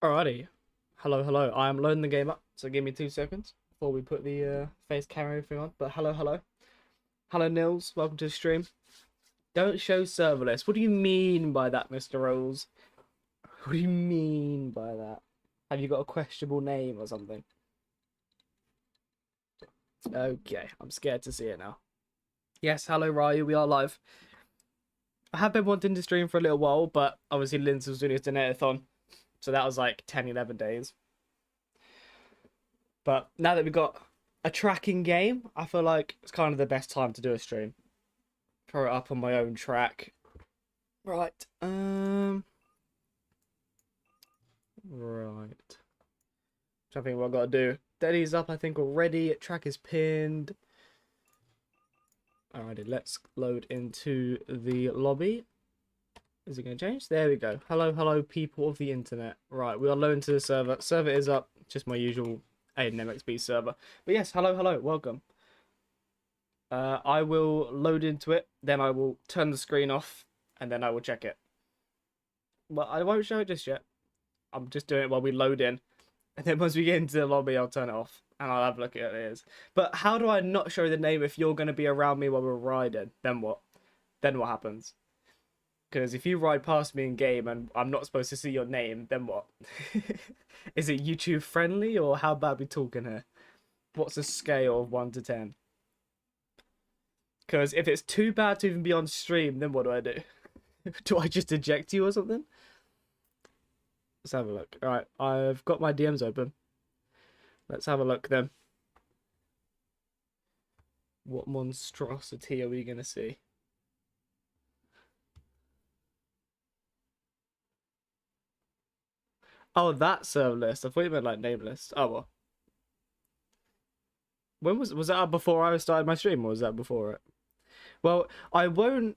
Alrighty. Hello, hello. I am loading the game up, so give me 2 seconds before we put the face camera and everything on. But hello, hello. Hello, Nils. Welcome to the stream. Don't show serverless. What do you mean by that, Mr. Rolls? What do you mean by that? Have you got a questionable name or something? Okay, I'm scared to see it now. Yes, hello, Ryu. We are live. I have been wanting to stream for a little while, but obviously Linz was doing his donate-a-thon, so that was like 10, 11 days. But now that we've got a tracking game, I feel like it's kind of the best time to do a stream. Throw it up on my own track. Right. Right. I think what I've got to do. Daddy's up, I think, already. Track is pinned. Alrighty, let's load into the lobby. Is it going to change? There we go. Hello, hello, people of the internet. Right, we are loading to the server. Server is up. Just my usual Aiden MXB server. But yes, hello, hello, welcome. I will load into it, then I will turn the screen off, and then I will check it. But I won't show it just yet. I'm just doing it while we load in. And then once we get into the lobby, I'll turn it off, and I'll have a look at it. But how do I not show the name if you're going to be around me while we're riding? Then what? Then what happens? Because if you ride past me in game and I'm not supposed to see your name, then what? Is it YouTube friendly, or how bad we talking here? What's a scale of 1 to 10? Because if it's too bad to even be on stream, then what do I do? Do I just eject you or something? Let's have a look. Alright, I've got my DMs open. Let's have a look then. What monstrosity are we going to see? Oh, that server list. I thought you meant like name list. Oh well. When was that before I started my stream, or was that before it? Well, I won't.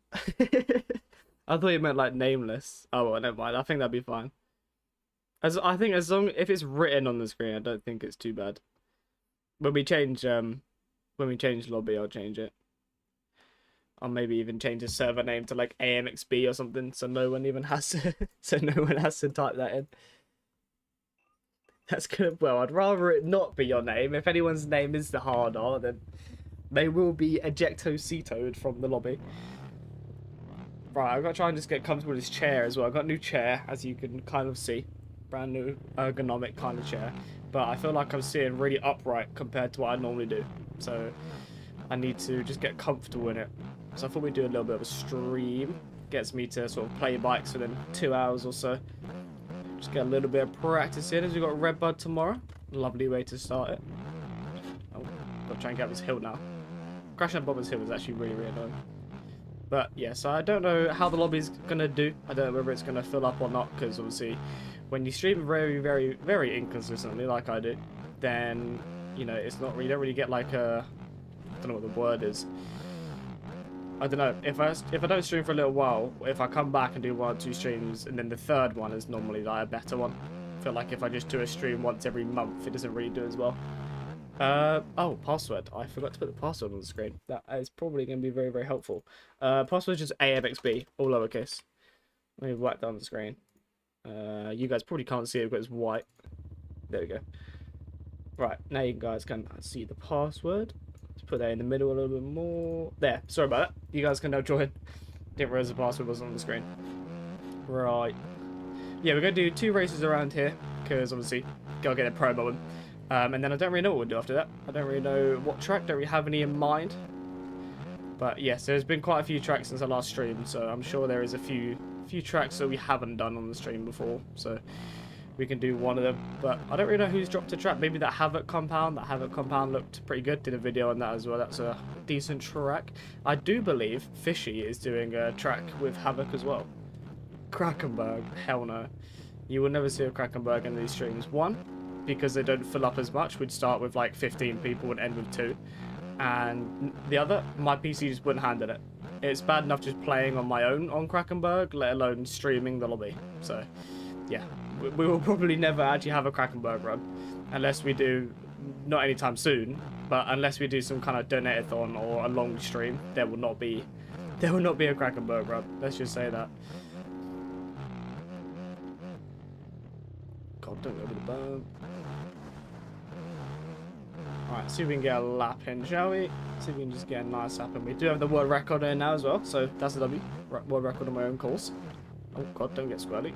I thought you meant like nameless. Oh well, never mind. I think that'd be fine. I think as long if it's written on the screen, I don't think it's too bad. When we change lobby, I'll change it. I'll maybe even change the server name to like AMXB or something, so no one even has to type that in. That's good. Well, I'd rather it not be your name. If anyone's name is the hard R, then they will be ejecto-cetoed from the lobby. Right, I've got to try and just get comfortable with this chair as well. I've got a new chair, as you can kind of see. Brand new ergonomic kind of chair. But I feel like I'm sitting really upright compared to what I normally do. So I need to just get comfortable in it. So I thought we'd do a little bit of a stream. Gets me to sort of play bikes within 2 hours or so. Just get a little bit of practice in as we've got Redbud tomorrow. Lovely way to start it. Oh, got to try and get up this hill now. Crashing up Bobber's hill is actually really, really annoying. But yeah, so I don't know how the lobby's going to do. I don't know whether it's going to fill up or not, because obviously when you stream very, very, very inconsistently like I do, then, you know, it's not really, you don't really get like a, I don't know what the word is. I don't know, if I don't stream for a little while, if I come back and do 1 or 2 streams, and then the third one is normally like a better one. I feel like if I just do a stream once every month, it doesn't really do as well. Oh, password. I forgot to put the password on the screen. That is probably going to be very, very helpful. Password is just AMXB, all lowercase. Let me whack down the screen. You guys probably can't see it because it's white. There we go. Right, now you guys can see the password. Let's put that in the middle a little bit more. There, sorry about that. You guys can now join. Didn't realize the password was on the screen. Right. Yeah, we're going to do 2 races around here, because obviously, gotta get a promo in. And then I don't really know what we'll do after that. I don't really know what track, don't really have any in mind. But yes, there's been quite a few tracks since I last streamed, so I'm sure there is a few tracks that we haven't done on the stream before. So we can do one of them. But I don't really know who's dropped a track. Maybe that Havoc compound. That Havoc compound looked pretty good. Did a video on that as well. That's a decent track. I do believe Fishy is doing a track with Havoc as well. Krakenberg, hell no. You will never see a Krakenberg in these streams. One, because they don't fill up as much. We'd start with like 15 people and end with 2. And the other, my PC just wouldn't handle it. It's bad enough just playing on my own on Krakenberg, let alone streaming the lobby. So, yeah, we will probably never actually have a Krakenberg run. Unless we do, not anytime soon, but unless we do some kind of donate-a-thon or a long stream, there will not be a Krakenberg run. Let's just say that. God don't go over the bump. Alright, see if we can get a lap in, shall we? See if we can just get a nice lap in. We do have the world record in now as well, so that's a W. World record on my own course. Oh god, don't get squirrely.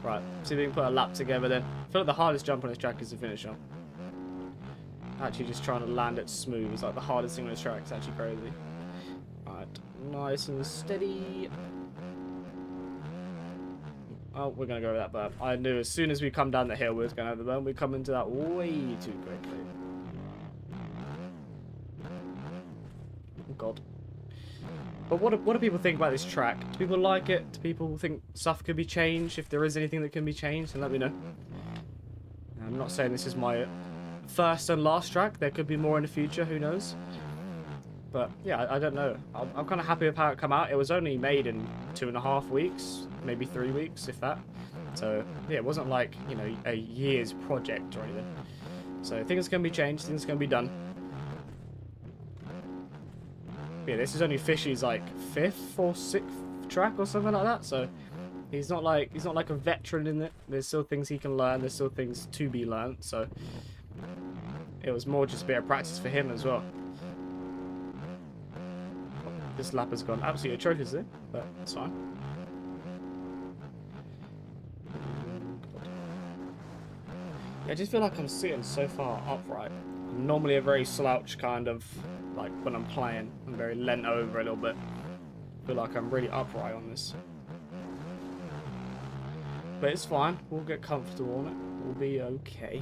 Right, see if we can put a lap together then. I feel like the hardest jump on this track is the finish jump. Actually just trying to land it smooth is like the hardest thing on this track. It's actually crazy. Alright, nice and steady. Oh, we're going to go over that burp. I knew as soon as we come down the hill we was going to have the burp. We come into that way too quickly. Oh god. But what do people think about this track? Do people like it? Do people think stuff could be changed? If there is anything that can be changed, then let me know. I'm not saying this is my first and last track. There could be more in the future, who knows? But yeah, I don't know. I'm kind of happy with how it come out. It was only made in 2.5 weeks, maybe 3 weeks, if that. So yeah, it wasn't like, you know, a year's project or anything. So things can be changed, things can be done. Yeah, this is only Fishy's like 5th or 6th track or something like that. So he's not like a veteran in it. There's still things he can learn. There's still things to be learned. So it was more just a bit of practice for him as well. This lap has gone absolutely atrocious there, but that's fine. Yeah, I just feel like I'm sitting so far upright. I'm normally a very slouch kind of, like when I'm playing, I'm very leant over a little bit. I feel like I'm really upright on this. But it's fine, we'll get comfortable on it, we'll be okay.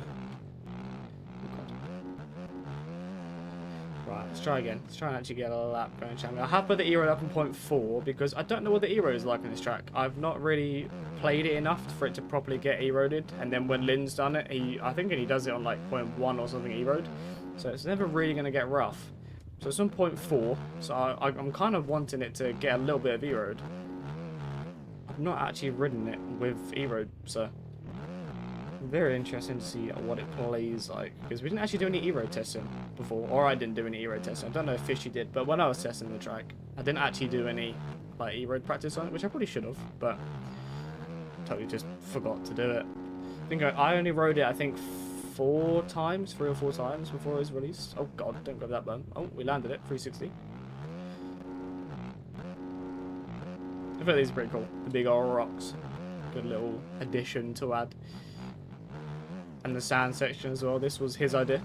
Right, let's try again. Let's try and actually get a lap going, shall we? I have put the E-road up in 0.4 because I don't know what the E-road is like on this track. I've not really played it enough for it to properly get E-roaded. And then when Lynn's done it, I think he does it on like 0.1 or something E-road. So it's never really going to get rough. So it's on 0.4, so I'm kind of wanting it to get a little bit of E-road. I've not actually ridden it with E-road, so very interesting to see what it plays like, because we didn't actually do any E-road testing before, or I didn't do any E-road testing. I don't know if Fishy did, but when I was testing the track, I didn't actually do any like E-road practice on it, which I probably should have, but totally just forgot to do it. I think I only rode it, I think, 3 or 4 times before it was released. Oh god, don't go that bump. Oh, we landed it, 360. I feel these are pretty cool. The big old rocks. Good little addition to add. And the sand section as well. This was his idea.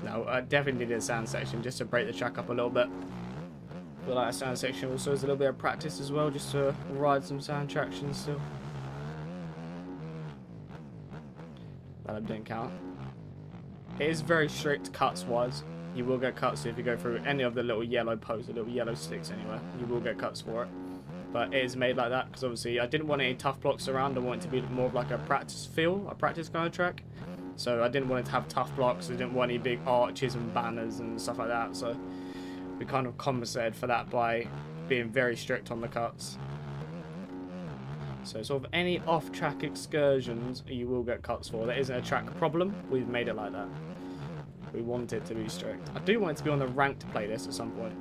No, I definitely did a sand section just to break the track up a little bit. But like a sand section also is a little bit of practice as well, just to ride some sand traction still. That didn't count. It is very strict cuts wise. You will get cuts if you go through any of the little yellow posts, the little yellow sticks anywhere. You will get cuts for it. But it is made like that because obviously I didn't want any tough blocks around. I want it to be more of like a practice feel, a practice kind of track. So I didn't want it to have tough blocks. I didn't want any big arches and banners and stuff like that. So we kind of compensated for that by being very strict on the cuts. So sort of any off-track excursions you will get cuts for. There isn't a track problem. We've made it like that. We want it to be strict. I do want it to be on the ranked playlist at some point.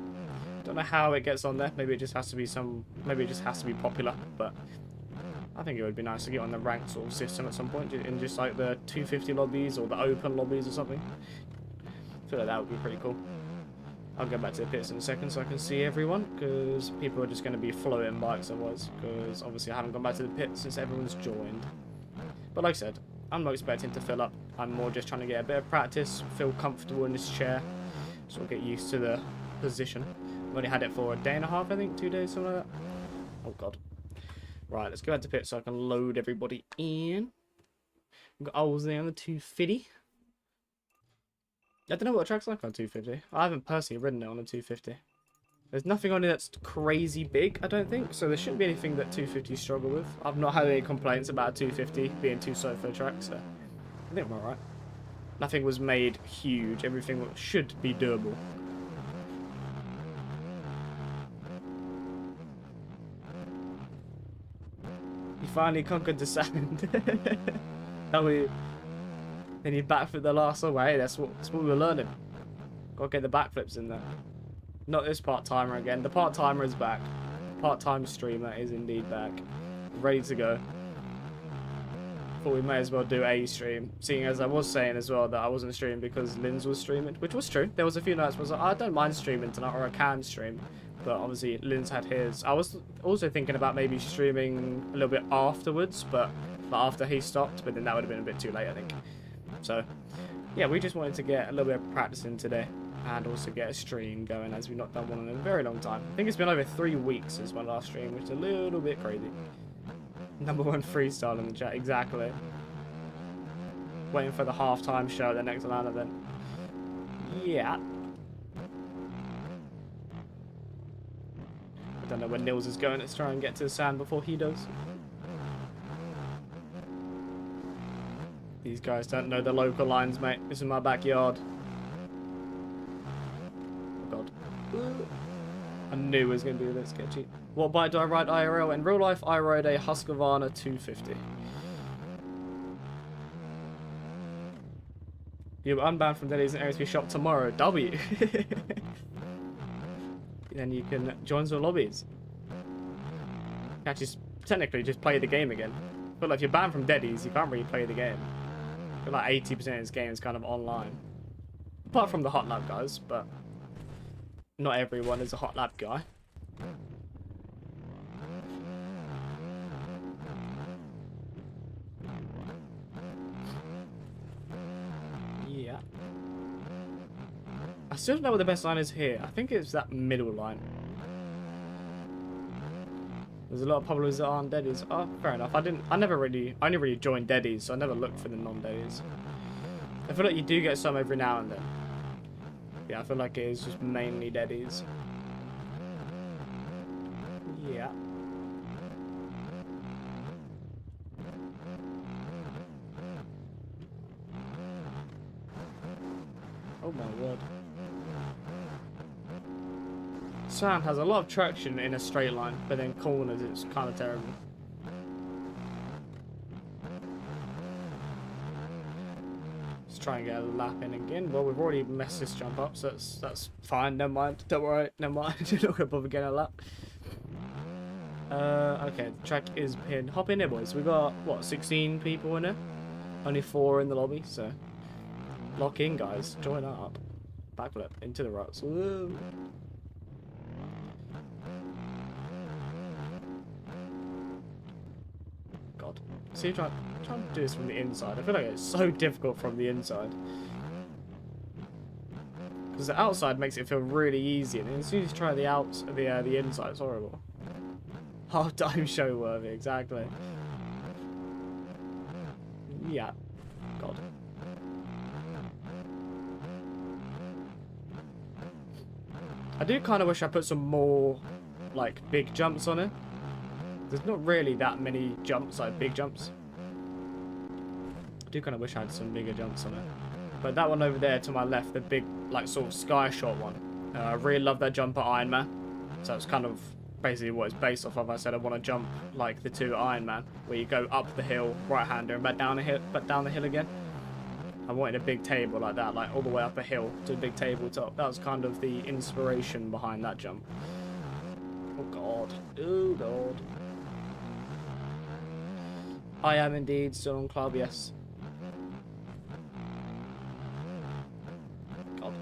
Don't know how it gets on there. Maybe it just has to be popular. But I think it would be nice to get on the ranked sort of system at some point in just like the 250 lobbies or the open lobbies or something. I feel like that would be pretty cool. I'll go back to the pits in a second so I can see everyone, because people are just going to be floating bikes otherwise, because obviously I haven't gone back to the pits since everyone's joined. But like I said, I'm not expecting to fill up. I'm more just trying to get a bit of practice, feel comfortable in this chair, sort of get used to the position. I've only had it for a day and a half, I think, 2 days, something like that. Oh god. Right, let's go back to pits so I can load everybody in. We've got Ols there on the 250. I don't know what the track's like on 250. I haven't personally ridden it on a 250. There's nothing on it that's crazy big, I don't think, so there shouldn't be anything that 250s struggle with. I've not had any complaints about 250 being too slow for a track, so I think I'm alright. Nothing was made huge, everything should be doable. You finally conquered the sand. Then you backflip the last one. Hey, that's what we're learning. Gotta get the backflips in there. Not this part-timer again. The part-timer is back. Part-time streamer is indeed back. Ready to go. thought we may as well do a stream, seeing as I was saying as well that I wasn't streaming because Linz was streaming, which was true. There was a few nights where I was like, I don't mind streaming tonight, or I can stream, but obviously Linz had his. I was also thinking about maybe streaming a little bit afterwards, but after he stopped, but then that would have been a bit too late, I think. So, yeah, we just wanted to get a little bit of practice in today, and also get a stream going, as we've not done one in a very long time. I think it's been over 3 weeks since my last stream, which is a little bit crazy. #1 freestyle in the chat, exactly. Waiting for the halftime show at the next LAN event. Yeah. I don't know where Nils is going. Let's try and get to the sand before he does. These guys don't know the local lines, mate. This is my backyard. Oh god. I knew it was going to be a bit sketchy. What bike do I ride IRL? In real life, I ride a Husqvarna 250. You're unbanned from Denny's and ASP shop tomorrow. W. Then you can join some lobbies. Actually, technically, just play the game again. But like, if you're banned from Denny's, you can't really play the game. I feel like 80% of this game is kind of online. Apart from the Hot Lab guys, but not everyone is a Hot Lab guy. Yeah. I still don't know what the best line is here. I think it's that middle line. There's a lot of publishers that aren't Deadies. Oh, fair enough. I only really joined Deadies, so I never looked for the non-Deadies. I feel like you do get some every now and then. Yeah, I feel like it is just mainly Deadies. Yeah. Oh my word. Sand has a lot of traction in a straight line, but then corners it's kind of terrible. Let's try and get a lap in again. Well, we've already messed this jump up, so that's fine. Never mind. Don't worry. Never mind. You're not gonna bother getting a lap. Okay, the track is pinned. Hop in here, boys. We've got what, 16 people in here? Only 4 in the lobby, so lock in, guys. Join up. Backflip into the ruts. Woo. God. See, trying to do this from the inside. I feel like it's so difficult from the inside. Because the outside makes it feel really easy, and as soon as you try the inside, it's horrible. Half-time show worthy, exactly. Yeah. God. I do kind of wish I put some more, like, big jumps on it. There's not really that many jumps, like big jumps. I do kind of wish I had some bigger jumps on it. But that one over there to my left, the big, like, sort of sky shot one. I really love that jump at Iron Man. So it's kind of basically what it's based off of. I said I want to jump like the 2 Iron Man, where you go up the hill, right-hander, and back down the hill again. I wanted a big table like that, like all the way up a hill to a big tabletop. That was kind of the inspiration behind that jump. Oh god. Oh god. I am indeed still on club, yes. God.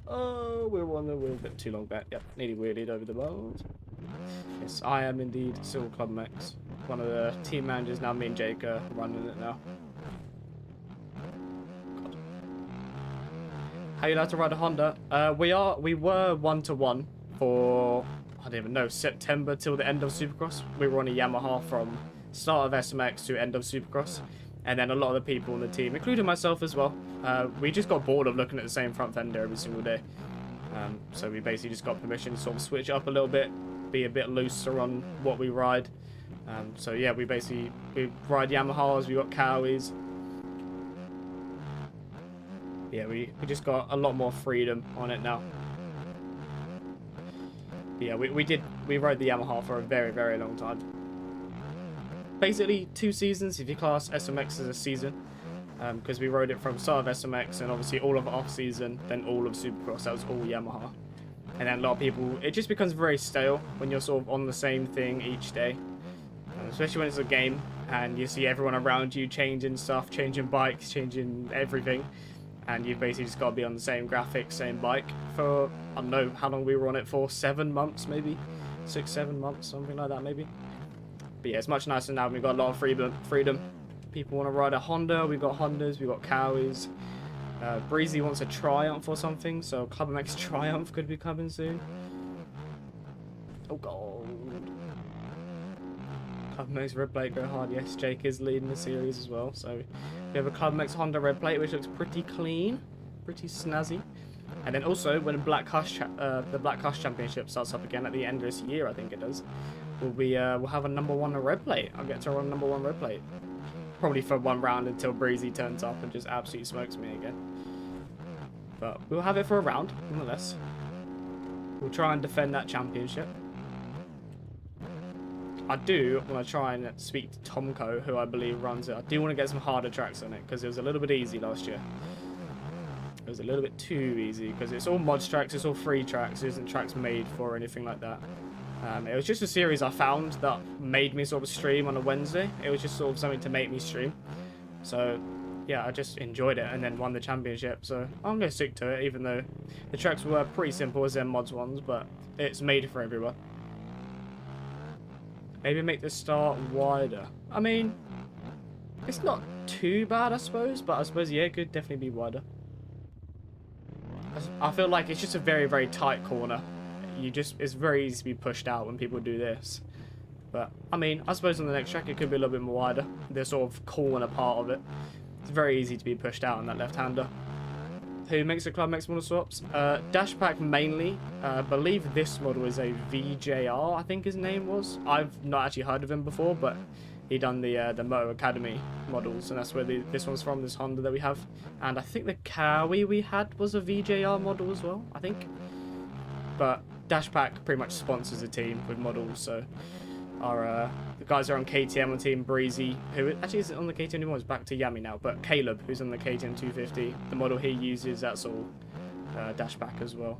Oh, we're on a little bit too long back. Yep, nearly wheelied over the bars. Yes, I am indeed still Club Max. One of the team managers now. Me and Jake are running it now. God. How you allowed to ride a Honda? We were 1-to-1 for, I don't even know, September till the end of Supercross. We were on a Yamaha from start of SMX to end of Supercross. And then a lot of the people on the team, including myself as well, we just got bored of looking at the same front fender every single day. So we basically just got permission to sort of switch up a little bit, be a bit looser on what we ride. So yeah, we ride Yamahas, we got Cowies. Yeah, we just got a lot more freedom on it now. But yeah, we rode the Yamaha for a very, very long time. Basically 2 seasons if you class SMX as a season, because we rode it from start of SMX and obviously all of off season, then all of Supercross. That was all Yamaha. And then a lot of people, it just becomes very stale when you're sort of on the same thing each day. Especially when it's a game and you see everyone around you changing stuff, changing bikes, changing everything. And you've basically just got to be on the same graphics, same bike for, I don't know how long we were on it for, 7 months maybe? 6, 7 months, something like that maybe. But yeah, it's much nicer now. We've got a lot of freedom. People want to ride a Honda, we've got Hondas, we've got Cowies. Breezy wants a Triumph or something, so Club MX Triumph could be coming soon. Oh god. Club MX Red Plate go hard. Yes, Jake is leading the series as well. So we have a Club MX Honda Red Plate, which looks pretty clean, pretty snazzy. And then also when the Black Hush Championship starts up again at the end of this year, I think it does. We'll have a #1 Red Plate. I'll get to run #1 Red Plate. Probably for 1 round until Breezy turns up and just absolutely smokes me again. But we'll have it for a round, nonetheless. We'll try and defend that championship. I do want to try and speak to Tomko, who I believe runs it. I do want to get some harder tracks on it, because it was a little bit easy last year. It was a little bit too easy, because it's all mods tracks, it's all free tracks, it isn't tracks made for anything like that. It was just a series I found that made me sort of stream on a Wednesday. It was just sort of something to make me stream. So, yeah, I just enjoyed it and then won the championship. So, I'm going to stick to it, even though the tracks were pretty simple as them mods ones, but it's made for everyone. Maybe make the start wider. I mean, it's not too bad, I suppose, but I suppose, yeah, it could definitely be wider. I feel like it's just a very, very tight corner. It's very easy to be pushed out when people do this. But, I mean, I suppose on the next track it could be a little bit more wider. The sort of corner part of it. It's very easy to be pushed out on that left-hander. Who makes the Club MX model swaps? Dashpack mainly. I believe this model is a VJR, I think his name was. I've not actually heard of him before, but he done the Moto Academy models, and that's where this one's from, this Honda that we have. And I think the Cowie we had was a VJR model as well, I think. But Dashpack pretty much sponsors the team with models, so the guys are on KTM on Team Breezy, who actually isn't on the KTM anymore, is back to Yami now, but Caleb, who's on the KTM 250, the model he uses, that's all Dashpack as well.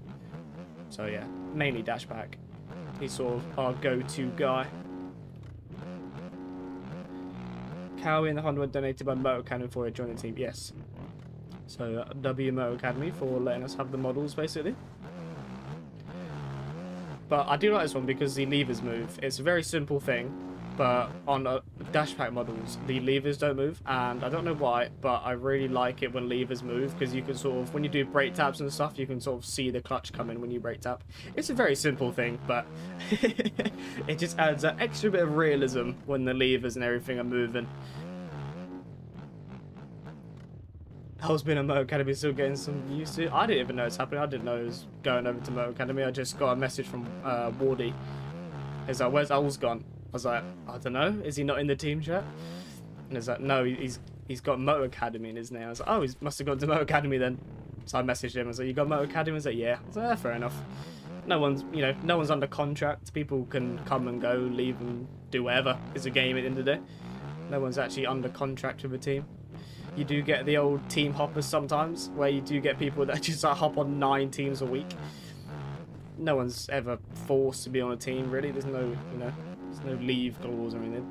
So yeah, mainly Dashpack. He's sort of our go-to guy. Cowie and the Honda were donated by Moto Academy for joining the team, yes. So W Moto Academy for letting us have the models, basically. But I do like this one because the levers move. It's a very simple thing, but on Dashpack models, the levers don't move, and I don't know why, but I really like it when levers move, because you can sort of, when you do brake taps and stuff, you can sort of see the clutch come in when you brake tap. It's a very simple thing, but it just adds an extra bit of realism when the levers and everything are moving. Hell's been at Moto Academy, still getting some used to. I didn't even know it's happening. I didn't know it was going over to Moto Academy. I just got a message from Wardy. He's like, "Where's Owls gone?" I was like, "I don't know. Is he not in the team chat?" And he's like, "No, he's got Moto Academy in his name." I was like, "Oh, he must have gone to Moto Academy then." So I messaged him. I was like, "You got Moto Academy?" I was like, "Yeah." I was like, "Fair enough." No one's under contract. People can come and go, leave and do whatever. It's a game at the end of the day. No one's actually under contract with a team. You do get the old team hoppers sometimes, where you do get people that just hop on 9 teams a week. No one's ever forced to be on a team, really. There's no, there's no leave clause or anything.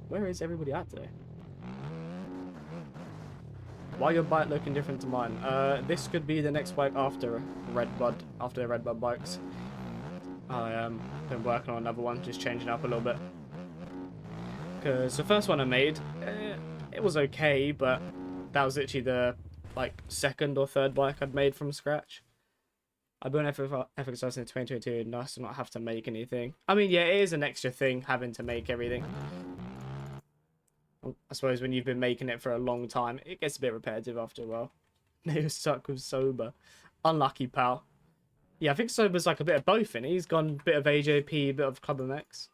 Where is everybody at today? Why your bike looking different to mine? This could be the next bike after Redbud, after the Redbud bikes. I been working on another one, just changing up a little bit. Because the first one I made, it was okay, but that was literally the second or third bike I'd made from scratch. I've been FXR since 2022, nice to not have to make anything. I mean, yeah, it is an extra thing having to make everything. I suppose when you've been making it for a long time, it gets a bit repetitive after a while. He was stuck with Sober. Unlucky, pal. Yeah, I think Sober's like a bit of both, and he's gone a bit of AJP, a bit of Club MX.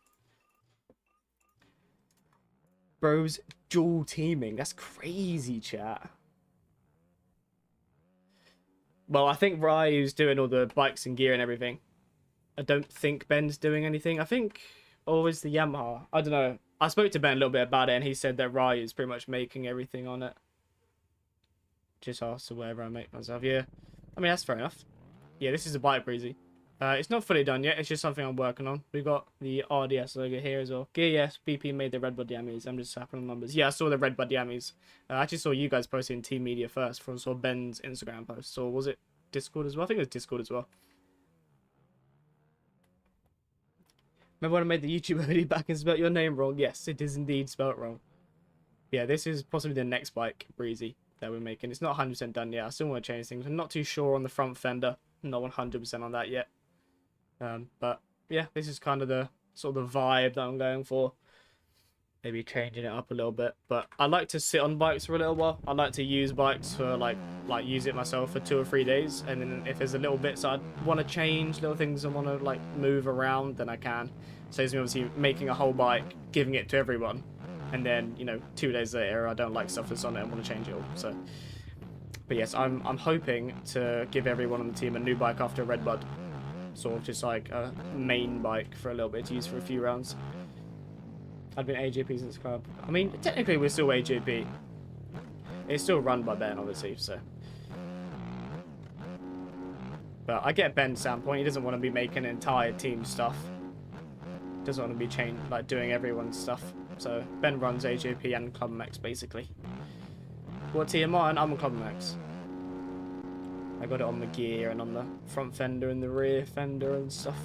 Bro's dual teaming. That's crazy, chat. Well, I think Ryu's doing all the bikes and gear and everything. I don't think Ben's doing anything. I think Or is the Yamaha? I don't know. I spoke to Ben a little bit about it, and he said that Rai is pretty much making everything on it. Just asked to wherever I make myself. Yeah, I mean, that's fair enough. Yeah, this is a bike breezy. It's not fully done yet. It's just something I'm working on. We've got the RDS logo here as well. Gear, yes. BP made the Red Bud Yamis. I'm just slapping on numbers. Yeah, I saw the Red Bud Yamis. I actually saw you guys posting Team Media first from saw Ben's Instagram post. Or was it Discord as well? I think it was Discord as well. Remember when I made the YouTube video back and spelled your name wrong? Yes, it is indeed spelled wrong. Yeah, this is possibly the next bike breezy that we're making. It's not 100% done yet. I still want to change things. I'm not too sure on the front fender. I'm not 100% on that yet. But yeah, this is kind of the sort of the vibe that I'm going for. Maybe changing it up a little bit. But I like to sit on bikes for a little while. I like to use bikes for like use it myself for 2 or 3 days. And then if there's a little bits I want to change, little things I want to like move around, then I can. Saves me obviously making a whole bike, giving it to everyone. And then, you know, 2 days later, I don't like stuff that's on it and want to change it all. So, but yes, I'm hoping to give everyone on the team a new bike after Red Bud. Sort of just like a main bike for a little bit to use for a few rounds. I've been AJP since club. I mean, technically we're still AJP. It's still run by Ben, obviously, so. But I get Ben's standpoint. He doesn't want to be making entire team stuff. Doesn't want to be doing everyone's stuff. So Ben runs AJP and Club MX basically. What team am I on? I'm on Club MX. I got it on the gear and on the front fender and the rear fender and stuff.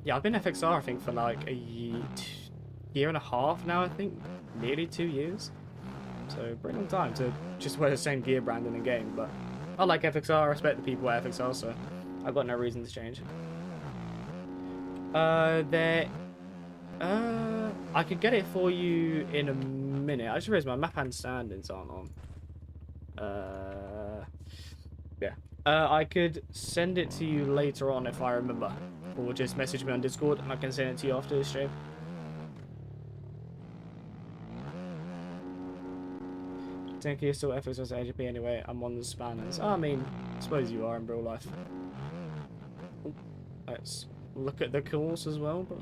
Yeah, I've been FXR I think for like a year and a half now, I think. Nearly 2 years. So pretty long time to just wear the same gear brand in a game, but I like FXR, I respect the people at FXR, so I've got no reason to change. I could get it for you in a minute. I just realized my map and standings aren't on. Yeah. I could send it to you later on if I remember. Or just message me on Discord and I can send it to you after the stream. I think you're still FXR AGP anyway. I'm on the spanners. I mean, I suppose you are in real life. Let's look at the course as well, but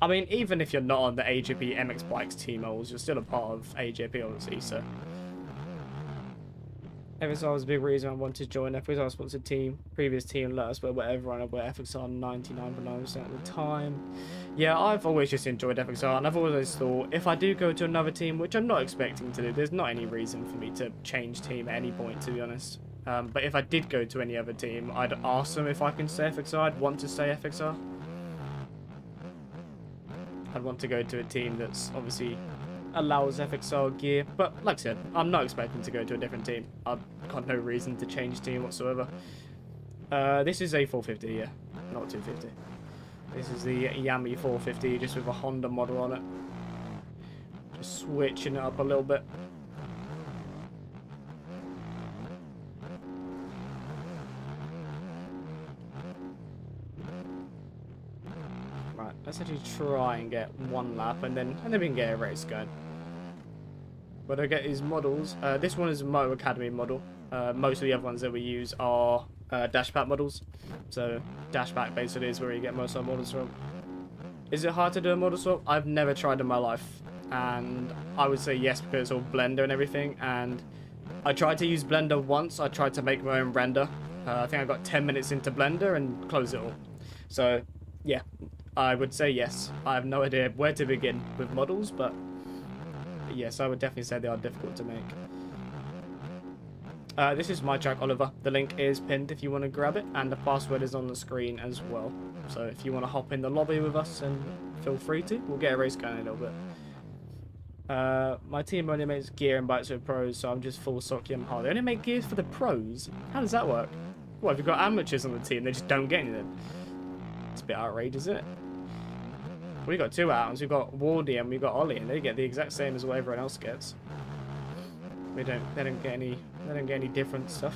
I mean, even if you're not on the AJP MX Bikes team models, you're still a part of AJP, obviously, so. FXR was a big reason I wanted to join FXR sponsored team. Previous team let us wear whatever I wear FXR 99.9% at the time. Yeah, I've always just enjoyed FXR, and I've always thought if I do go to another team, which I'm not expecting to do, there's not any reason for me to change team at any point, to be honest. But if I did go to any other team, I'd ask them if I can stay FXR. I'd want to stay FXR. I'd want to go to a team that's obviously allows FXR gear, but like I said, I'm not expecting to go to a different team. I've got no reason to change team whatsoever. This is a 450, yeah, not 250. This is the Yami 450, just with a Honda model on it. Just switching it up a little bit. Right, let's actually try and get one lap, and then we can get a race going. What I get is models. This one is a Moto Academy model. Most of the other ones that we use are Dashpack models. So Dashpack basically is where you get most of our models from. Is it hard to do a model swap? I've never tried in my life, and I would say yes because it's all Blender and everything. And I tried to use Blender once. I tried to make my own render. I think I got 10 minutes into Blender and closed it all. So yeah, I would say yes. I have no idea where to begin with models, but yes, I would definitely say they are difficult to make. This is my track, Oliver. The link is pinned if you want to grab it, and the password is on the screen as well. So if you want to hop in the lobby with us, and feel free to. We'll get a race going in a little bit. My team only makes gear and bikes for pros, so I'm just full stock Yamaha. They only make gears for the pros? How does that work? What, if you've got amateurs on the team, they just don't get anything? It's a bit outrageous, isn't it? We've got two atoms. We've got Wardy and we've got Ollie, and they get the exact same as what everyone else gets. They don't get any different stuff.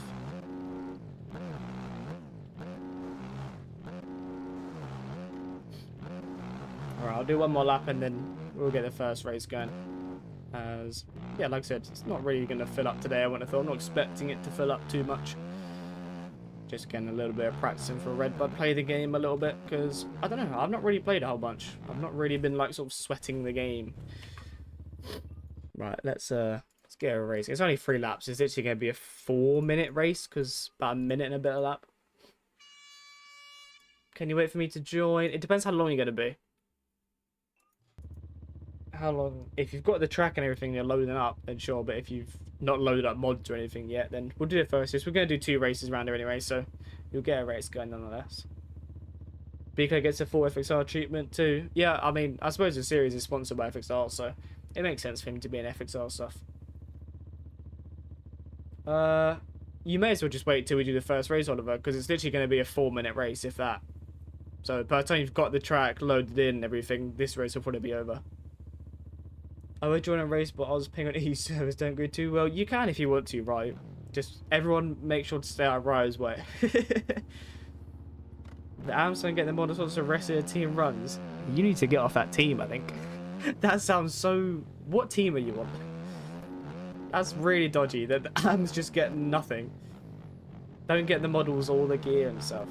Alright, I'll do one more lap and then we'll get the first race going. As, yeah, like I said, it's not really going to fill up today, I wouldn't have thought. I'm not expecting it to fill up too much. Just getting a little bit of practicing for Redbud, play the game a little bit, because, I don't know, I've not really played a whole bunch. I've not really been, like, sort of sweating the game. Right, let's get a race. It's only 3 laps. It's literally going to be a 4-minute race, because about a minute and a bit of lap. Can you wait for me to join? It depends how long you're going to be. How long? If you've got the track and everything, you're loading up, then sure. But if you've not loaded up mods or anything yet, then we'll do it first. We're going to do 2 races around here anyway, so you'll get a race going nonetheless. BK gets a full FXR treatment too. Yeah, I mean, I suppose the series is sponsored by FXR, so it makes sense for him to be in FXR stuff. You may as well just wait till we do the first race, Oliver, because it's literally going to be a 4-minute race, if that. So by the time you've got the track loaded in and everything, this race will probably be over. I would join a race, but I was ping on EU servers don't go too well. You can if you want to, right? Just everyone make sure to stay out of Ryo's way. The Amazon get the models once the rest of the team runs. You need to get off that team, I think. That sounds so... What team are you on? That's really dodgy that the AMs just get nothing. Don't get the models, all the gear and stuff.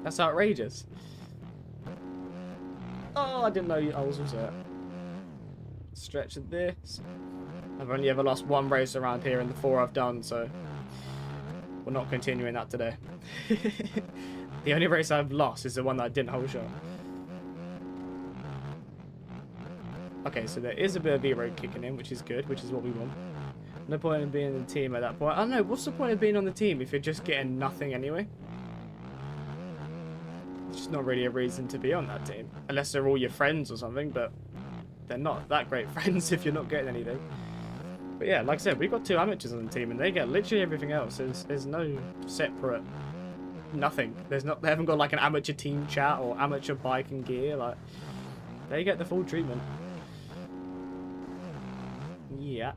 That's outrageous. Oh, I didn't know I was also... Stretch of this. I've only ever lost 1 race around here in the 4 I've done, so we're not continuing that today. The only race I've lost is the one that I didn't hold shot. Okay, so there is a bit of V-Road kicking in, which is good, which is what we want. No point in being in the team at that point. I don't know, what's the point of being on the team if you're just getting nothing anyway? It's just not really a reason to be on that team. Unless they're all your friends or something, but they're not that great friends if you're not getting anything. But yeah, like I said, we've got 2 amateurs on the team and they get literally everything else. There's no separate nothing. They haven't got like an amateur team chat or amateur bike and gear. Like, they get the full treatment. Yeah.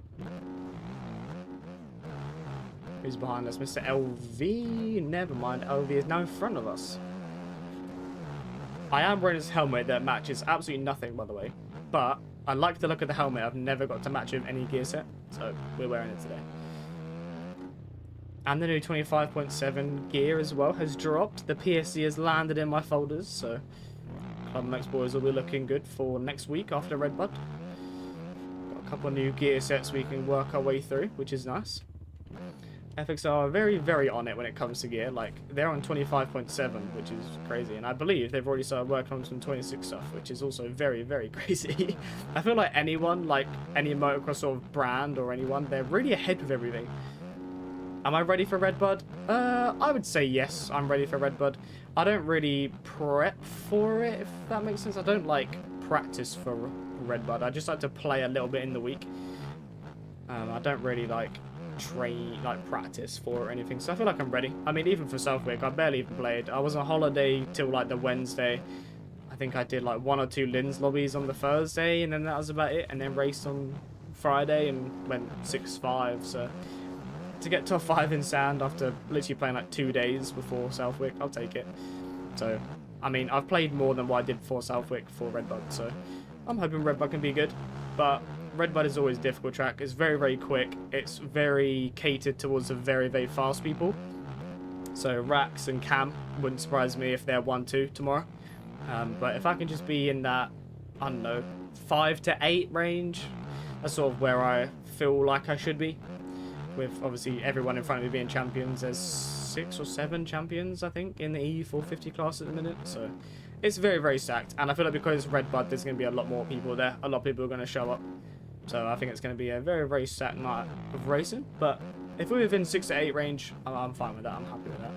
Who's behind us? Mr. LV? Never mind. LV is now in front of us. I am wearing this helmet that matches absolutely nothing, by the way. But I like the look of the helmet. I've never got to match it with any gear set, so we're wearing it today. And the new 25.7 gear as well has dropped. The PSC has landed in my folders, so Club MX boys will be looking good for next week after Redbud. Got a couple of new gear sets we can work our way through, which is nice. FXR are very, very on it when it comes to gear. Like, they're on 25.7, which is crazy. And I believe they've already started working on some 26 stuff, which is also very, very crazy. I feel like anyone, like any motocross sort of brand or anyone, they're really ahead with everything. Am I ready for Redbud? I would say yes, I'm ready for Redbud. I don't really prep for it, if that makes sense. I don't, like, practice for Redbud. I just like to play a little bit in the week. I don't really, like... practice for or anything, so I feel like I'm ready. I mean, even for Southwick, I barely even played. I was on holiday till like the Wednesday. I think I did like 1 or 2 Linz lobbies on the Thursday, and then that was about it, and then raced on Friday and went 6-5. So to get top 5 in sand after literally playing like 2 days before Southwick, I'll take it. So I mean, I've played more than what I did before Southwick for Redbud, so I'm hoping Redbud can be good. But Redbud is always a difficult track. It's very, very quick. It's very catered towards the very, very fast people. So Rax and Cam wouldn't surprise me if they're 1-2 tomorrow. But if I can just be in that, I don't know, 5 to 8 range, that's sort of where I feel like I should be. With obviously everyone in front of me being champions. There's 6 or 7 champions, I think, in the EU 450 class at the minute. So it's very, very stacked. And I feel like because Redbud, there's going to be a lot more people there. A lot of people are going to show up. So I think it's going to be a very, very stacked night of racing. But if we're within 6 to 8 range, I'm fine with that. I'm happy with that.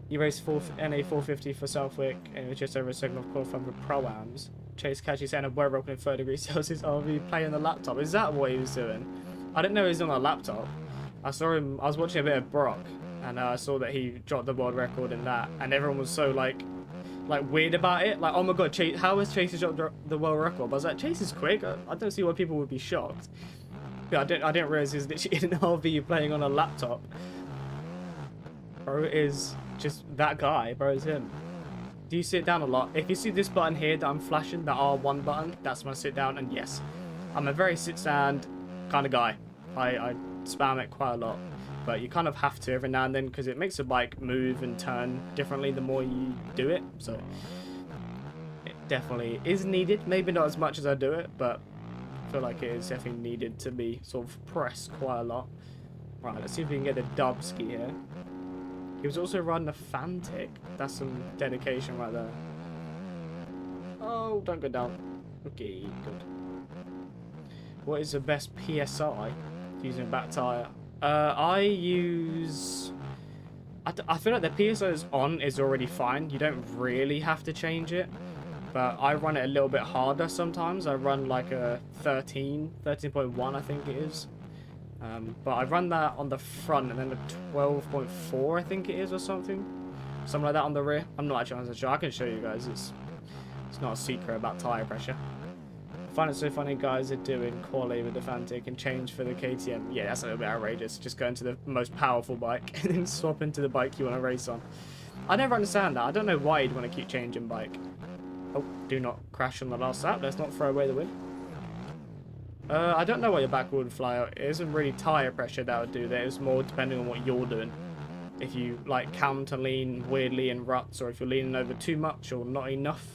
You raced NA 450 for Southwick, and it was just over a second of qualifying for Pro-Ams. Chase Catchy saying a weather up in 3 degrees Celsius RV playing the laptop. Is that what he was doing? I didn't know he was on a laptop. I saw him, I was watching a bit of Brock, and I saw that he dropped the world record in that, and everyone was so like weird about it. Like, oh my god, Chase, how has Chase dropped the world record? But I was like, Chase is quick. I don't see why people would be shocked. But I didn't realize he was literally in an RV playing on a laptop. Bro is just that guy. Bro is him. Do you sit down a lot? If you see this button here that I'm flashing, the R1 button, that's when I sit down, and yes, I'm a very sit-stand kind of guy. I spam it quite a lot. But you kind of have to every now and then because it makes the bike move and turn differently the more you do it. So it definitely is needed. Maybe not as much as I do it, but I feel like it is definitely needed to be sort of pressed quite a lot. Right, let's see if we can get the Dubsky here. He was also running a Fantic. That's some dedication right there. Oh, don't go down. Okay, good. What is the best PSI using a back tyre? I use... I feel like the PSI's on is already fine. You don't really have to change it. But I run it a little bit harder sometimes. I run like a 13.1 I think it is. But I run that on the front and then a 12.4 I think it is or something. Something like that on the rear. I'm not actually 100% sure. I can show you guys. It's not a secret about tyre pressure. I find it so funny guys are doing quali with the Fantic and change for the KTM. Yeah, that's a little bit outrageous. Just go into the most powerful bike and then swap into the bike you want to race on. I never understand that. I don't know why you'd want to keep changing bike. Oh, do not crash on the last lap. Let's not throw away the win. I don't know why your back would fly out. It isn't really tyre pressure that would do that. It's more depending on what you're doing. If you like counter lean weirdly in ruts or if you're leaning over too much or not enough.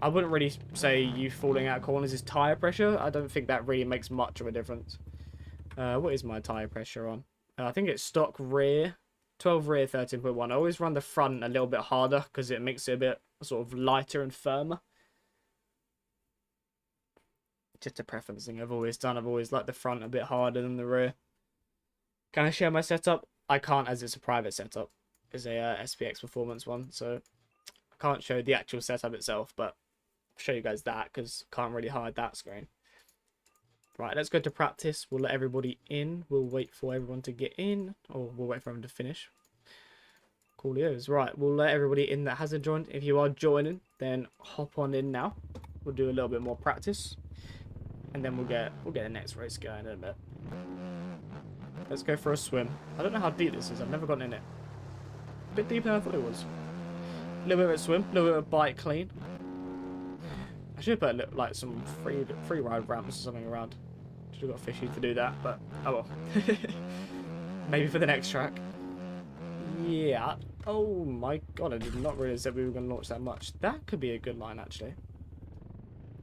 I wouldn't really say you falling out corners is tyre pressure. I don't think that really makes much of a difference. What is my tyre pressure on? I think it's stock rear. 12 rear, 13.1. I always run the front a little bit harder because it makes it a bit sort of lighter and firmer. Just a preference thing I've always done. I've always liked the front a bit harder than the rear. Can I share my setup? I can't as it's a private setup. It's a SPX Performance one, so I can't show the actual setup itself, but I'll show you guys that because I can't really hide that screen. Right, let's go to practice. We'll let everybody in. We'll wait for everyone to get in, or we'll wait for them to finish. Coolios. Right, we'll let everybody in that hasn't joined. If you are joining, then hop on in now. We'll do a little bit more practice, and then we'll get the next race going in a bit. Let's go for a swim. I don't know how deep this is. I've never gotten in it. A bit deeper than I thought it was. A little bit of a swim, a little bit of bike clean. I should put like some free ride ramps or something around. Should have got fishy to do that, but oh well. Maybe for the next track. Yeah. Oh my god, I did not realize that we were going to launch that much. That could be a good line actually.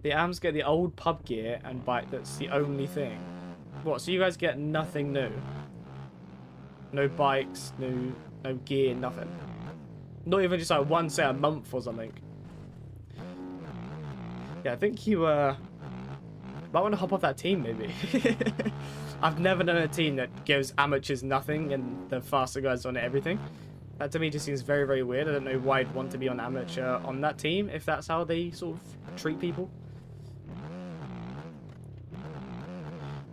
The AMs get the old pub gear and bike. That's the only thing. What? So you guys get nothing new? No bikes, no gear, nothing. Not even just like one set a month or something. Yeah, I think you might want to hop off that team maybe. I've never known a team that gives amateurs nothing and the faster guys on everything. That to me just seems very, very weird. I don't know why I'd want to be on amateur on that team if that's how they sort of treat people.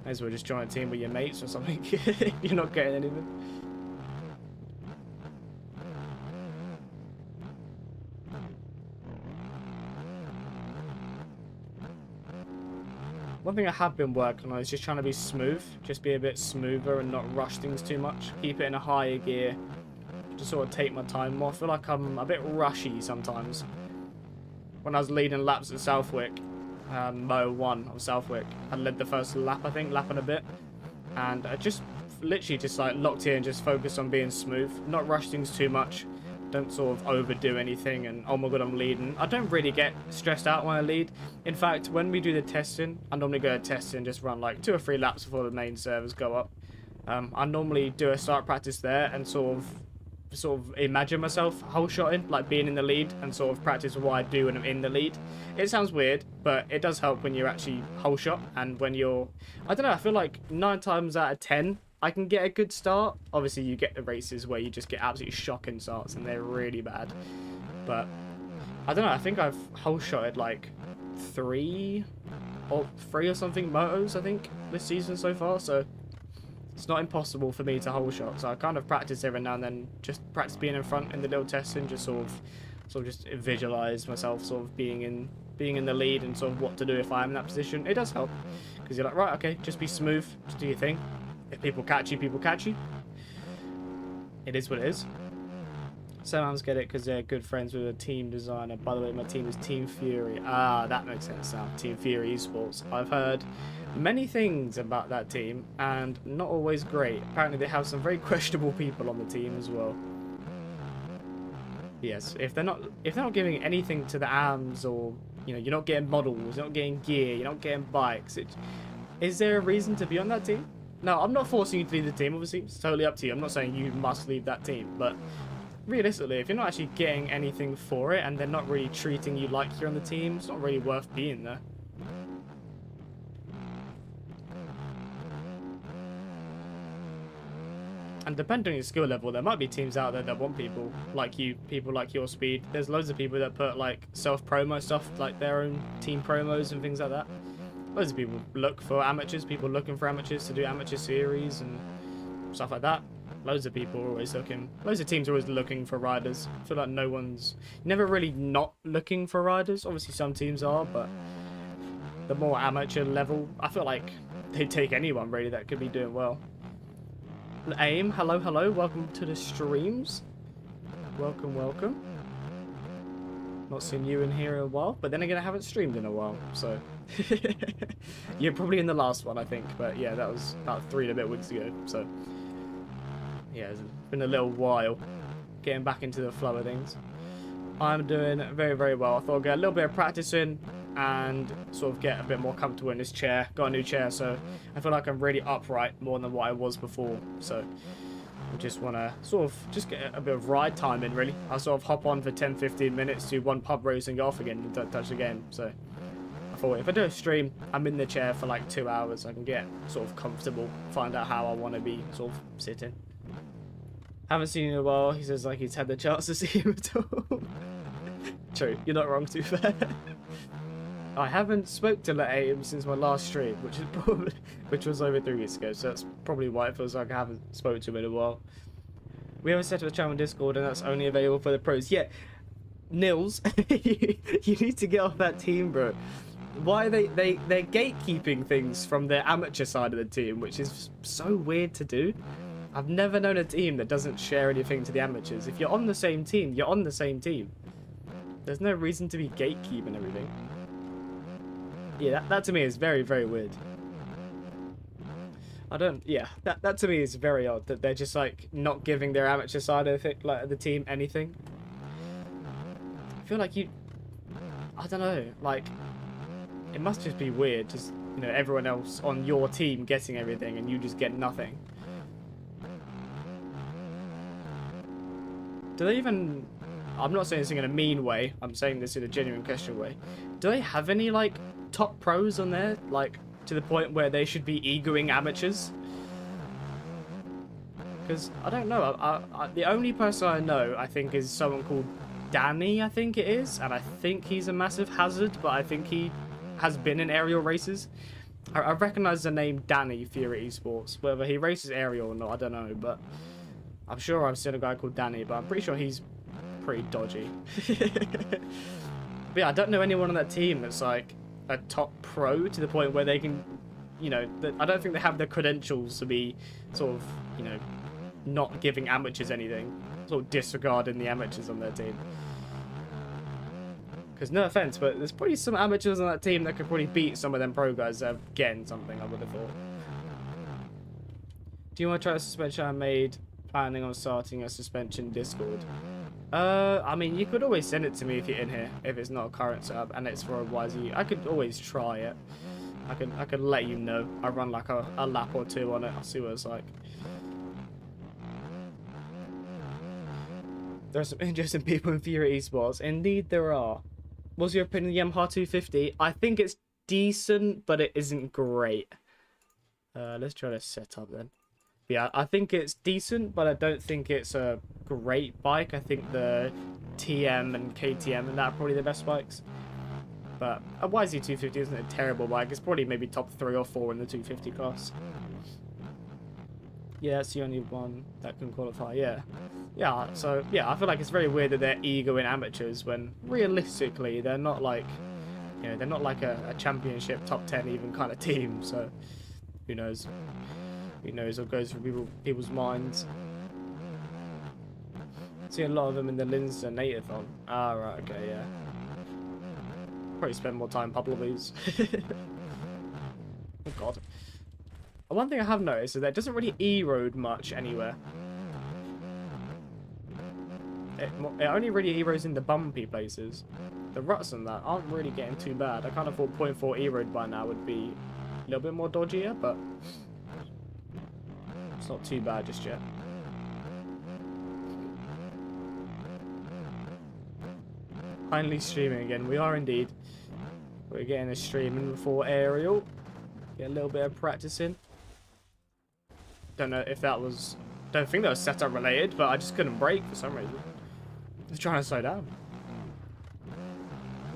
May as well just join a team with your mates or something. You're not getting anything. One thing I have been working on is just trying to be smooth. Just be a bit smoother and not rush things too much. Keep it in a higher gear. Just sort of take my time more. I feel like I'm a bit rushy sometimes. When I was leading laps at Southwick, Moto 1 of Southwick, I led the first lap, I think, lap and a bit. And I just literally just like locked in and just focused on being smooth. Not rush things too much. Don't sort of overdo anything and oh my god I'm leading. I don't really get stressed out when I lead. In fact, when we do the testing, I normally go to testing, just run like 2 or 3 laps before the main servers go up. I normally do a start practice there and sort of imagine myself whole shotting, like being in the lead, and sort of practice what I do when I'm in the lead. It sounds weird, but it does help when you're actually whole shot and when you're, I don't know, I feel like 9 times out of 10 I can get a good start. Obviously you get the races where you just get absolutely shocking starts and they're really bad, but I don't know, I think I've whole shotted like 3 or something motos I think this season so far, so it's not impossible for me to whole shot. So I kind of practice every now and then, just practice being in front in the little testing, just sort of just visualize myself sort of being in the lead and sort of what to do if I'm in that position. It does help because you're like, right, okay, just be smooth, just do your thing. If people catch you, people catch you. It is what it is. Sometimes get it because they're good friends with a team designer. By the way, my team is Team Fury. Ah, that makes sense now. Team Fury Esports. I've heard many things about that team, and not always great. Apparently, they have some very questionable people on the team as well. Yes, if they're not giving anything to the AMs, or you're not getting models, you're not getting gear, you're not getting bikes. Is there a reason to be on that team? No, I'm not forcing you to leave the team. Obviously, it's totally up to you. I'm not saying you must leave that team, but realistically, if you're not actually getting anything for it and they're not really treating you like you're on the team, it's not really worth being there. And depending on your skill level, there might be teams out there that want people like you, people like your speed. There's loads of people that put like self-promo stuff, like their own team promos and things like that. Loads of people look for amateurs, people looking for amateurs to do amateur series and stuff like that. Loads of people are always looking. Loads of teams are always looking for riders. I feel like no one's never really not looking for riders. Obviously some teams are, but the more amateur level, I feel like they'd take anyone really that could be doing well. AIM, hello, hello, welcome to the streams. Welcome, welcome. Not seen you in here in a while, but then again I haven't streamed in a while, so you're probably in the last one, I think, but yeah, that was about 3 and a bit weeks ago, so yeah, it's been a little while getting back into the flow of things. I'm doing very, very well. I thought I'd get a little bit of practice in and sort of get a bit more comfortable in this chair. Got a new chair, so I feel like I'm really upright more than what I was before. So I just want to sort of just get a bit of ride time in, really. I'll sort of hop on for 10-15 minutes, do one pub race and go off again and don't touch the game. So I thought if I do a stream, I'm in the chair for like 2 hours. I can get sort of comfortable, find out how I want to be sort of sitting. Haven't seen you in a while. He says like he's had the chance to see him at all. True, you're not wrong, to be fair. I haven't spoke to LeAim since my last stream, which was over 3 weeks ago, so that's probably why it feels like I haven't spoken to him in a while. We have a set of a channel on Discord, and that's only available for the pros. Yeah, Nils, you need to get off that team, bro. Why are they're gatekeeping things from the amateur side of the team, which is so weird to do. I've never known a team that doesn't share anything to the amateurs. If you're on the same team, you're on the same team. There's no reason to be gatekeeping everything. Yeah, that to me is very, very weird. That to me is very odd that they're just like not giving their amateur side of it, like the team, anything. I feel like I don't know, like it must just be weird, just everyone else on your team getting everything and you just get nothing. Do they even... I'm not saying this in a mean way, I'm saying this in a genuine question way. Do they have any, like, top pros on there? Like, to the point where they should be egoing amateurs? Because, I don't know, the only person I know, I think, is someone called Danny, I think it is. And I think he's a massive hazard, but I think he has been in aerial races. I recognise the name Danny Fury Esports. Whether he races aerial or not, I don't know, but... I'm sure I've seen a guy called Danny, but I'm pretty sure he's pretty dodgy. But yeah, I don't know anyone on that team that's like a top pro to the point where they can, I don't think they have the credentials to be sort of, not giving amateurs anything. Sort of disregarding the amateurs on their team. Because no offense, but there's probably some amateurs on that team that could probably beat some of them pro guys that are getting something, I would have thought. Do you want to try a suspension I made? Planning on starting a suspension Discord. I mean, you could always send it to me if you're in here, if it's not a current setup and it's for a YZ. I could always try it. I could let you know. I run like a lap or two on it. I'll see what it's like. There are some interesting people in Fury Esports. Indeed, there are. What's your opinion of the Yamaha 250? I think it's decent, but it isn't great. Let's try to set up then. Yeah, I think it's decent, but I don't think it's a great bike. I think the TM and KTM and that are probably the best bikes. But a YZ250 isn't a terrible bike. It's probably maybe top 3 or 4 in the 250 class. Yeah, that's the only one that can qualify, yeah. Yeah, so, yeah, I feel like it's very weird that they're egoing amateurs when, realistically, they're not like, they're not like a championship top 10 even kind of team, so who knows? Who knows what goes through people's minds. See a lot of them in the Linster Natathon. Ah, right, okay, yeah. Probably spend more time pub lobbies. Oh god. One thing I have noticed is that it doesn't really E-road much anywhere. It only really E-roads in the bumpy places. The ruts and that aren't really getting too bad. I kind of thought 0.4 E-road by now would be a little bit more dodgier, but it's not too bad just yet. Finally streaming again. We are indeed. We're getting a stream in before Aerial. Get a little bit of practice in. Don't know if that was... Don't think that was setup related, but I just couldn't brake for some reason. Just trying to slow down.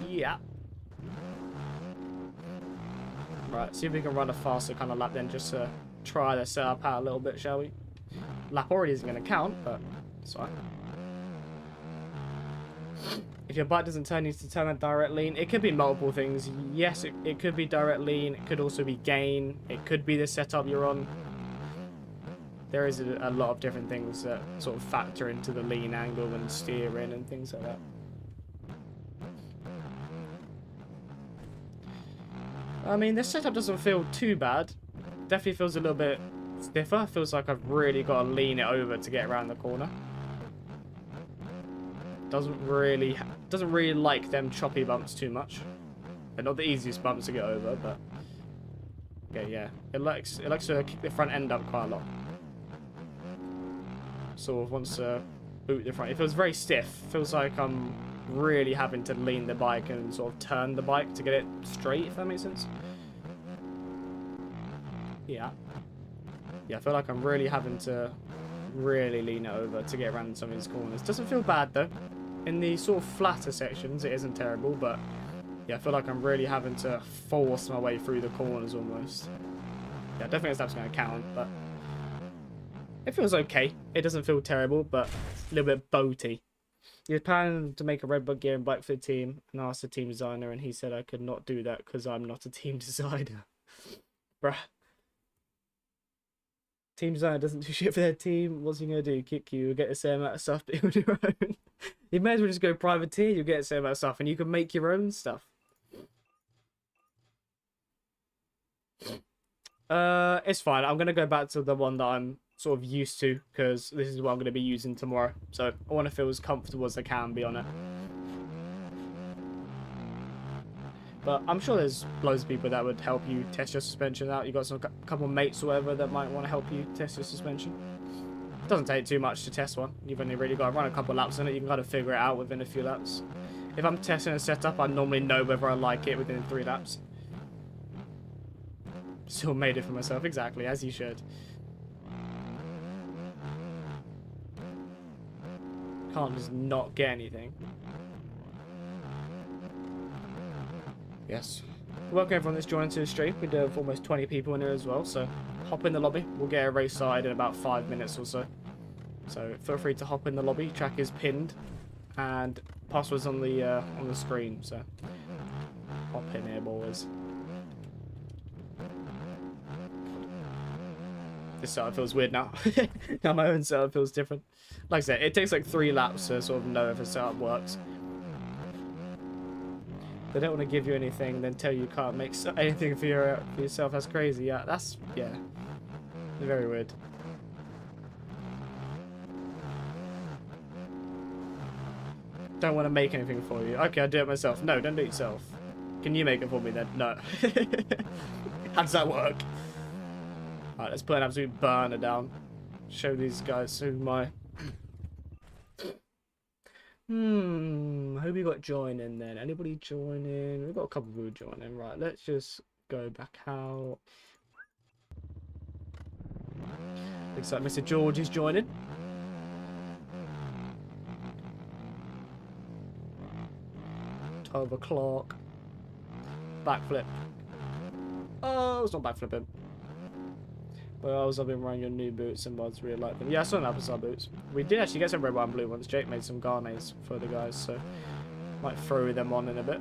Yeah. Right, see if we can run a faster kind of lap then, just to try the setup out a little bit, shall we? Lap already isn't going to count, but it's fine. If your bike doesn't turn, you need to turn a direct lean. It could be multiple things. Yes, it could be direct lean. It could also be gain. It could be the setup you're on. There is a lot of different things that sort of factor into the lean angle and steering and things like that. I mean, this setup doesn't feel too bad. Definitely feels a little bit stiffer. Feels like I've really got to lean it over to get around the corner. Doesn't really like them choppy bumps too much. They're not the easiest bumps to get over, but okay, yeah. It likes to kick the front end up quite a lot. Sort of wants to boot the front. It feels very stiff. Feels like I'm really having to lean the bike and sort of turn the bike to get it straight, if that makes sense. Yeah. Yeah, I feel like I'm really having to really lean it over to get around some of these corners. Doesn't feel bad though. In the sort of flatter sections, it isn't terrible, but yeah, I feel like I'm really having to force my way through the corners almost. Yeah, I don't think that's going to count, but it feels okay. It doesn't feel terrible, but a little bit boaty. He was planning to make a Redbud gearing bike for the team and asked the team designer, and he said I could not do that because I'm not a team designer. Bruh. Team designer doesn't do shit for their team. What's he going to do? Kick you or get the same amount of stuff build your own? You may as well just go privateer. You'll get the same amount of stuff and you can make your own stuff. It's fine. I'm going to go back to the one that I'm sort of used to because this is what I'm going to be using tomorrow. So I want to feel as comfortable as I can be on it. But I'm sure there's loads of people that would help you test your suspension out. You got some couple of mates or whatever that might want to help you test your suspension. It doesn't take too much to test one. You've only really got to run a couple of laps on it. You can kind of figure it out within a few laps. If I'm testing a setup, I normally know whether I like it within 3 laps. Still made it for myself, exactly, as you should. Can't just not get anything. Yes. Welcome everyone that's joined to the stream. We do have almost 20 people in here as well, so hop in the lobby. We'll get a race started in about 5 minutes or so. So feel free to hop in the lobby. Track is pinned, and password's on the screen. So hop in here, boys. This setup feels weird now. Now my own setup feels different. Like I said, it takes like 3 laps to sort of know if a setup works. They don't want to give you anything, then tell you can't make anything for yourself. That's crazy. Yeah, that's, yeah. Very weird. Don't want to make anything for you. Okay, I'll do it myself. No, don't do it yourself. Can you make it for me then? No. How does that work? Alright, let's put an absolute burner down. Show these guys who my... Who we got joining then? Anybody joining? We've got a couple of people joining. Right, let's just go back out. Looks like Mr. George is joining. $12 backflip. Oh, it's not backflipping. Well, I was up in running your new boots and mods really like them. Yeah, I saw them Applestar boots. We did actually get some red, white and blue ones. Jake made some Garnets for the guys, so might throw them on in a bit.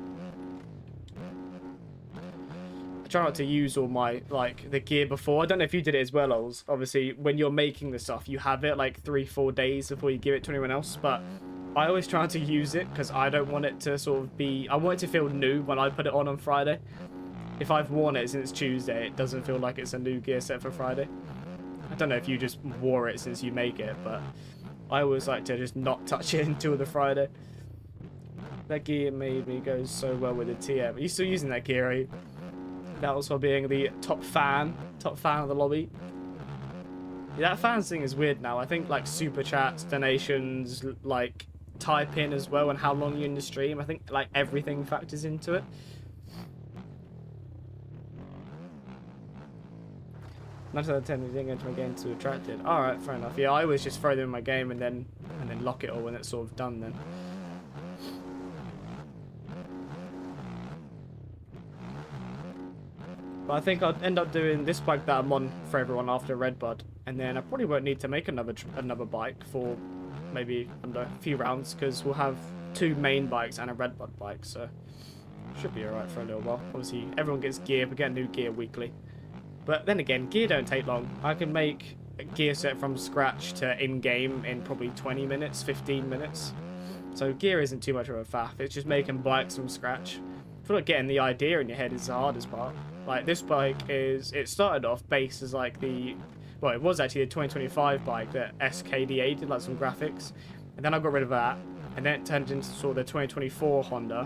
I try not to use all my, like, the gear before. I don't know if you did it as well, Ols. Obviously, when you're making the stuff, you have it, like, 3-4 days before you give it to anyone else. But I always try to use it because I don't want it to sort of be... I want it to feel new when I put it on Friday. If I've worn it since Tuesday, it doesn't feel like it's a new gear set for Friday. I don't know if you just wore it since you make it, but I always like to just not touch it until the Friday. That gear made me go so well with the TM. Are you still using that gear, eh? That was for being the top fan of the lobby. Yeah, that fans thing is weird now. I think like super chats, donations, like type in as well, and how long you're in the stream. I think like everything factors into it. 9 out of 10 we didn't go into my game too attracted. Alright, fair enough. Yeah, I always just throw them in my game and then lock it all when it's sort of done then. But I think I'll end up doing this bike that I'm on for everyone after Redbud, and then I probably won't need to make another bike for maybe under a few rounds, because we'll have 2 main bikes and a Redbud bike, so should be alright for a little while. Obviously, everyone gets gear, we get new gear weekly. But then again, gear don't take long. I can make a gear set from scratch to in-game in probably 20 minutes, 15 minutes. So gear isn't too much of a faff, it's just making bikes from scratch. I feel like getting the idea in your head is the hardest part. Like this bike is, it started off base as like the, well it was actually the 2025 bike that SKDA did like some graphics. And then I got rid of that. And then it turned into sort of the 2024 Honda,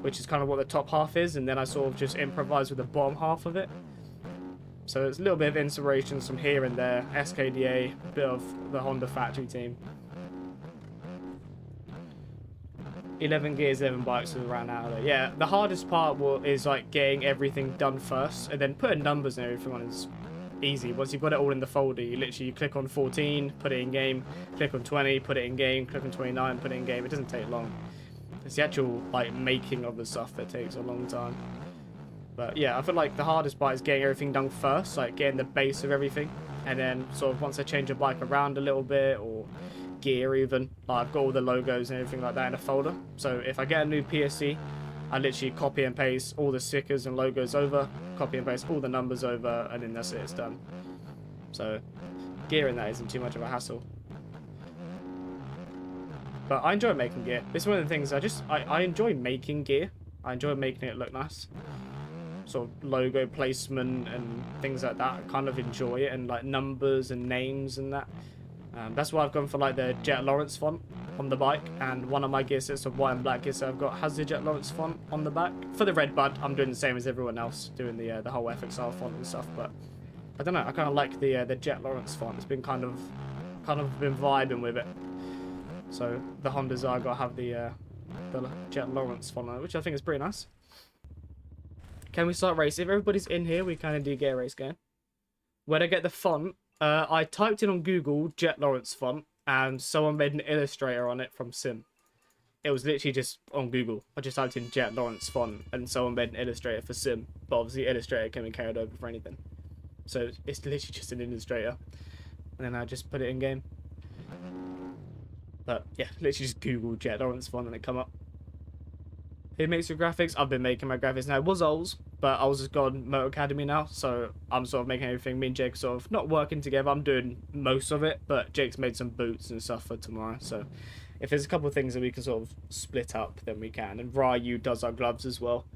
which is kind of what the top half is. And then I sort of just improvised with the bottom half of it. So it's a little bit of inspirations from here and there. SKDA, a bit of the Honda factory team. 11 gears, 11 bikes we ran out of it. Yeah, the hardest part is like getting everything done first, and then putting numbers and everything on is easy. Once you've got it all in the folder, you literally click on 14, put it in game, click on 20, put it in game, click on 29, put it in game. It doesn't take long. It's the actual like making of the stuff that takes a long time. But yeah, I feel like the hardest part is getting everything done first, like getting the base of everything, and then sort of once I change a bike around a little bit, or gear even, like I've got all the logos and everything like that in a folder. So if I get a new PSC, I literally copy and paste all the stickers and logos over, copy and paste all the numbers over, and then that's it, it's done. So gearing that isn't too much of a hassle. But I enjoy making gear. It's one of the things I enjoy making gear. I enjoy making it look nice. Sort of logo placement and things like that. I kind of enjoy it, and like numbers and names and that. That's why I've gone for like the Jet Lawrence font on the bike, and one of my gear sets of white and black gear set I've got has the Jet Lawrence font on the back. For the Redbud, I'm doing the same as everyone else, doing the whole FXR font and stuff. But I don't know, I kind of like the Jet Lawrence font. It's been kind of been vibing with it. So the Hondas I got have the Jet Lawrence font on it, which I think is pretty nice. Can we start racing? If everybody's in here, we kind of do get a race game. Where'd I get the font? I typed in on Google Jet Lawrence font, and someone made an illustrator on it from Sim. It was literally just on Google. I just typed in Jet Lawrence font, and someone made an illustrator for Sim. But obviously, illustrator can be carried over for anything. So it's literally just an illustrator. And then I just put it in game. But yeah, literally just Google Jet Lawrence font and it come up. Who makes your graphics? I've been making my graphics now. It was Ols, but Ols has gone Moto Academy now, so I'm sort of making everything. Me and Jake sort of not working together. I'm doing most of it, but Jake's made some boots and stuff for tomorrow. So if there's a couple of things that we can sort of split up, then we can. And Ryu does our gloves as well.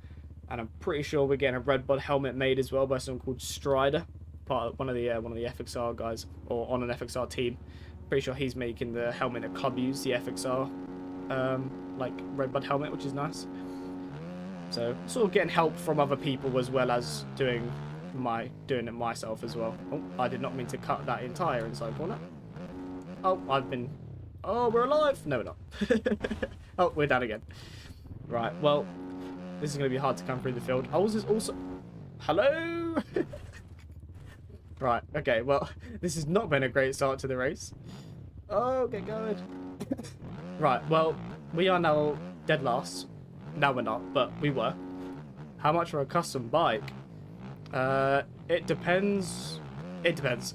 And I'm pretty sure we're getting a Redbud helmet made as well by someone called Strider, part of one of the FXR guys, or on an FXR team. Pretty sure he's making the helmet that Club use, the FXR like Redbud helmet, which is nice. So sort of getting help from other people as well as doing it myself as well. Oh, I did not mean to cut that entire inside corner. Oh, oh, we're alive. No, we're not. Oh, we're down again. Right, well, this is going to be hard to come through the field. I was also... Hello? Right, okay, well, this has not been a great start to the race. Oh, get going. Right, well, we are now dead last. Now we're not, but we were. How much for a custom bike? It depends. It depends.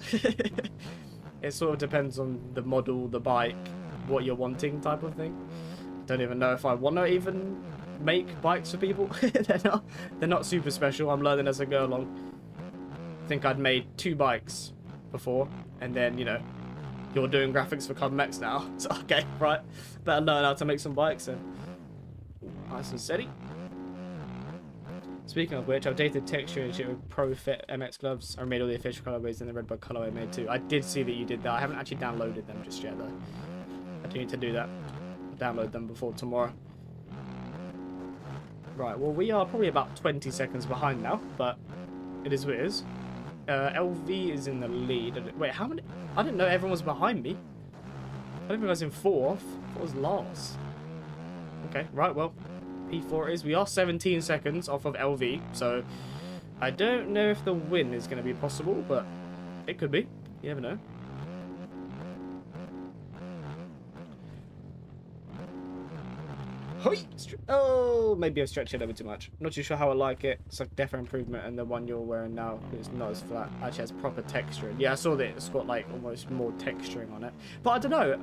It sort of depends on the model, the bike, what you're wanting type of thing. Don't even know if I want to even make bikes for people. They're not super special. I'm learning as I go along. I think I'd made 2 bikes before, and then, you know, you're doing graphics for Club MX now. So, okay, right. Better learn how to make some bikes then. Nice and steady. Speaking of which, I've updated texture and shit with Pro Fit MX gloves. I made all the official colorways and the Redbud colorway I made too. I did see that you did that. I haven't actually downloaded them just yet though. I do need to do that. I'll download them before tomorrow. Right, well we are probably about 20 seconds behind now, but it is what it is. LV is in the lead. Wait, how many? I didn't know everyone was behind me. I didn't think I was in 4th. I was last. Okay, right, well. P4 it is. We are 17 seconds off of LV, so I don't know if the win is going to be possible, but it could be. You never know. Oh, maybe I've stretched it a little bit too much. Not too sure how I like it. It's like definite improvement, and the one you're wearing now is not as flat. Actually has proper texture. Yeah, I saw that it's got like almost more texturing on it. But I don't know.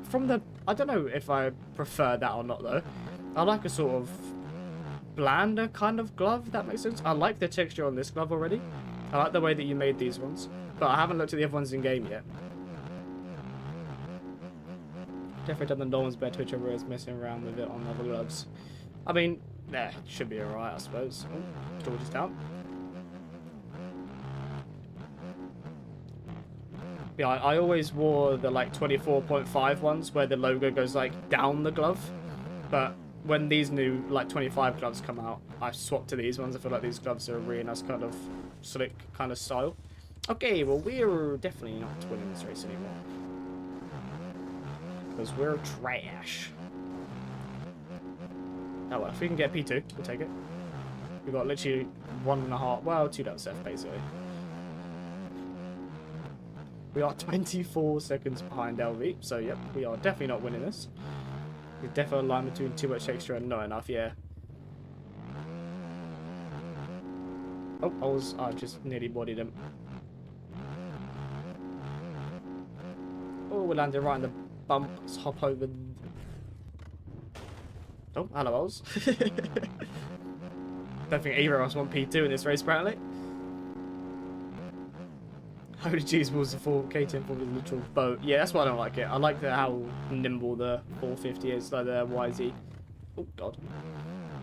I don't know if I prefer that or not though. I like a sort of blander kind of glove, if that makes sense. I like the texture on this glove already. I like the way that you made these ones, but I haven't looked at the other ones in game yet. Definitely done the Norman's bed Twitch over is messing around with it on other gloves. I mean, it should be alright, I suppose. Oh, George is down. Yeah, I always wore the like 24.5 ones where the logo goes like down the glove, but when these new like 25 gloves come out, I've swapped to these ones. I feel like these gloves are a really nice kind of slick kind of style. Okay, well we're definitely not winning this race anymore. Because we're trash. Oh well, if we can get P2, we'll take it. We've got literally 1.5, well 2 laps left basically. We are 24 seconds behind LV, so yep, we are definitely not winning this. There's definitely a line between too much extra and not enough, yeah. Oh, I just nearly bodied him. Oh, we landed right in the bump. Let's hop over. Oh, hello, Oz. Don't think either of us want P2 in this race, apparently. Holy jeez, was the full KTM for the literal boat. Yeah, that's why I don't like it. I like how nimble the 450 is, like the YZ. Oh, God.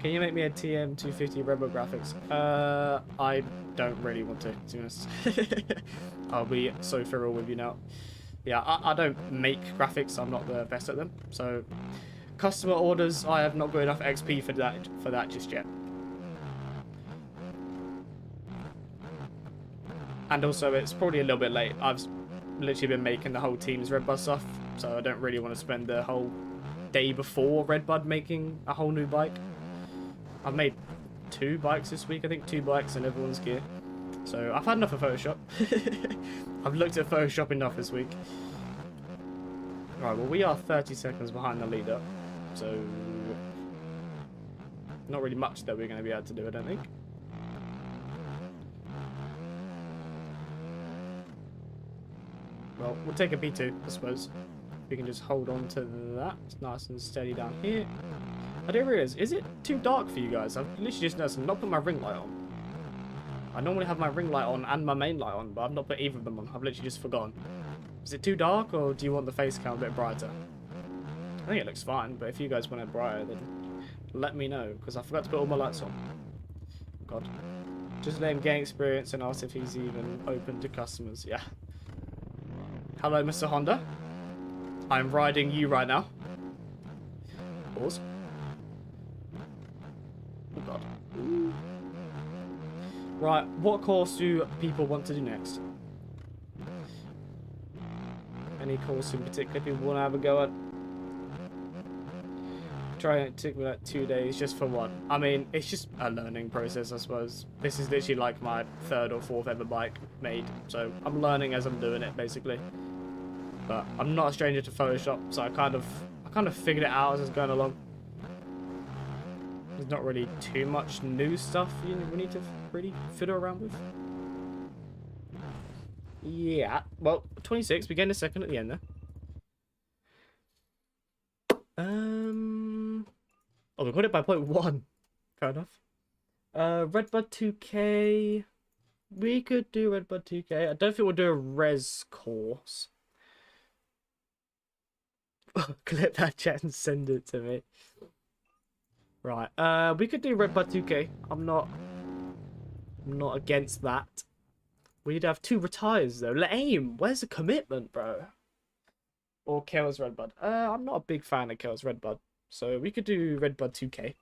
Can you make me a TM 250 Rebel graphics? I don't really want to be honest. I'll be so feral with you now. Yeah, I don't make graphics. I'm not the best at them. So, customer orders, I have not got enough XP for that just yet. And also, it's probably a little bit late. I've literally been making the whole team's Redbud stuff, so I don't really want to spend the whole day before Redbud making a whole new bike. I've made 2 bikes this week, I think 2 bikes and everyone's gear. So I've had enough of Photoshop. I've looked at Photoshop enough this week. Right, well we are 30 seconds behind the leader, so not really much that we're going to be able to do, I don't think. Well, we'll take a P2, I suppose. We can just hold on to that. It's nice and steady down here. I don't realise, is it too dark for you guys? I've literally just noticed I'm not putting my ring light on. I normally have my ring light on and my main light on, but I've not put either of them on. I've literally just forgotten. Is it too dark, or do you want the face cam a bit brighter? I think it looks fine, but if you guys want it brighter, then let me know, because I forgot to put all my lights on. God. Just let him gain experience and ask if he's even open to customers. Yeah. Hello, Mr. Honda. I'm riding you right now. Pause. Oh, God. Ooh. Right, what course do people want to do next? Any course in particular people want to have a go at? Try it, took me like 2 days just for one. I mean, it's just a learning process, I suppose. This is literally like my 3rd or 4th ever bike made, so I'm learning as I'm doing it, basically. But I'm not a stranger to Photoshop, so I kind of figured it out as I was going along. There's not really too much new stuff we need to really fiddle around with. Yeah, well, 26. We gained a second at the end there. Oh, we got it by 0.1. Fair enough. Redbud 2K. We could do Redbud 2K. I don't think we'll do a res course. Clip that chat and send it to me. Right. We could do Redbud 2K. I'm not against that. We need to have 2 retires though. Lame. Where's the commitment, bro? Or Chaos Redbud. I'm not a big fan of Chaos Redbud, so we could do Redbud 2K.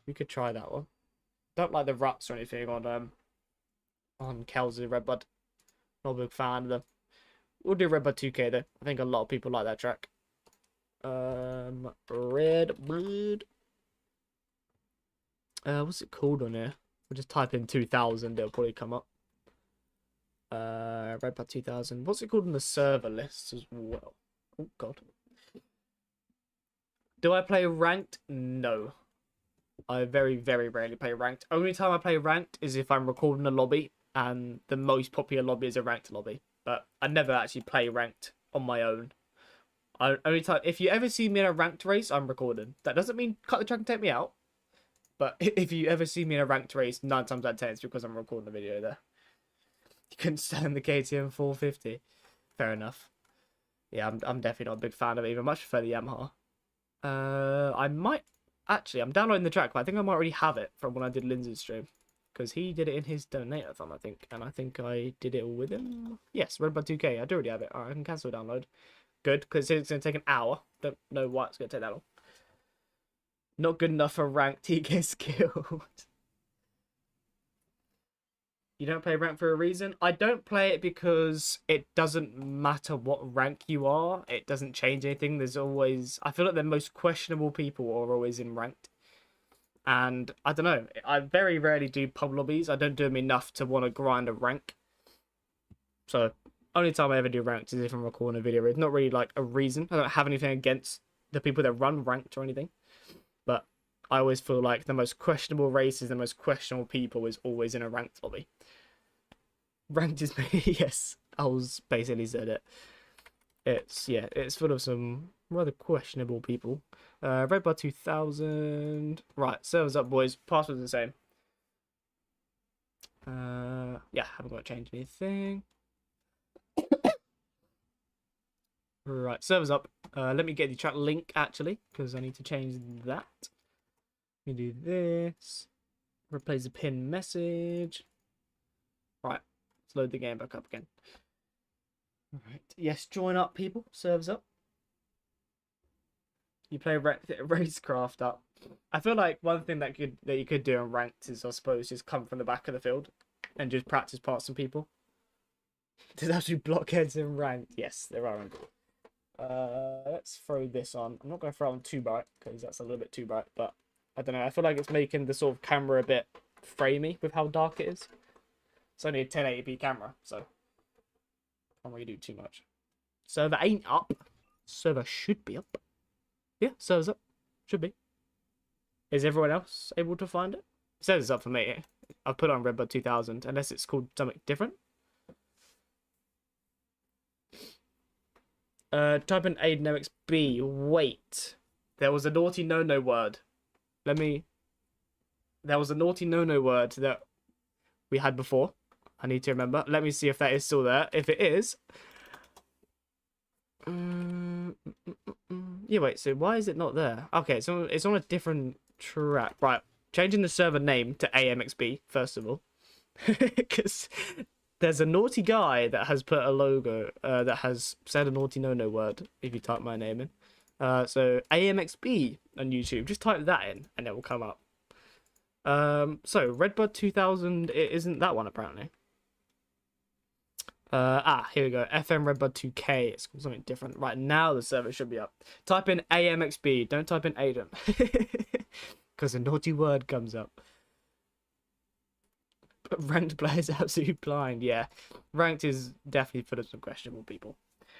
We could try that one. Don't like the ruts or anything on Chaos Redbud. Not a big fan of them. We'll do Redbud 2K though. I think a lot of people like that track. Redbud. What's it called on here? We'll just type in 2000. It'll probably come up. Redbud 2000. What's it called on the server list as well? Oh god. Do I play ranked? No. I very, very rarely play ranked. Only time I play ranked is if I'm recording a lobby and the most popular lobby is a ranked lobby. But I never actually play ranked on my own. Only time if you ever see me in a ranked race, I'm recording. That doesn't mean cut the track and take me out. But if you ever see me in a ranked race, 9 times out of 10 it's because I'm recording a video there. You couldn't stand the KTM 450. Fair enough. Yeah, I'm definitely not a big fan of it, even much prefer the Yamaha. I might actually, I'm downloading the track, but I think I might already have it from when I did Lindsay's stream, because he did it in his donator-thon, I think, and I think I did it with him. Yes, Redbud 2K. I do already have it. Alright, I can cancel download. Good, because it's going to take an hour. Don't know why it's going to take that long. Not good enough for ranked TK skilled. You don't play rank for a reason? I don't play it because it doesn't matter what rank you are. It doesn't change anything. There's always... I feel like the most questionable people are always in ranked. And I don't know. I very rarely do pub lobbies. I don't do them enough to want to grind a rank. So, only time I ever do ranked is if I'm recording a video. It's not really like a reason. I don't have anything against the people that run ranked or anything. But I always feel like the most questionable races, the most questionable people is always in a ranked lobby. Ranked is yes, I was basically said it. It's full of some rather questionable people. Redbud 2000. Right, servers up, boys. Password's the same. Yeah, haven't got to change anything. Right, servers up. Let me get the track link actually, because I need to change that. Let me do this. Replace the pin message. Right. Let's load the game back up again. Alright. Yes, join up, people. Serves up. You play Racecraft up. I feel like one thing that you could do in ranked is, I suppose, just come from the back of the field and just practice past some people. There's actually blockheads in ranked. Yes, there are. Let's throw this on. I'm not going to throw on too bright because that's a little bit too bright, but I don't know. I feel like it's making the sort of camera a bit framey with how dark it is. It's only a 1080p camera, so can't really do too much. Server ain't up. Server should be up. Yeah, server's up. Should be. Is everyone else able to find it? It says it's up for me. I've put on Redbud 2000, unless it's called something different. Type in Aiden MXB. Wait. There was a naughty no-no word. There was a naughty no-no word that we had before. I need to remember. Let me see if that is still there. If it is... yeah, wait. So why is it not there? Okay, so it's on a different track. Right. Changing the server name to AMXB, first of all. Because there's a naughty guy that has put a logo that has said a naughty no-no word, if you type my name in. So AMXB on YouTube. Just type that in, and it will come up. So Redbud 2000, it isn't that one, apparently. Here we go. FM Redbud 2K. It's called something different. Right now, the server should be up. Type in AMXB. Don't type in Aiden. Because a naughty word comes up. But ranked players absolutely blind. Yeah. Ranked is definitely full of some questionable people.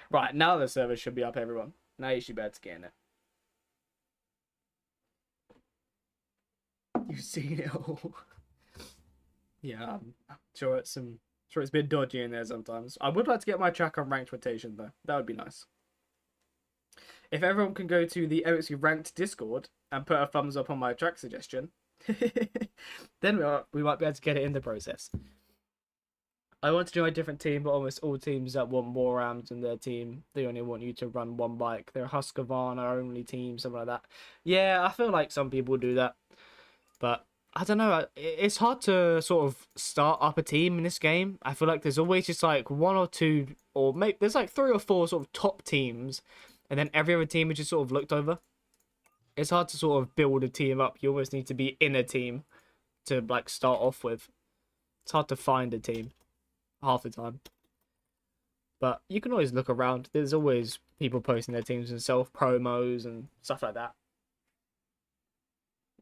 Right, now the server should be up, everyone. Now you should be able to get in it. You've seen it all. Yeah, I'm sure it's a bit dodgy in there sometimes. I would like to get my track on ranked rotation though. That would be nice. If everyone can go to the MXB ranked Discord and put a thumbs up on my track suggestion, Then we might be able to get it in the process. I want to join a different team, but almost all teams that want more rounds in their team, they only want you to run one bike. They're a Husqvarna only team, something like that. Yeah, I feel like some people do that, but I don't know. It's hard to sort of start up a team in this game. I feel like there's always just like one or two, or maybe there's like 3 or 4 sort of top teams, and then every other team is just sort of looked over. It's hard to sort of build a team up. You almost need to be in a team to like start off with. It's hard to find a team half the time. But you can always look around. There's always people posting their teams and self promos and stuff like that.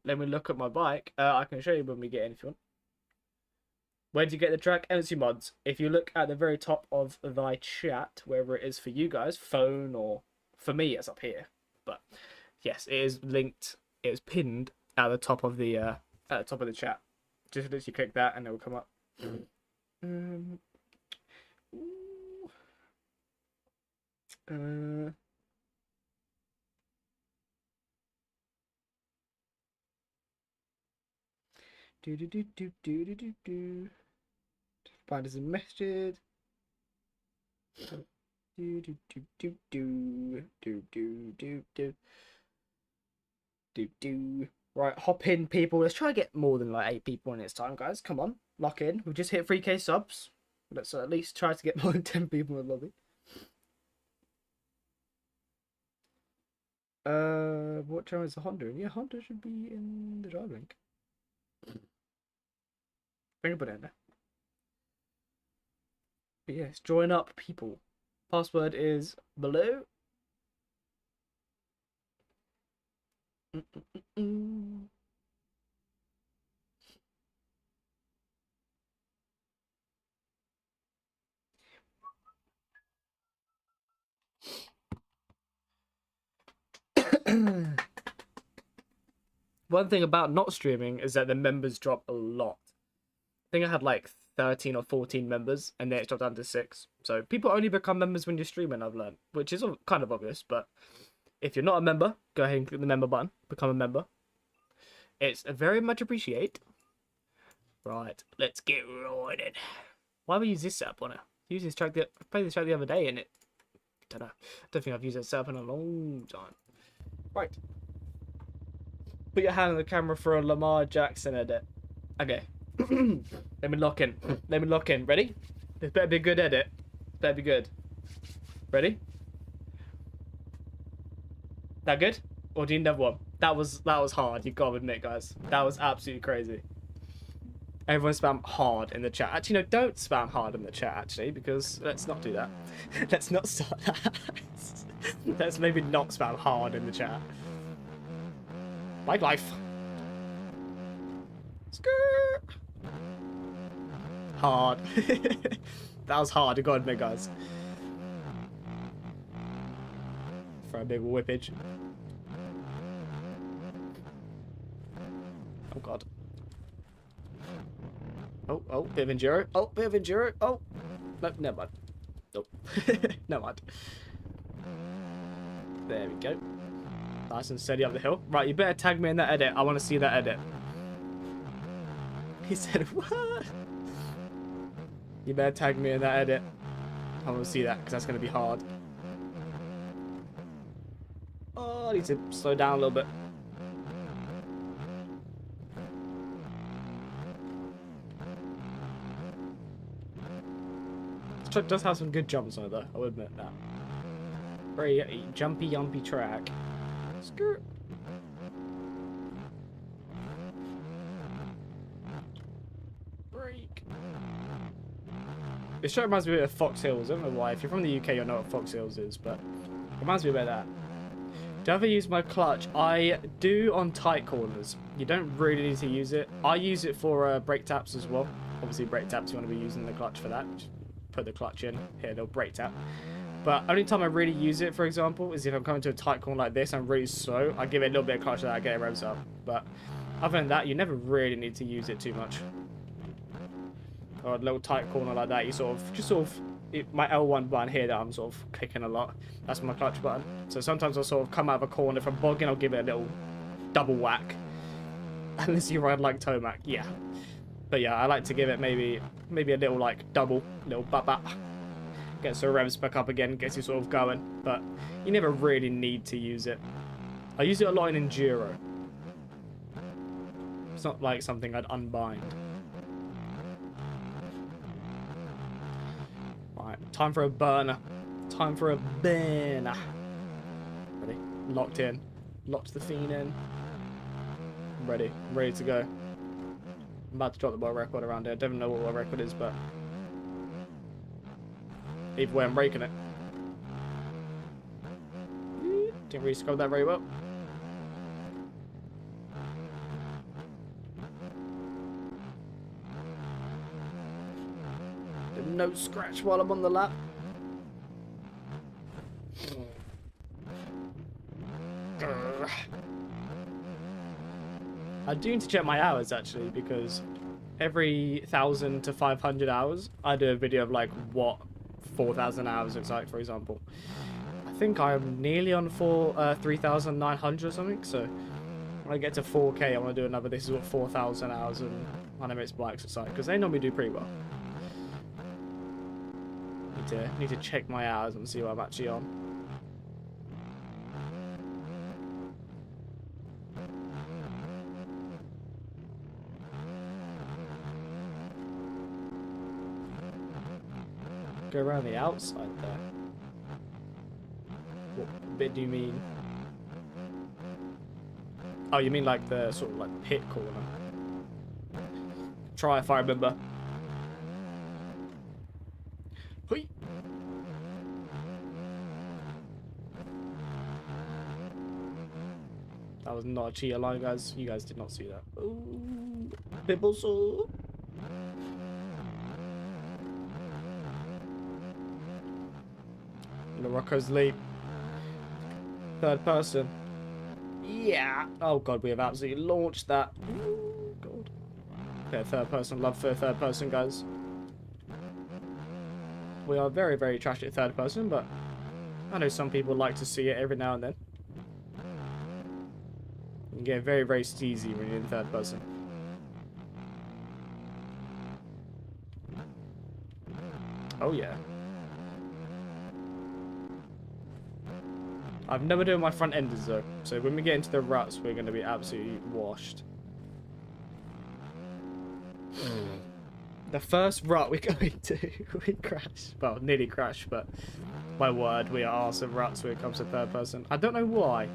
Let me look at my bike. I can show you when we get in if you want. Where do you get the track? MC Mods. If you look at the very top of thy chat, wherever it is for you guys, phone or for me, it's up here. But yes, it is linked. It is pinned at the top of the chat. Just literally click that and it will come up. Find us a message. Right, hop in, people. Let's try to get more than like 8 people in this time, guys. Come on, lock in. We've just hit 3k subs. Let's at least try to get more than 10 people in the lobby. What channel is the Honda in? Yeah, Honda should be in the drive link. Bring it in there. But yes, join up, people. Password is below. One thing about not streaming is that the members drop a lot. I think I had like 13 or 14 members, and then it dropped down to 6. So people only become members when you're streaming, I've learned, which is kind of obvious. But if you're not a member, go ahead and click the member button, become a member. It's very much appreciated. Right, let's get rolling. Why would we use this setup on it? Use this track. I played this track the other day, and it. I don't know. I don't think I've used that setup in a long time. Right. Put your hand on the camera for a Lamar Jackson edit. Okay. Let me lock in. Let me lock in. Ready? This better be a good edit. This better be good. Ready? That good? Or do you need another one? That was hard. You gotta admit, guys. That was absolutely crazy. Everyone spam hard in the chat. Actually, no, don't spam hard in the chat, actually, because let's not do that. Let's not start that. Let's maybe not spam hard in the chat. My life. Skirt. Hard. That was hard, you gotta admit, guys. For a big whippage. Oh god. Oh, bit of enduro. Oh, bit of enduro. Oh, no, never mind. Nope. Never mind. There we go. Nice and steady up the hill. Right, you better tag me in that edit. I want to see that edit. He said, what? You better tag me in that edit. I want to see that, because that's going to be hard. Oh, I need to slow down a little bit. This truck does have some good jumps on it, though. I will admit that. Very jumpy, yumpy track. Skirt. Break. This track reminds me a bit of Fox Hills. I don't know why. If you're from the UK, you'll know what Fox Hills is, but it reminds me a bit of that. Do I ever use my clutch? I do on tight corners. You don't really need to use it. I use it for brake taps as well. Obviously, brake taps, you want to be using the clutch for that. Just put the clutch in. Here, little brake tap. But only time I really use it, for example, is if I'm coming to a tight corner like this, I'm really slow. I give it a little bit of clutch so that I get it revs up. But other than that, you never really need to use it too much. Or a little tight corner like that, you my L1 button here that I'm sort of clicking a lot, that's my clutch button. So sometimes I'll sort of come out of a corner. If I'm bogging, I'll give it a little double whack. Unless you ride like Tomac, yeah. But yeah, I like to give it maybe a little like double, little bap. Gets the revs back up again, gets you sort of going. But you never really need to use it. I use it a lot in Enduro. It's not like something I'd unbind. Right, time for a burner. Time for a burner. Ready? Locked in. Locked the Fiend in. Ready. Ready to go. I'm about to drop the world record around here. I don't know what world record is, but either way, I'm breaking it. Didn't really scrub that very well. No scratch while I'm on the lap. I do need to check my hours actually, because every 1,000 to 500 hours I do a video of like what 4,000 hours looks like, for example. I think I'm nearly on 3,900 or something, so when I get to 4K I want to do another this is what 4,000 hours and Animates bikes looks like, because they normally do pretty well. Need to check my hours and see what I'm actually on. Go around the outside there. What bit do you mean? Oh, you mean like the sort of like pit corner? Try if I remember. Hui. That was not a cheater line, guys. You guys did not see that. Ooh, Bibblesall. Rocco's leap. Third person. Yeah. Oh god, we have absolutely launched that. Ooh, god. Okay, third person. Love for third person, guys. We are very, very trash at third person, but I know some people like to see it every now and then. You get very, very steezy when you're in third person. Oh yeah. I've never done my front enders though, so when we get into the ruts, we're going to be absolutely washed. The first rut we're going to, we crashed. Well, nearly crashed, but my word, we are awesome ruts when it comes to third person. I don't know why.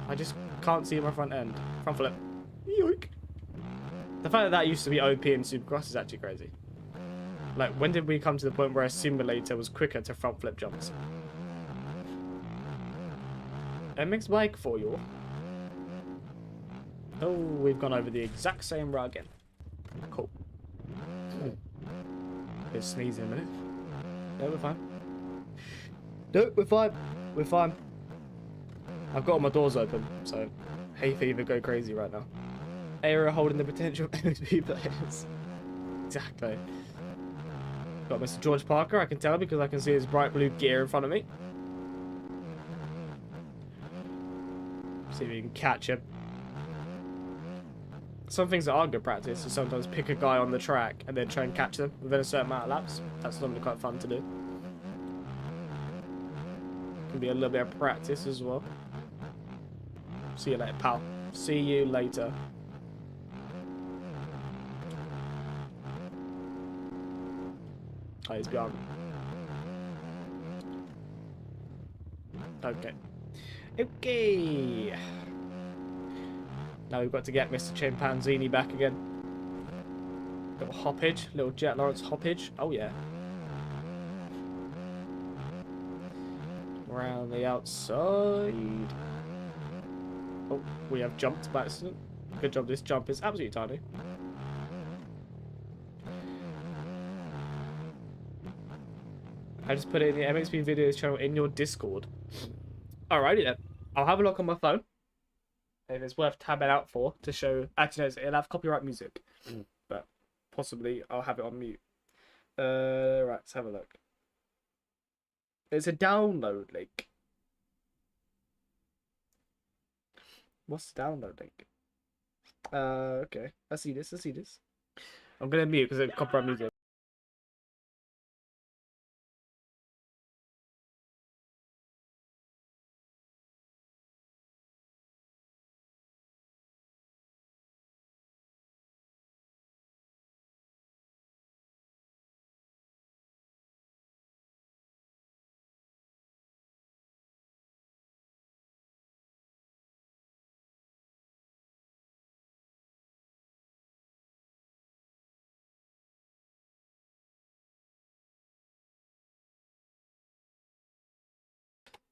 I just can't see my front end. Front flip. Yoink. The fact that that used to be OP in Supercross is actually crazy. Like, when did we come to the point where a simulator was quicker to front flip jumps? MX bike for you. Oh, we've gone over the exact same rut again. Cool. Just sneeze in a minute. No, we're fine. No, we're fine. We're fine. I've got all my doors open, so hay fever go crazy right now. Area holding the potential MXP players. Exactly. Got Mr. George Parker, I can tell because I can see his bright blue gear in front of me. See if you can catch him. Some things that are good practice is sometimes pick a guy on the track and then try and catch them within a certain amount of laps. That's normally quite fun to do. Can be a little bit of practice as well. See you later, pal. See you later. Oh, he's behind me. Okay. Okay. Now we've got to get Mr. Chimpanzini back again. Little hoppage, little Jet Lawrence hoppage. Oh yeah. Around the outside. Oh, we have jumped by accident. Good job, this jump is absolutely tiny. I just put it in the MXP videos channel in your Discord. Alrighty then. I'll have a look on my phone. If it's worth tabbing out for to show. Actually, no, it'll have copyright music, but possibly I'll have it on mute. Right, let's have a look. It's a download link. What's the download link? Okay. I see this. I'm gonna mute because it's copyright music.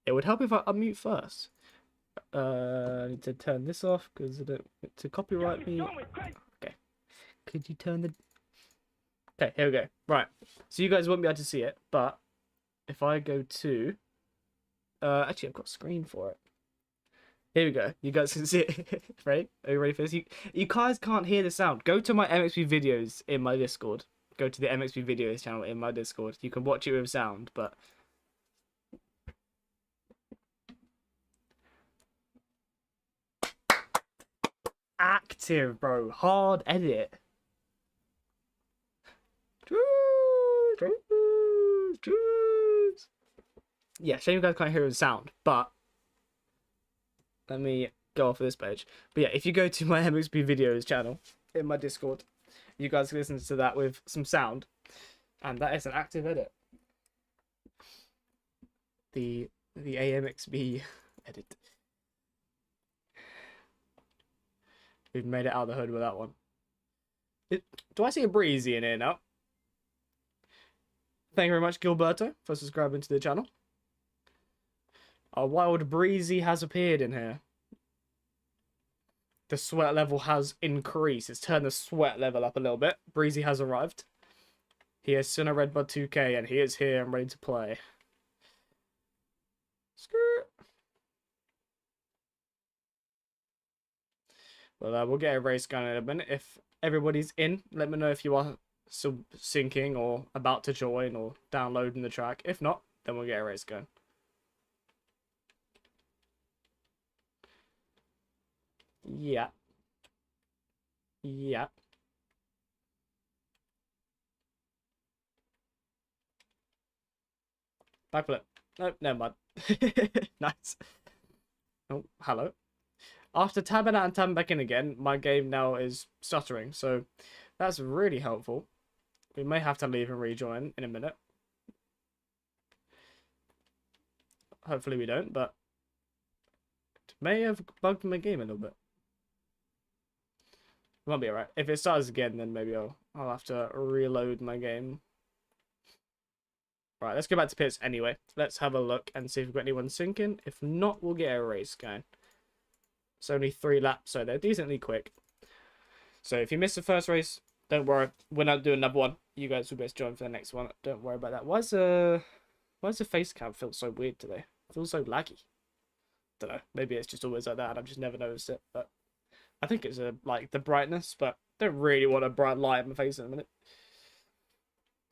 It would help if I unmute first. I need to turn this off because I don't want to copyright me. Okay. Could you turn the... Okay, here we go. Right. So you guys won't be able to see it, but if I go to... actually, I've got a screen for it. Here we go. You guys can see it. Ready? Are you ready for this? You guys can't hear the sound. Go to my MXP videos in my Discord. Go to the MXP videos channel in my Discord. You can watch it with sound, but... Active, bro. Hard edit. Yeah, shame you guys can't hear the sound, but let me go off of this page. But yeah, if you go to my MXP videos channel in my Discord, you guys can listen to that with some sound, and that is an active edit. The AMXB edit. We've made it out of the hood with that one. Do I see a Breezy in here now? Thank you very much, Gilberto, for subscribing to the channel. A wild Breezy has appeared in here. The sweat level has increased. It's turned the sweat level up a little bit. Breezy has arrived. He has seen a Redbud 2K and he is here and ready to play. Skirt. Well, we'll get a race going in a minute. If everybody's in, let me know if you are still syncing or about to join or downloading the track. If not, then we'll get a race going. Yeah. Yeah. Backflip. Nope, never mind. Nice. Oh, hello. After tabbing out and tabbing back in again, my game now is stuttering, so that's really helpful. We may have to leave and rejoin in a minute. Hopefully we don't, but it may have bugged my game a little bit. It might be alright. If it starts again, then maybe I'll have to reload my game. Right, let's go back to pits anyway. Let's have a look and see if we've got anyone sinking. If not, we'll get a race going. It's only 3 laps, so they're decently quick. So if you miss the first race, don't worry. We're not doing another one. You guys will best join for the next one. Don't worry about that. Why's the face cam feel so weird today? It feels so laggy. Don't know. Maybe it's just always like that and I've just never noticed it. But I think it's like the brightness, but I don't really want a bright light in my face in a minute.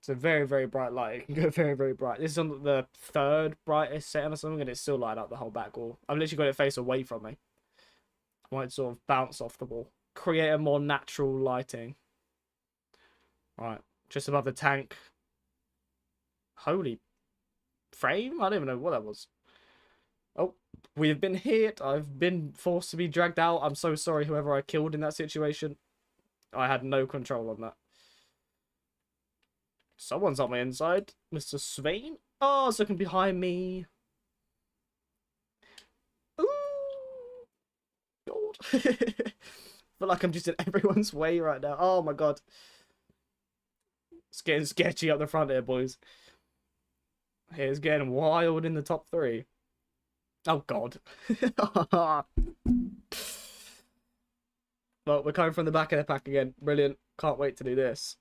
It's a very, very bright light. It can go very, very bright. This is on the 3rd brightest setting or something, and it's still lighting up the whole back wall. I've literally got it face away from me. I might sort of bounce off the wall. Create a more natural lighting. Right, just above the tank. Holy frame? I don't even know what that was. Oh, we have been hit. I've been forced to be dragged out. I'm so sorry whoever I killed in that situation. I had no control on that. Someone's on my inside. Mr. Svein. Oh, someone behind me. Ooh. God. I feel like I'm just in everyone's way right now. Oh my god. It's getting sketchy up the front here, boys. It's getting wild in the top 3. Oh god. Well, we're coming from the back of the pack again. Brilliant. Can't wait to do this.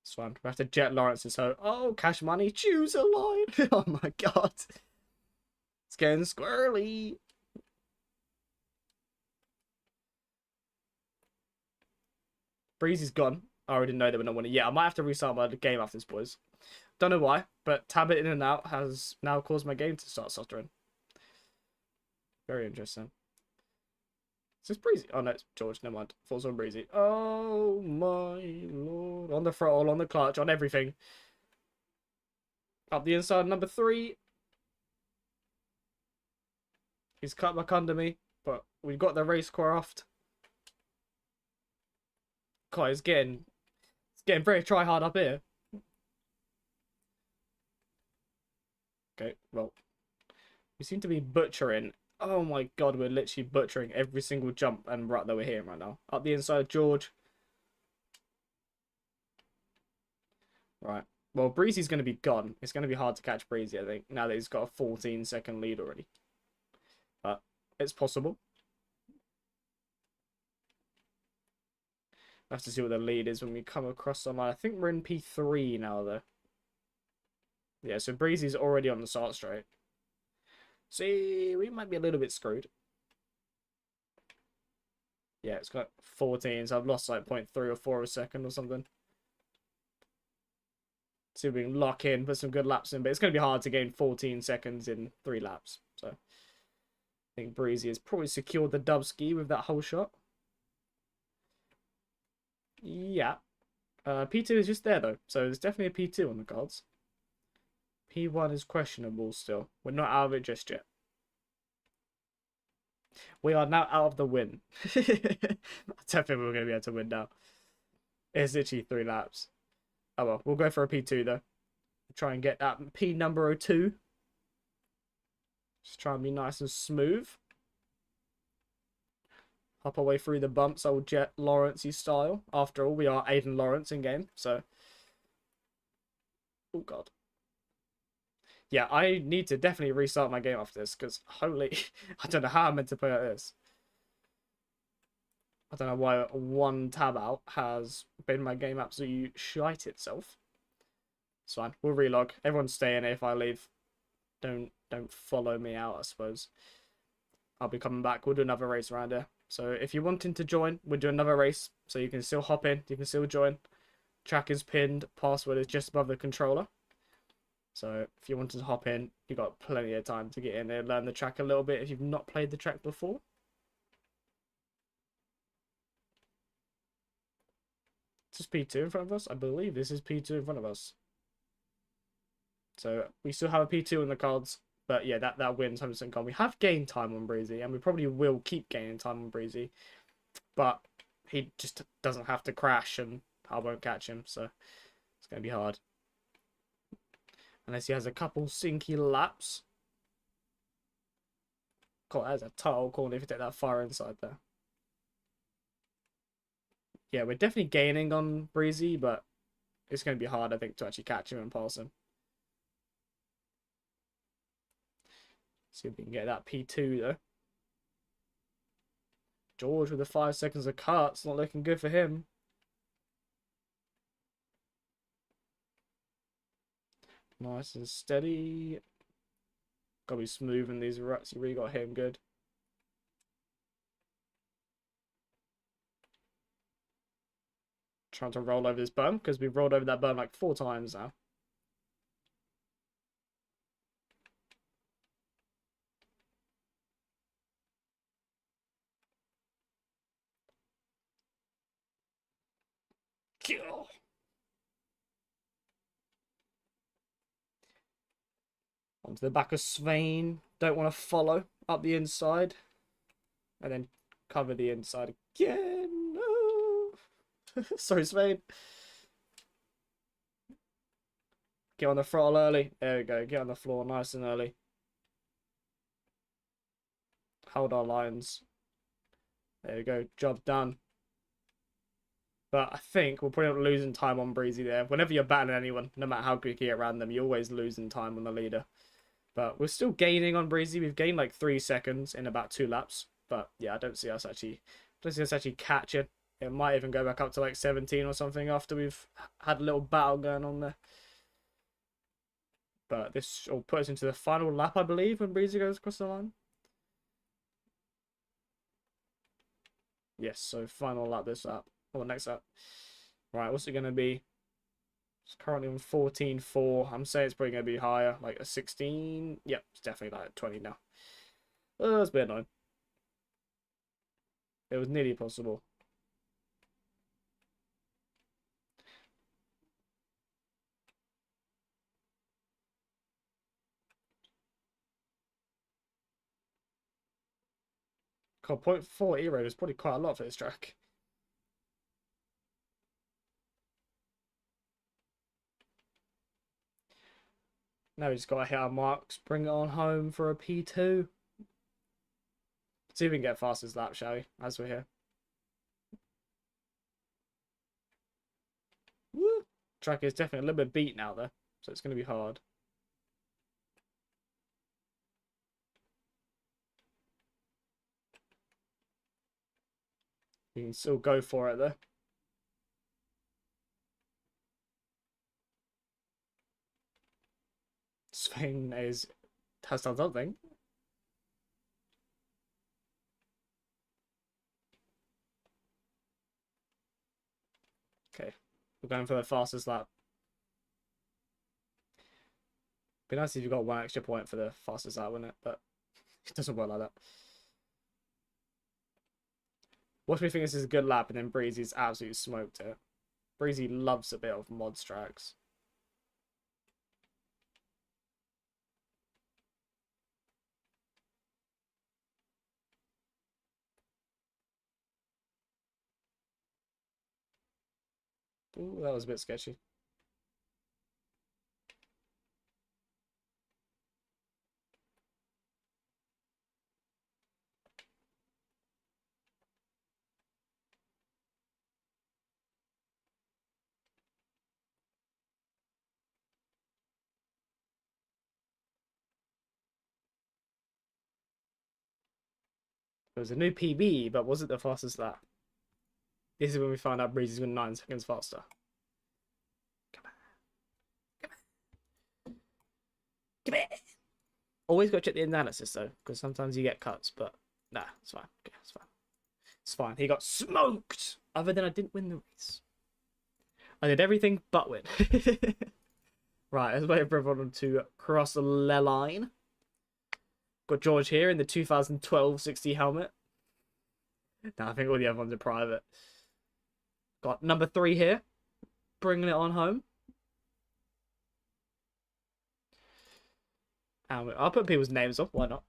So I'm have to jet Lawrence's home. Oh, Cash Money, choose a line. Oh my god. It's getting squirrely. Breezy's gone. I already know they were not winning. Yeah, I might have to restart my game after this, boys. Don't know why, but tab it in and out has now caused my game to start stuttering. Very interesting. Is this Breezy? Oh no, it's George. Never mind. Thought it was on Breezy. Oh my lord! On the throttle, on the clutch, on everything. Up the inside, number 3. He's cut back under me, but we've got the racecraft. God, it's getting very try hard up here. Okay, well, we seem to be butchering. Oh my god, we're literally butchering every single jump and rut that we're hitting right now. Up the inside, George. Right. Well, Breezy's going to be gone. It's going to be hard to catch Breezy, I think, now that he's got a 14-second lead already. But it's possible. I have to see what the lead is when we come across the line. I think we're in P3 now, though. Yeah, so Breezy's already on the start straight. See, we might be a little bit screwed. Yeah, it's got 14, so I've lost like 0.3 or 4 of a second or something. See if we can lock in, put some good laps in, but it's going to be hard to gain 14 seconds in 3 laps. So I think Breezy has probably secured the dubski with that whole shot. Yeah. P2 is just there, though, so there's definitely a P2 on the cards. P1 is questionable still. We're not out of it just yet. We are now out of the win. I don't think we're going to be able to win now. It's literally 3 laps. Oh well, we'll go for a P2 though. Try and get that P number 2. Just try and be nice and smooth. Hop away through the bumps, old Jet Lawrence-y style. After all, we are Aiden Lawrence in game, so. Oh god. Yeah, I need to definitely restart my game after this, because holy, I don't know how I'm meant to play like this. I don't know why one tab out has been my game absolutely shite itself. It's fine. We'll relog. Everyone's staying if I leave. Don't follow me out, I suppose. I'll be coming back. We'll do another race around here. So if you're wanting to join, we'll do another race. So you can still hop in. You can still join. Track is pinned. Password is just above the controller. So if you wanted to hop in, you've got plenty of time to get in there and learn the track a little bit if you've not played the track before. This is P2 in front of us. I believe this is P2 in front of us. So we still have a P2 in the cards. But yeah, that wins 100% gone. We have gained time on Breezy, and we probably will keep gaining time on Breezy. But he just doesn't have to crash, and I won't catch him. So it's going to be hard. Unless he has a couple sinky laps. God, that's a total corner if you take that far inside there. Yeah, we're definitely gaining on Breezy, but it's going to be hard, I think, to actually catch him and pass him. See if we can get that P2, though. George with the 5 seconds of cut. It's not looking good for him. Nice and steady. Gotta be smooth in these ruts. You really got him good. Trying to roll over this berm because we've rolled over that berm like 4 times now. Onto the back of Svein. Don't want to follow up the inside. And then cover the inside again. No. Sorry, Svein. Get on the throttle early. There we go. Get on the floor nice and early. Hold our lines. There we go. Job done. But I think we're probably not losing time on Breezy there. Whenever you're battling anyone, no matter how quick you get around them, you're always losing time on the leader. But we're still gaining on Breezy. We've gained like 3 seconds in about 2 laps. But yeah, I don't see us actually catching. It might even go back up to like 17 or something after we've had a little battle going on there. But this will put us into the final lap, I believe, when Breezy goes across the line. Yes, so final lap this lap. Or next lap. Right, what's it going to be? It's currently on 14.4. I'm saying it's probably going to be higher, like a 16. Yep, it's definitely like 20 now. That's a bit annoying. It was nearly possible. God, 0.4 E-rate is probably quite a lot for this track. Now we just got to hit our marks, bring it on home for a P2. See if we can get fastest lap, shall we? As we're here. Woo! Track is definitely a little bit beat now, though, so it's going to be hard. You can still go for it, though. Sven has done something. Okay, we're going for the fastest lap. Be nice if you got 1 extra point for the fastest lap, wouldn't it? But it doesn't work like that. Watch me think this is a good lap, and then Breezy's absolutely smoked it. Breezy loves a bit of mods tracks. Ooh, that was a bit sketchy. It was a new PB, but was it the fastest lap? This is when we find out Breezy's been 9 seconds faster. Come on. Come on. Come on. Always got to check the analysis, though, because sometimes you get cuts, but nah, it's fine. Okay, it's fine. It's fine. He got smoked! Other than I didn't win the race. I did everything but win. Right, let's wait for everyone to cross the line. Got George here in the 2012 60 helmet. No, I think all the other ones are private. Got number 3 here, bringing it on home. And I'll put people's names up. Why not?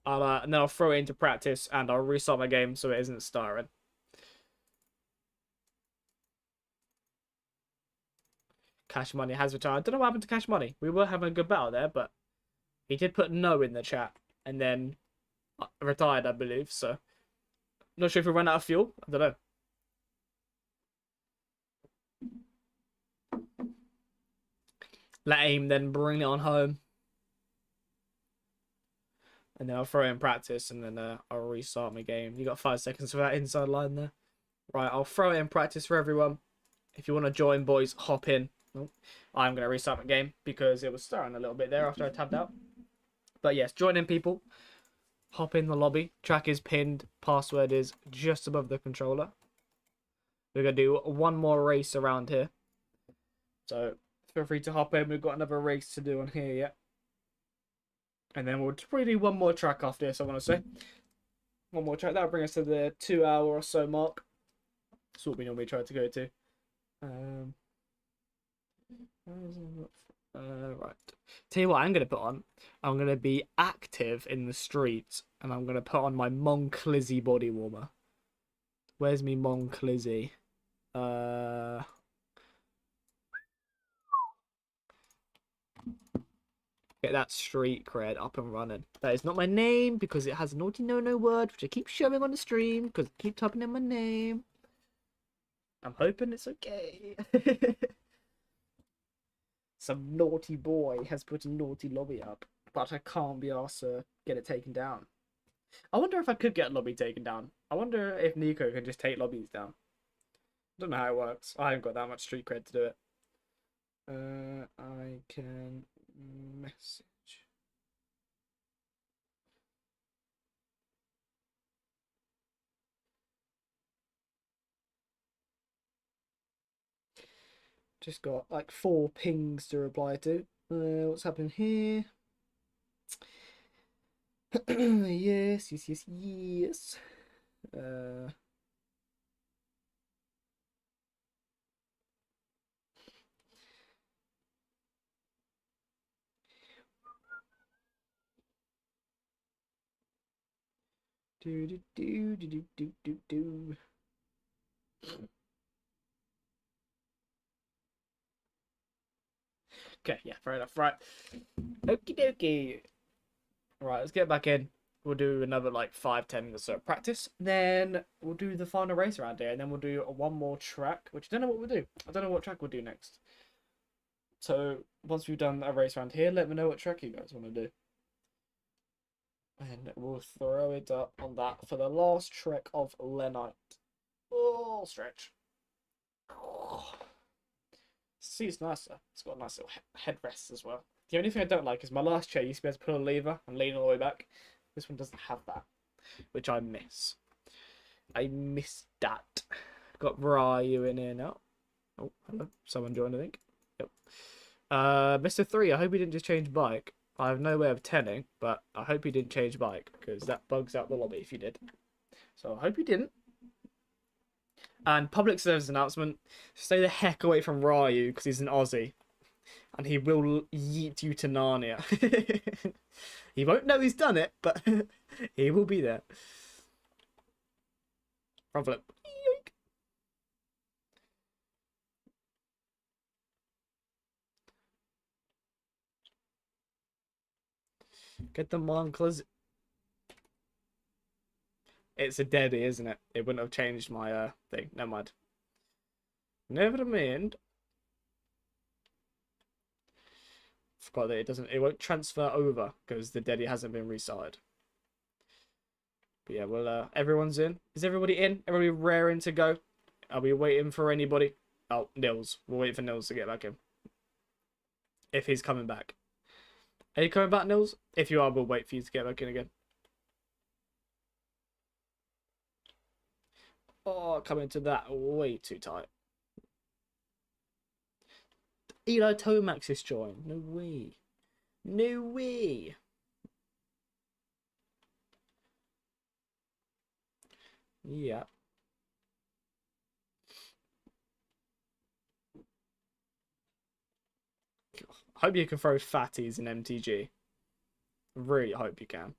And then I'll throw it into practice, and I'll restart my game so it isn't starring. Cash Money has retired. I don't know what happened to Cash Money. We were having a good battle there, but he did put no in the chat and then retired, I believe. So, not sure if we ran out of fuel. I don't know. Let aim then bring it on home. And then I'll throw it in practice, and then I'll restart my game. You got 5 seconds for that inside line there. Right, I'll throw it in practice for everyone. If you want to join, boys, hop in. Oh, I'm going to restart my game because it was stirring a little bit there after I tabbed out. But yes, join in, people. Hop in the lobby. Track is pinned. Password is just above the controller. We're going to do one more race around here. So feel free to hop in. We've got another race to do on here yet. And then we'll probably do one more track after this, I want to say. One more track. That'll bring us to the 2 hour or so mark. That's what we normally try to go to. Right. Tell you what I'm going to put on. I'm going to be active in the streets. And I'm going to put on my Monclizzy body warmer. Where's me Monclizzy? Get that street cred up and running. That is not my name because it has a naughty no word, which I keep showing on the stream because I keep typing in my name. I'm hoping it's okay. Some naughty boy has put a naughty lobby up, but I can't be asked to get it taken down. I wonder if I could get a lobby taken down. I wonder if Nico can just take lobbies down. I don't know how it works. I haven't got that much street cred to do it. I can message. Just got like 4 pings to reply to. What's happening here? Yes. Uh, do do do do do do do do. Okay, yeah, fair enough. Right. Okie dokie. Right, let's get back in. We'll do another like 5-10 minutes of practice. Then we'll do the final race around here, and then we'll do one more track, which I don't know what we'll do. I don't know what track we'll do next. So once we've done a race around here, let me know what track you guys want to do. And we'll throw it up on that for the last trek of Lenite. Oh, stretch. Seat's nicer. It's got a nice little headrest as well. The only thing I don't like is my last chair used to be able to pull a lever and lean all the way back. This one doesn't have that, which I miss. I miss that. Got Ryu in here now. Oh, hello. Someone joined, I think. Yep. Mr. 3, I hope he didn't just change bike. I have no way of telling, but I hope he didn't change bike, because that bugs out the lobby if you did. So I hope you didn't. And public service announcement, stay the heck away from Ryu, because he's an Aussie. And he will yeet you to Narnia. He won't know he's done it, but he will be there. Front flip. Yoink. Get the Monclas. It's a deadie, isn't it? It wouldn't have changed my thing. Never mind. Never mind. Forgot that it won't transfer over because the deadie hasn't been restarted. But yeah, well, everyone's in. Is everybody in? Everybody raring to go? Are we waiting for anybody? Oh, Nils. We'll wait for Nils to get back in. If he's coming back. Are you coming back, Nils? If you are, we'll wait for you to get back in again. Oh, coming to that way too tight. Eli Tomax is joined. No way. No way. Yeah. I hope you can throw fatties in MTG. Really hope you can.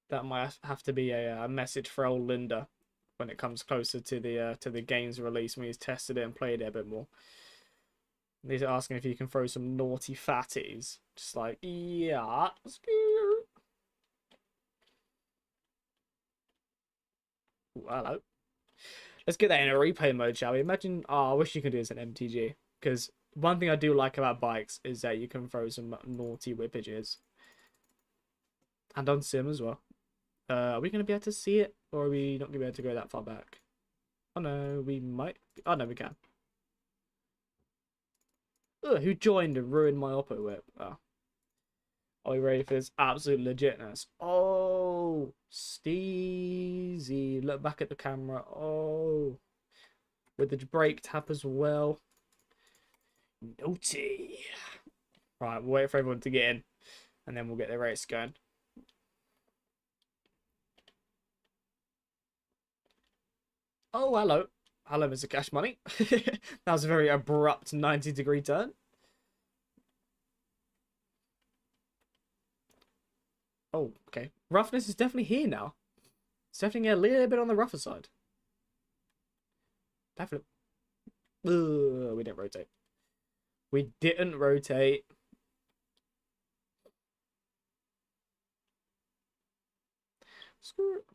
That might have to be a message for old Linda when it comes closer to the game's release, when he's tested it and played it a bit more. He's asking if you can throw some naughty fatties. Just like, yeah. Ooh, hello. Let's get that in a replay mode, shall we? Imagine, oh, I wish you could do this in MTG. Because one thing I do like about bikes is that you can throw some naughty whippages. And on sim as well. Are we going to be able to see it? Or are we not going to be able to go that far back? Oh no, we might. Oh no, we can. Ugh, who joined and ruined my Oppo whip? Oh. Are we ready for this absolute legitness? Oh, Steezy. Look back at the camera. Oh. With the brake tap as well. Naughty. Right, we'll wait for everyone to get in. And then we'll get the race going. Oh, hello. Hello, Mr. Cash Money. That was a very abrupt 90-degree turn. Oh, okay. Roughness is definitely here now. It's definitely a little bit on the rougher side. Definitely. Ugh, we didn't rotate. We didn't rotate. Screw it.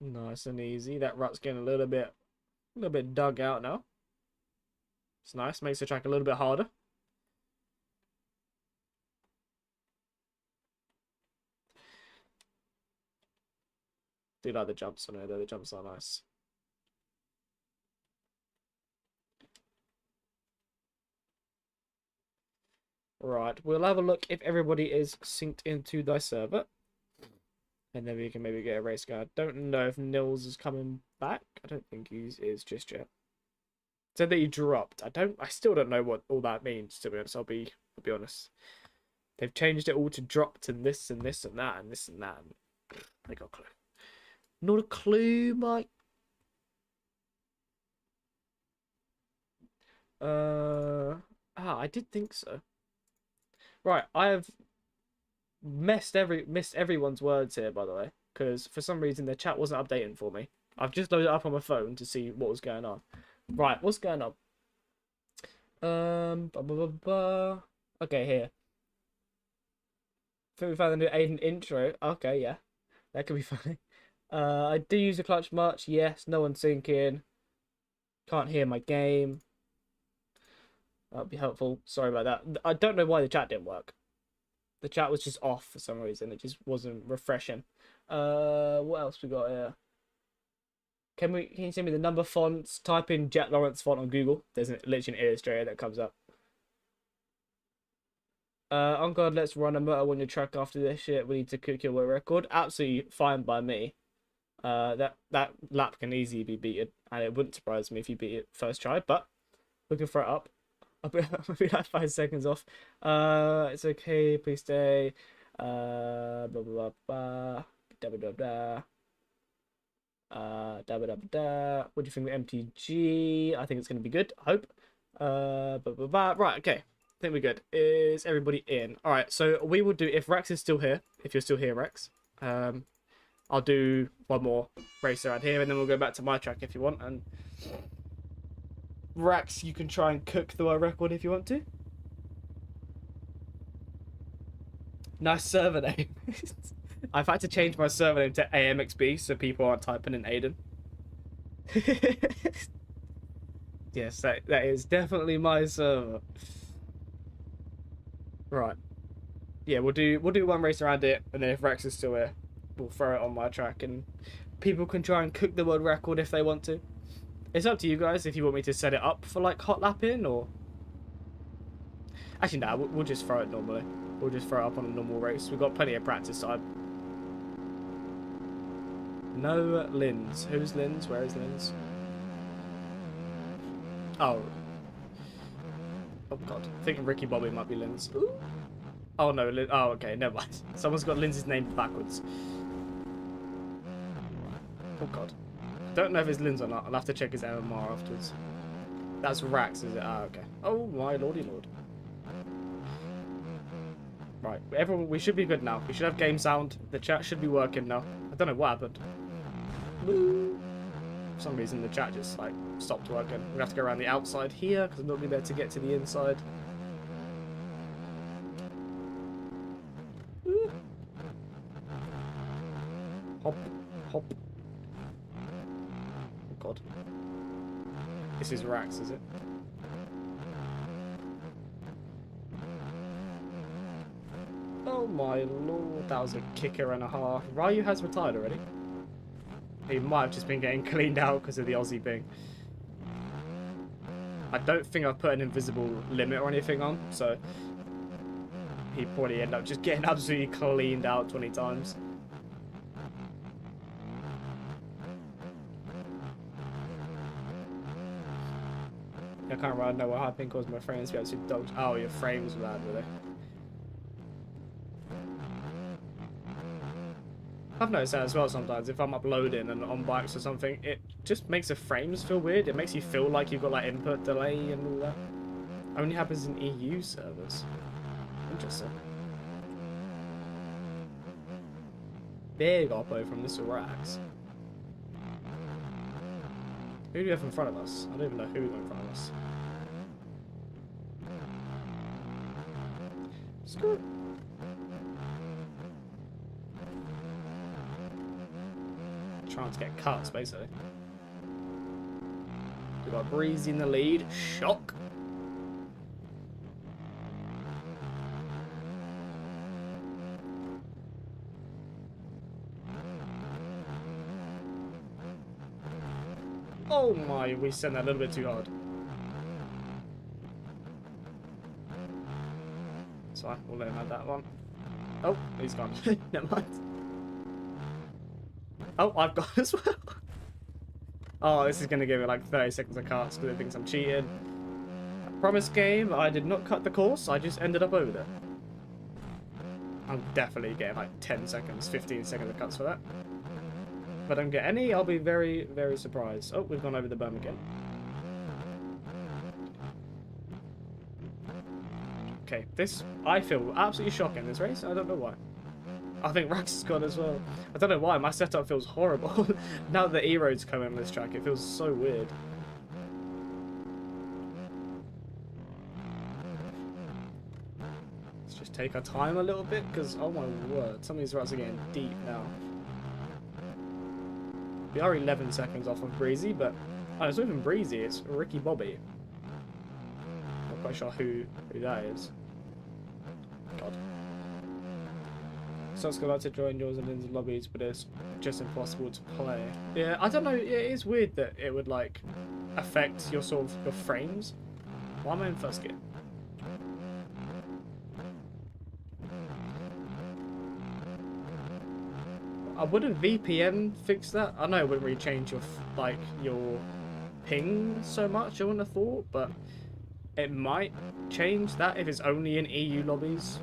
Nice and easy. That rut's getting a little bit dug out now. It's nice. Makes the track a little bit harder. Do like the jumps on it though. The jumps are nice. Right, we'll have a look if everybody is synced into thy server. And then we can maybe get a race going. I don't know if Nils is coming back. I don't think he is just yet. Said that you dropped. I still don't know what all that means, to be honest. I'll be honest. They've changed it all to dropped and this and this and that and this and that. I got a clue. Not a clue, Mike. I did think so. Right, I have missed everyone's words here, by the way, because for some reason the chat wasn't updating for me. I've just loaded it up on my phone to see what was going on. Right, what's going on? Okay, here. I think we found the new Aiden intro. Okay, yeah, that could be funny. I do use the clutch much. Yes, no one's syncing. Can't hear my game. That'd be helpful. Sorry about that. I don't know why the chat didn't work. The chat was just off for some reason. It just wasn't refreshing. What else we got here? Can you send me the number fonts? Type in Jet Lawrence font on Google. There's literally an illustrator that comes up. On God, let's run a motor on your track after this shit. We need to cook your world record. Absolutely fine by me. That lap can easily be beaten, and it wouldn't surprise me if you beat it first try. But we can throw it up. I'll be like 5 seconds off. It's okay. Please stay. Blah blah blah blah. Da da da. Da da da. What do you think of MTG? I think it's gonna be good. I hope. Right. Okay. I think we're good. Is everybody in? All right. So we will do. If Rex is still here, if you're still here, Rex. I'll do one more race around here, and then we'll go back to my track if you want. And Rex, you can try and cook the world record if you want to. Nice server name. I've had to change my server name to AMXB so people aren't typing in Aiden. Yes, that is definitely my server. Right. Yeah, we'll do one race around it, and then if Rex is still here, we'll throw it on my track, and people can try and cook the world record if they want to. It's up to you guys if you want me to set it up for like hot lapping or. Actually, nah, we'll just throw it normally. We'll just throw it up on a normal race. We've got plenty of practice time. No Lins. Who's Lins? Where is Lins? Oh. Oh god. I think Ricky Bobby might be Lins. Ooh. Oh no. Oh okay. Never mind. Someone's got Lin's name backwards. Oh god. Don't know if it's Lin's or not. I'll have to check his MMR afterwards. That's Rax, is it? Ah, okay. Oh my lordy lord. Right, everyone, we should be good now. We should have game sound. The chat should be working now. I don't know what happened. For some reason, the chat just like stopped working. We have to go around the outside here because I'm not going to be able to get to the inside. Hop, hop. Oh god. This is Rax, is it? Oh my lord, that was a kicker and a half. Ryu has retired already. He might have just been getting cleaned out because of the Aussie thing. I don't think I've put an invisible limit or anything on, so he probably ended up just getting absolutely cleaned out 20 times. I can't really know what happened caused my frames to be absolutely dogged. Oh, your frames were bad, were they? I've noticed that as well sometimes. If I'm uploading and on bikes or something, it just makes the frames feel weird. It makes you feel like you've got like input delay and all that. Only happens in EU servers. Interesting. Big oppo from this Rax. Who do we have in front of us? I don't even know who we got in front of us. Screw. Trying to get cuts, basically. We've got Breezy in the lead. Shock. Oh my, we sent that a little bit too hard. Sorry, we'll let him have that one. Oh, he's gone. Never mind. Oh, I've got as well. Oh, this is going to give me like 30 seconds of carts because it thinks I'm cheating. I promise game, I did not cut the course. I just ended up over there. I'm definitely getting like 10 seconds, 15 seconds of cuts for that. If I don't get any, I'll be very, very surprised. Oh, we've gone over the berm again. Okay, this, I feel absolutely shocking this race. I don't know why. I think Rax has gone as well. I don't know why, my setup feels horrible. Now that E-Road's coming on this track, it feels so weird. Let's just take our time a little bit, because, oh my word, some of these ruts are getting deep now. We are 11 seconds off of Breezy, but, oh, it's not even Breezy, it's Ricky Bobby. Not quite sure who that is. God. So it's about to join yours and Lynn's lobbies, but it's just impossible to play. Yeah, I don't know. It is weird that it would like affect your sort of your frames. Why am I in first gear? Wouldn't VPN fix that? I know it wouldn't really change your like your ping so much. I wouldn't have thought, but it might change that if it's only in EU lobbies.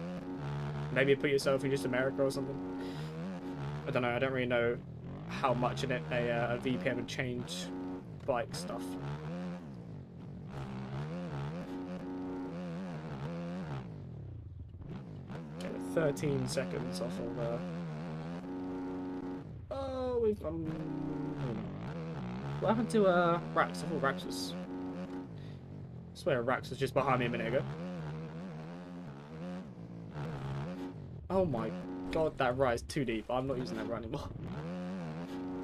Maybe put yourself in just America or something. I don't know. I don't really know how much in it a VPN would change bike stuff. Okay, 13 seconds off of. Oh, we've gone. What happened to Rax? I thought Rax was. I swear Rax was just behind me a minute ago. Oh my god, that right is too deep. I'm not using that right anymore.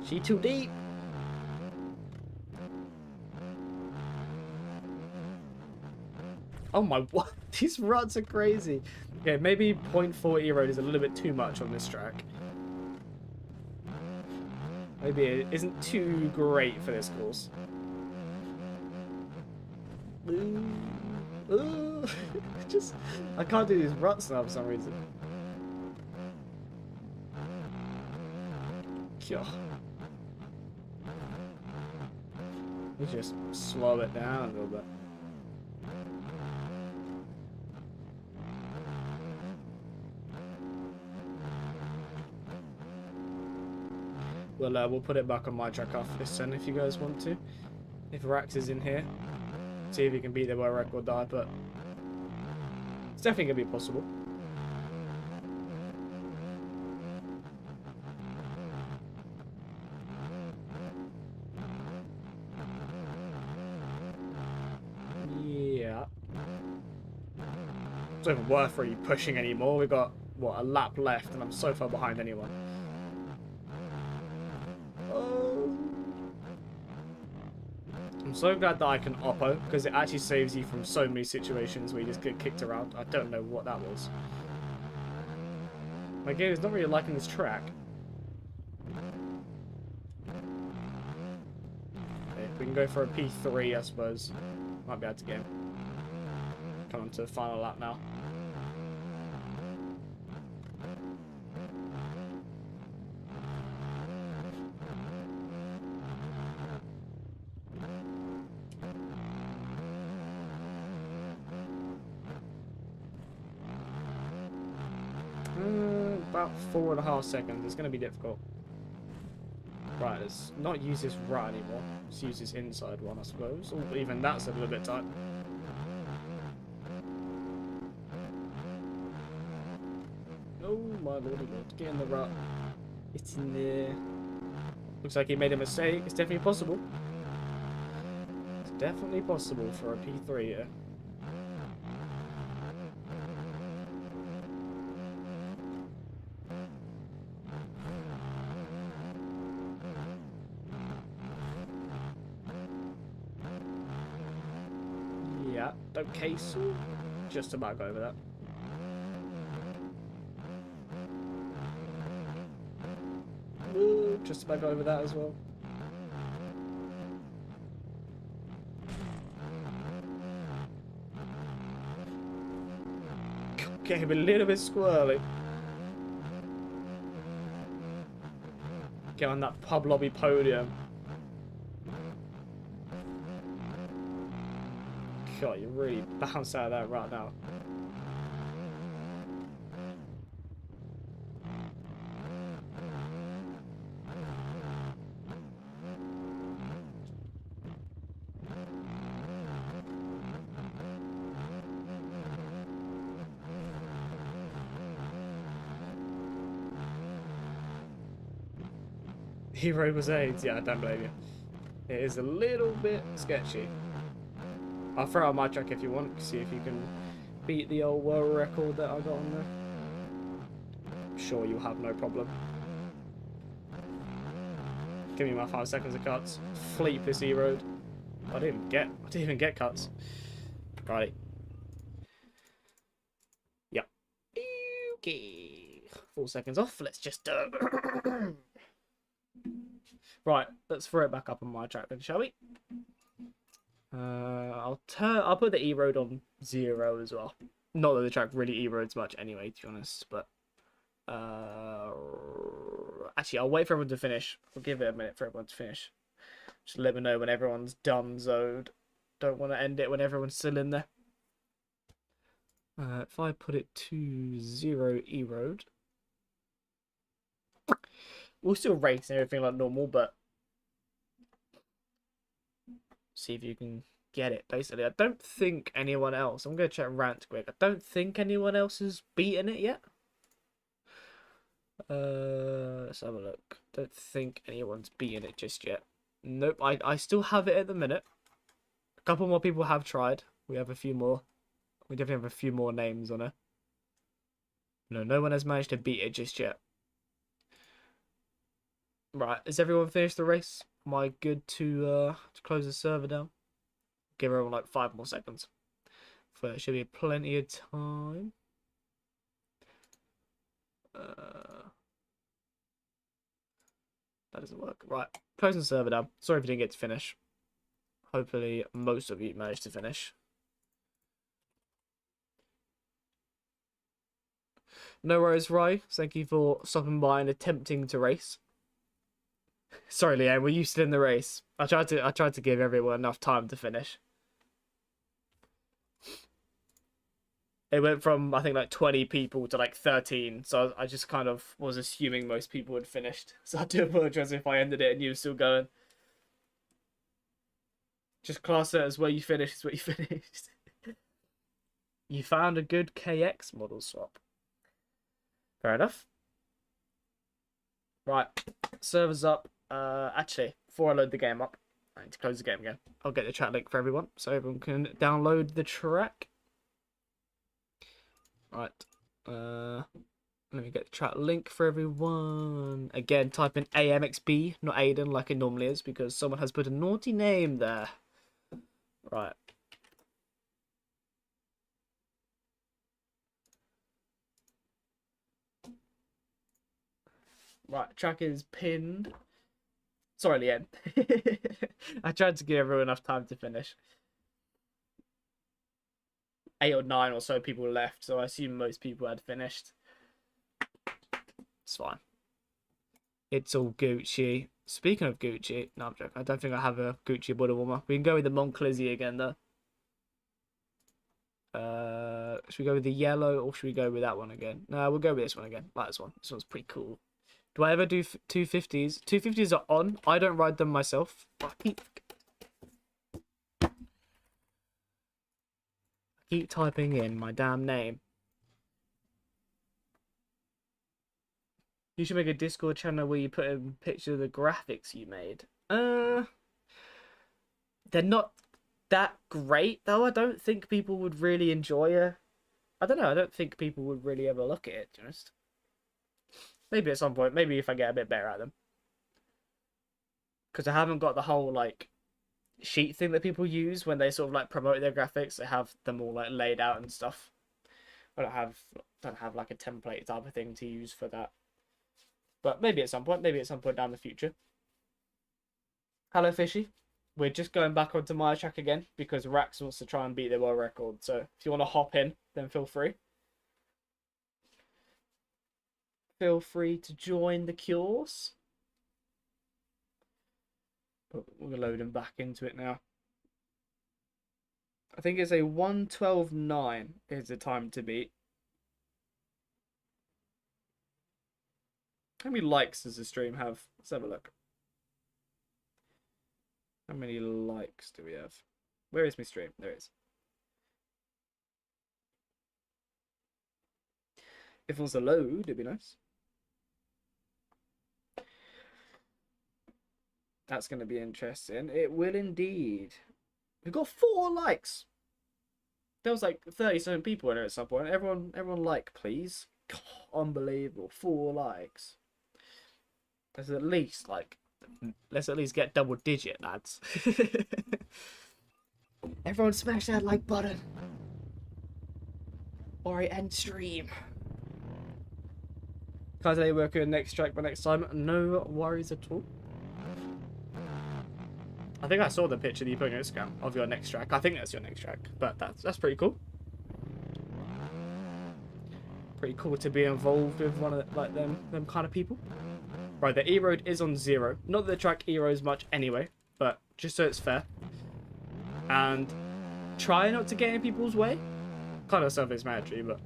She too deep. Oh my, what? These ruts are crazy. Yeah, maybe 0.4 E-Road is a little bit too much on this track. Maybe it isn't too great for this course. Just, I can't do these ruts now for some reason. God. Let me just slow it down a little bit. Well, we'll put it back on my track after this then if you guys want to. If Rax is in here. See if he can beat the world record die, but it's definitely going to be possible. Yeah. It's not even worth really pushing anymore. We've got, what, a lap left and I'm so far behind anyone. I'm so glad that I can oppo, because it actually saves you from so many situations where you just get kicked around. I don't know what that was. My game is not really liking this track. Okay, we can go for a P3, I suppose. Might be able to get him. Come on to the final lap now. About 4.5 seconds. It's going to be difficult. Right, let's not use this right anymore. Let's use this inside one, I suppose. Or even that's a little bit tight. Oh my lordy lord. Get in the rut. It's in there. Looks like he made a mistake. It's definitely possible. It's definitely possible for a P3 here. Yeah, okay, so just about go over that. Ooh, just about go over that as well. Getting a little bit squirrely. Get on that pub lobby podium. God, you really bounced out of that right now. Hero was AIDS. Yeah, I don't blame you. It is a little bit sketchy. I'll throw out my track if you want, see if you can beat the old world record that I got on there. I'm sure you'll have no problem. Give me my 5 seconds of cuts. Fleet this E-road. I didn't even get cuts. Right. Yep. Okay. 4 seconds off. Let's just Right, let's throw it back up on my track then, shall we? I'll put the E-road on 0 as well. Not that the track really E-roads much anyway, to be honest, but actually I'll wait for everyone to finish. I'll give it a minute for everyone to finish. Just let me know when everyone's done zoned. Don't want to end it when everyone's still in there. If I put it to 0 E-road, we'll still race and everything like normal, but see if you can get it, basically. I don't think anyone else, I'm going to check rant quick, I don't think anyone else has beaten it yet. Let's have a look. Don't think anyone's beaten it just yet. Nope, I still have it at the minute. A couple more people have tried. We have a few more. We definitely have a few more names on it. No one has managed to beat it just yet. Right, has everyone finished the race? Am I good to close the server down? Give everyone like 5 more seconds. So there should be plenty of time. That doesn't work. Right, closing the server down. Sorry if you didn't get to finish. Hopefully most of you managed to finish. No worries, Rai. Thank you for stopping by and attempting to race. Sorry, Leanne, were you still in the race? I tried to give everyone enough time to finish. It went from, I think, like 20 people to like 13, so I just kind of was assuming most people had finished. So I do apologize if I ended it and you were still going. Just class it as where you finished is where you finished. You found a good KX model swap. Fair enough. Right, server's up. Actually, before I load the game up, I need to close the game again. I'll get the chat link for everyone, so everyone can download the track. Right, let me get the chat link for everyone. Again, type in AMXB, not Aiden, like it normally is, because someone has put a naughty name there. Right. Right, track is pinned. Sorry, Leanne. I tried to give everyone enough time to finish. 8 or 9 or so people left, so I assume most people had finished. It's fine. It's all Gucci. Speaking of Gucci, no, I'm joking. I don't think I have a Gucci body warmer. We can go with the Monclizzy again, though. Should we go with the yellow or should we go with that one again? No, we'll go with this one again. Like this one. This one's pretty cool. Do I ever do 250s? 250s are on. I don't ride them myself. I keep typing in my damn name. You should make a Discord channel where you put a picture of the graphics you made. They're not that great, though. I don't think people would really enjoy it. I don't know. I don't think people would really ever look at it, to be honest. Maybe at some point. Maybe if I get a bit better at them. Because I haven't got the whole, like, sheet thing that people use when they sort of, like, promote their graphics. They have them all, like, laid out and stuff. I don't have like, a template type of thing to use for that. But maybe at some point down the future. Hello, Fishy. We're just going back onto my track again because Rax wants to try and beat the world record. So if you want to hop in, then feel free. Feel free to join the course. But we're loading back into it now. I think it's a 1:12.9 is the time to beat. How many likes does the stream have? Let's have a look. How many likes do we have? Where is my stream? There it is. If it was a load, it'd be nice. That's going to be interesting. It will indeed. We've got 4 likes. There was like 37 people in it at some point. Everyone like, please. God, unbelievable. 4 likes. Let's at least get double digit, lads. Everyone smash that like button. Or I end stream. Can't say we're going next track by next time. No worries at all. I think I saw the picture that you put on Instagram of your next track. I think that's your next track, but that's pretty cool. Pretty cool to be involved with one of them kind of people. Right, the E-Road is on 0. Not that the track E-Roads much anyway, but just so it's fair. And try not to get in people's way. Kind of self-explanatory, but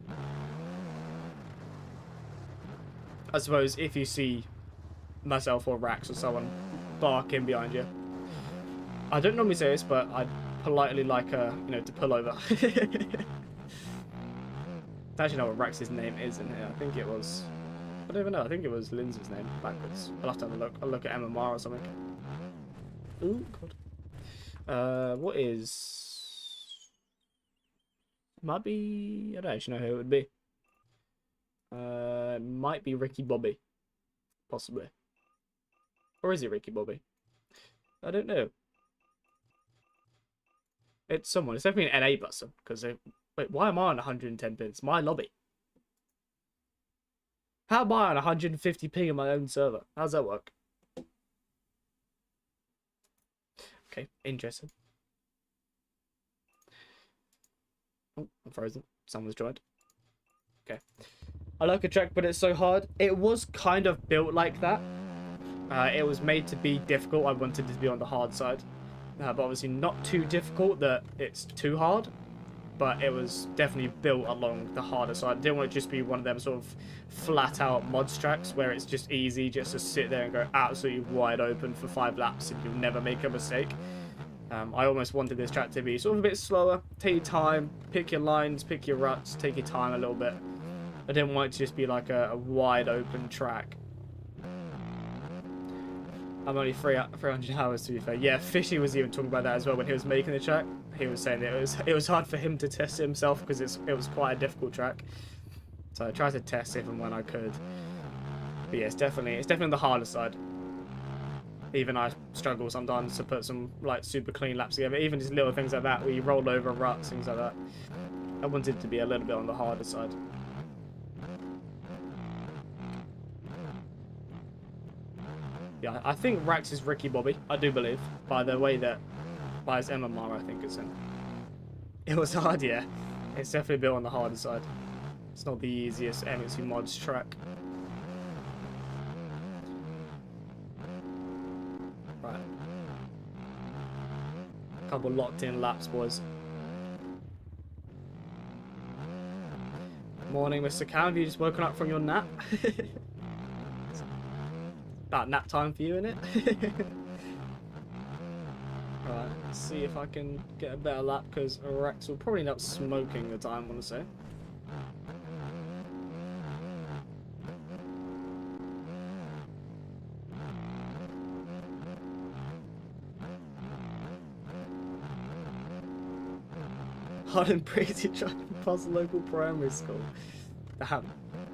I suppose if you see myself or Rax or someone barking behind you, I don't normally say this, but I'd politely like to pull over. I actually know what Rax's name is in here. I think it was, I don't even know. I think it was Lindsay's name backwards. I'll have to have a look. I'll look at MMR or something. Ooh, God. What is? Might be. I don't actually know who it would be. It might be Ricky Bobby, possibly. Or is it Ricky Bobby? I don't know. It's someone. It's definitely an NA busser. Because wait, why am I on 110 ping? It's my lobby. How am I on 150 ping in my own server? How does that work? Okay, interesting. Oh, I'm frozen. Someone's joined. Okay. I like a track, but it's so hard. It was kind of built like that. It was made to be difficult. I wanted it to be on the hard side. But obviously not too difficult that it's too hard. But it was definitely built along the harder side. I didn't want it to just be one of them sort of flat out mods tracks where it's just easy just to sit there and go absolutely wide open for 5 laps and you'll never make a mistake. I almost wanted this track to be sort of a bit slower. Take your time, pick your lines, pick your ruts, take your time a little bit. I didn't want it to just be like a wide open track. I'm only 300 hours to be fair. Yeah, Fishy was even talking about that as well when he was making the track. He was saying that it was hard for him to test it himself because it was quite a difficult track. So I tried to test it when I could. But yeah, it's definitely the harder side. Even I struggle sometimes to put some like super clean laps together. Even just little things like that where you roll over ruts, things like that. I wanted it to be a little bit on the harder side. Yeah, I think Rax is Ricky Bobby. I do believe by the way that by his MMR, I think it's in. It was hard, yeah. It's definitely built on the harder side. It's not the easiest MXC mods track. Right. Couple locked in laps, boys. Morning, Mr. Cam. Have you just woken up from your nap? About nap time for you, innit? Right, let's see if I can get a better lap because Rex will probably end up smoking the time, I want to say. Hard and Breezy trying to pass the local primary school. Damn.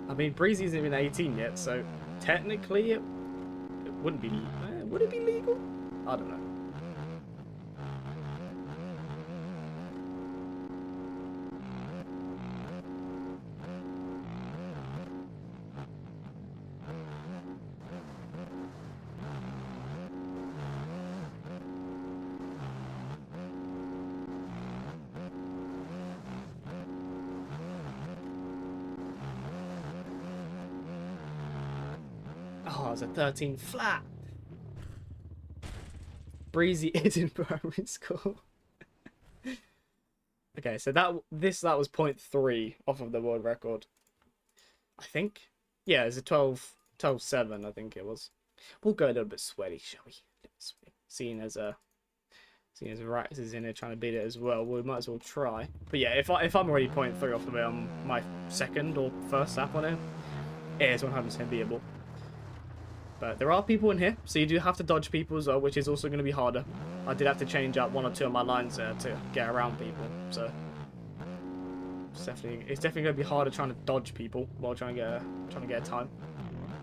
I mean, Breezy isn't even 18 yet, so technically it wouldn't be. Would it be legal? I don't know. Oh, it's a 13 flat. Breezy is in primary school. Okay, so that was point 0.3 off of the world record. I think. Yeah, it's a 12.7, I think it was. We'll go a little bit sweaty, shall we? Seeing as Rax is in here trying to beat it as well, we might as well try. But yeah, if I'm already 0.3 off of it on my second or first lap on it, it is 100% beatable. But there are people in here, so you do have to dodge people as well, which is also going to be harder. I did have to change up 1 or 2 of my lines there to get around people, so it's definitely going to be harder trying to dodge people while trying to get a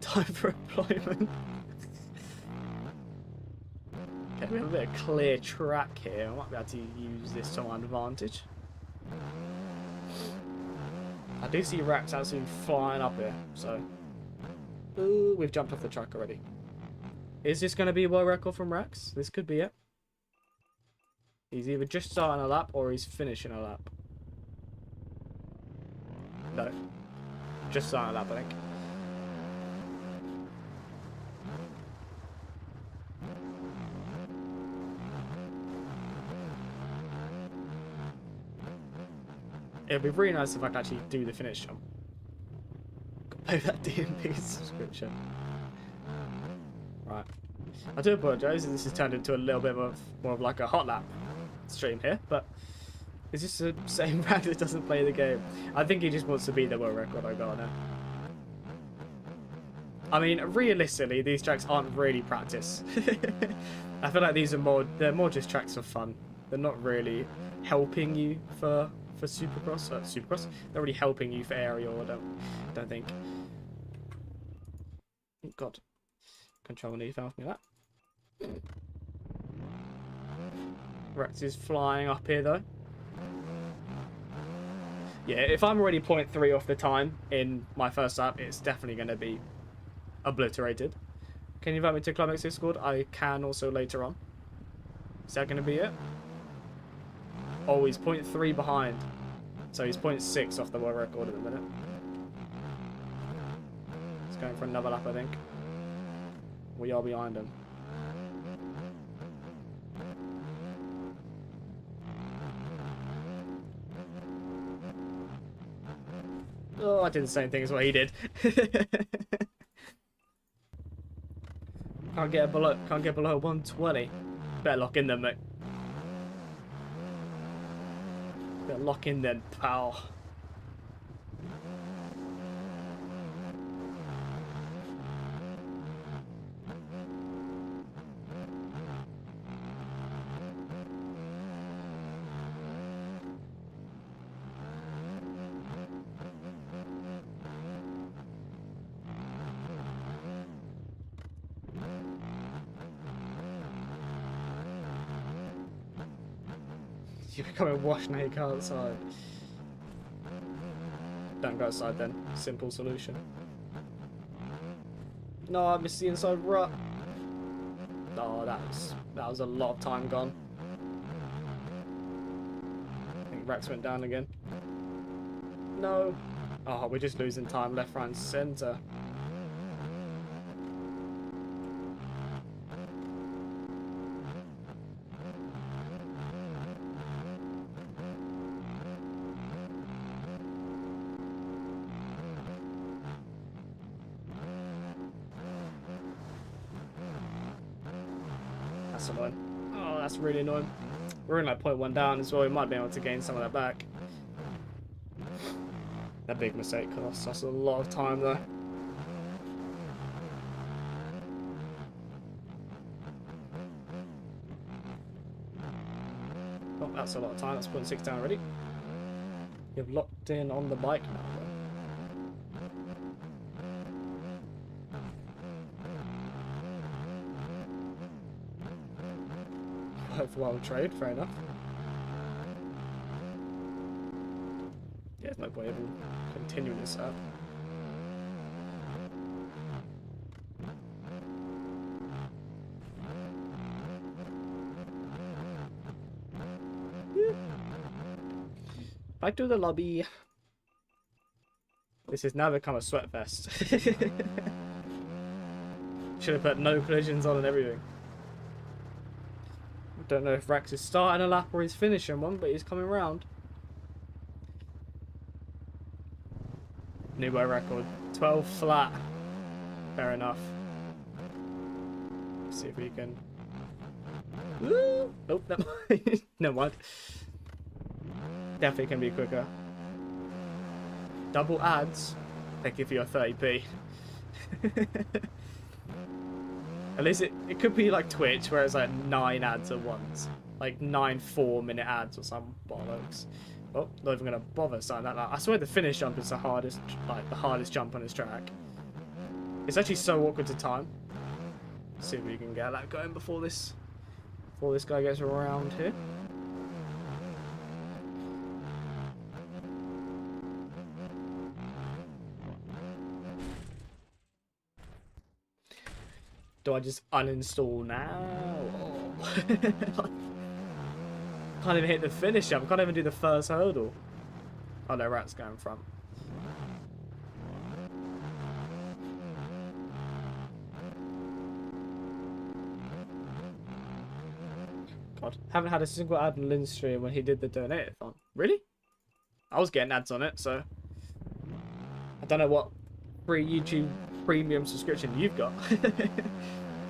time for employment. Okay, we have a bit of clear track here. I might be able to use this to my advantage. I do see Rax absolutely flying up here, so. Ooh, we've jumped off the track already. Is this going to be a world record from Rax? This could be it. He's either just starting a lap or he's finishing a lap. No. Just starting a lap, I think. It'd be really nice if I could actually do the finish jump. Pay that DMP subscription. Right. I do apologise, this has turned into a little bit of more of like a hot lap stream here, but it's just the same Rax that doesn't play the game. I think he just wants to beat the world record I got now. I mean, realistically, these tracks aren't really practice. I feel like they're more just tracks for fun. They're not really helping you for Supercross. Supercross? They're really helping you for aerial, I don't think. Oh god. Control knee fell off me that. Rax is flying up here though. Yeah, if I'm already 0.3 off the time in my first lap, it's definitely going to be obliterated. Can you invite me to Climax Discord? I can also later on. Is that going to be it? Oh, he's 0.3 behind. So he's 0.6 off the world record at the minute. He's going for another lap, I think. We are behind him. Oh, I did the same thing as what he did. Can't get below 120. Better lock in then, mate. Better lock in then, pal. You're becoming washed now, you go outside. Don't go outside then. Simple solution. No, I missed the inside rut. Oh, that was a lot of time gone. I think Rax went down again. No. Oh, we're just losing time left, right, and centre. That's annoying. Oh, that's really annoying. We're in like 0.1 down as well. We might be able to gain some of that back. That big mistake cost us a lot of time though. Oh, that's a lot of time. That's 0.6 down already. You've locked in on the bike now though. Worthwhile trade, fair enough. Yeah, there's no point even continuing this up. Yeah. Back to the lobby. This has now become a sweat fest. Should have put no collisions on and everything. Don't know if Rax is starting a lap or he's finishing one, but he's coming round. New world record. 12 flat. Fair enough. Let's see if we can... Woo! Nope, never mind. Never mind. Definitely can be quicker. Double ads. Thank you for your 30p. At least it could be like Twitch, where it's like 9 ads at once. Like 9 4-minute ads or some bollocks. Oh, not even gonna bother saying that. I swear the finish jump is the hardest jump on this track. It's actually so awkward to time. Let's see if we can get that going before this guy gets around here. Do I just uninstall now? Oh. Can't even hit the finish jump. Can't even do the first hurdle. Oh no, Rat's going front. God, haven't had a single ad on Lynn's stream when he did the donate-a-thon. Really? I was getting ads on it, so I don't know what free YouTube premium subscription you've got.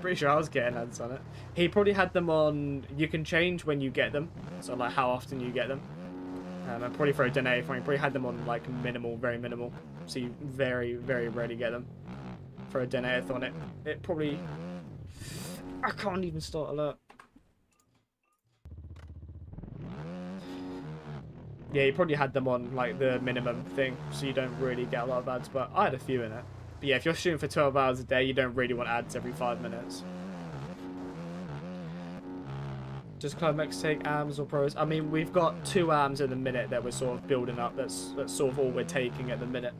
Pretty sure I was getting ads on it. He probably had them on. You can change when you get them, so like how often you get them. And probably for a donate-a-thon, you probably had them on like minimal, very minimal, so you very, very rarely get them. For a donate-a-thon, it probably. I can't even start alert. Yeah, you probably had them on like the minimum thing, so you don't really get a lot of ads. But I had a few in it. But yeah, if you're shooting for 12 hours a day, you don't really want ads every 5 minutes. Does Climax take AMs or pros? I mean, we've got 2 AMs in the minute that we're sort of building up. That's sort of all we're taking at the minute.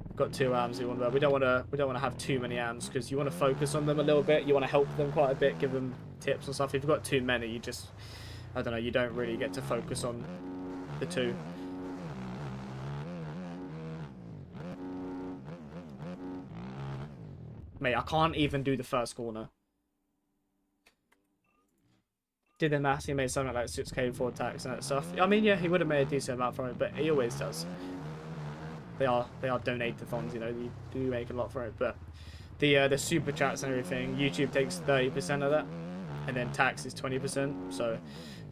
We've got 2 AMs we don't want to have too many AMs because you want to focus on them a little bit. You want to help them quite a bit, give them tips and stuff. If you've got too many, you just, I don't know, you don't really get to focus on the 2. Mate, I can't even do the first corner. Did the maths, he made something like 6k before tax and that stuff. I mean, yeah, he would have made a decent amount from it, but he always does. They are donate-a-thons, you know, you do make a lot from it, but the super chats and everything, YouTube takes 30% of that, and then tax is 20%, so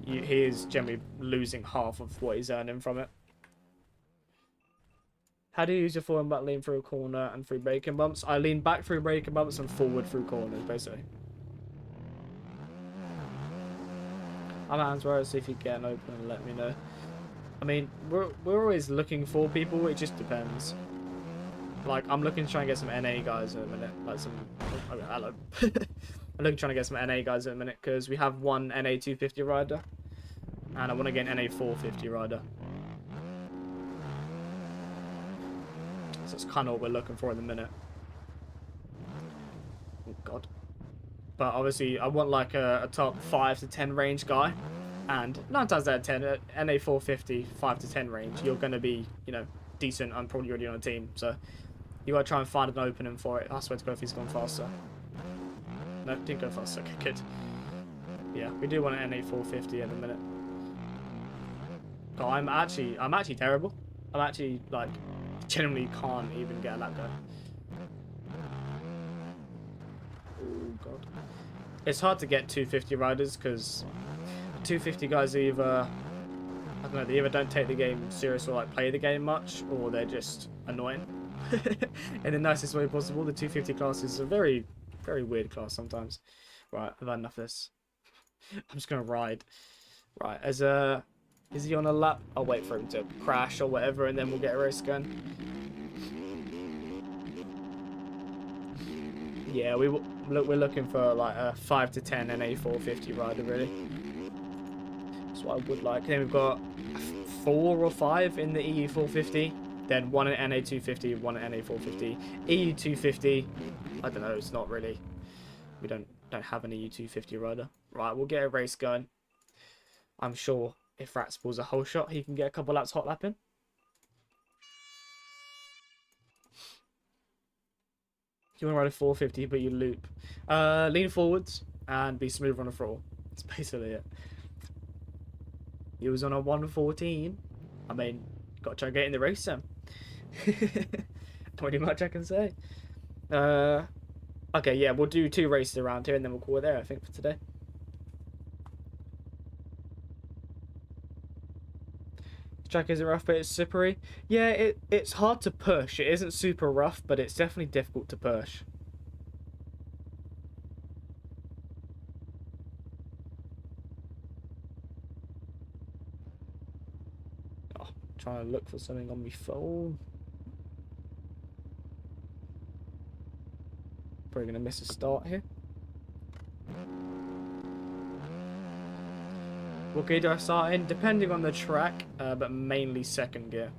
he is generally losing half of what he's earning from it. How do you use your forward butt lean through a corner and through braking bumps? I lean back through braking bumps and forward through corners, basically. I'm Answer, see if you get an open and let me know. I mean, we're always looking for people, it just depends. Like, I'm looking to try and get some NA guys in a minute. Like some... Oh, hello. I'm looking trying to get some NA guys in a minute, because we have one NA 250 rider. And I want to get an NA 450 rider. So that's kind of what we're looking for in the minute. Oh god. But obviously I want like a top 5 to 10 range guy. And 9 times out of 10, at NA 450, 5 to 10 range, you're going to be, you know, decent. I'm probably already on a team. So you got to try and find an opening for it. I swear to God if he's gone faster. No, didn't go faster. Okay, good. Yeah, we do want an NA 450 at the minute. God, I'm actually terrible. I'm actually, like, genuinely can't even get a lap go. Oh god. It's hard to get 250 riders because 250 guys either, I don't know, they either don't take the game serious or like play the game much, or they're just annoying. In the nicest way possible. The 250 class is a very, very weird class sometimes. Right, I've had enough of this. I'm just gonna ride. Right, is he on a lap? I'll wait for him to crash or whatever, and then we'll get a race going. Yeah, we're looking for like a 5 to 10 NA 450 rider, really. That's what I would like. Then we've got 4 or 5 in the EU 450. Then 1 at NA 250, 1 at NA 450. EU 250, I don't know, it's not really. We don't have an EU 250 rider. Right, we'll get a race going. I'm sure if Rats pulls a whole shot, he can get a couple laps hot lapping. You want to ride a 450, but you loop. Lean forwards and be smooth on the throttle. That's basically it. He was on a 114. I mean, Got to try getting the race, Sam. Pretty much I can say. Okay, yeah, we'll do 2 races around here and then we'll call it there, I think, for today. The track isn't rough, but it's slippery. Yeah, it's hard to push. It isn't super rough, but it's definitely difficult to push. Oh, trying to look for something on my phone. Probably gonna miss a start here. What gear do I start in? Depending on the track, but mainly 2nd gear.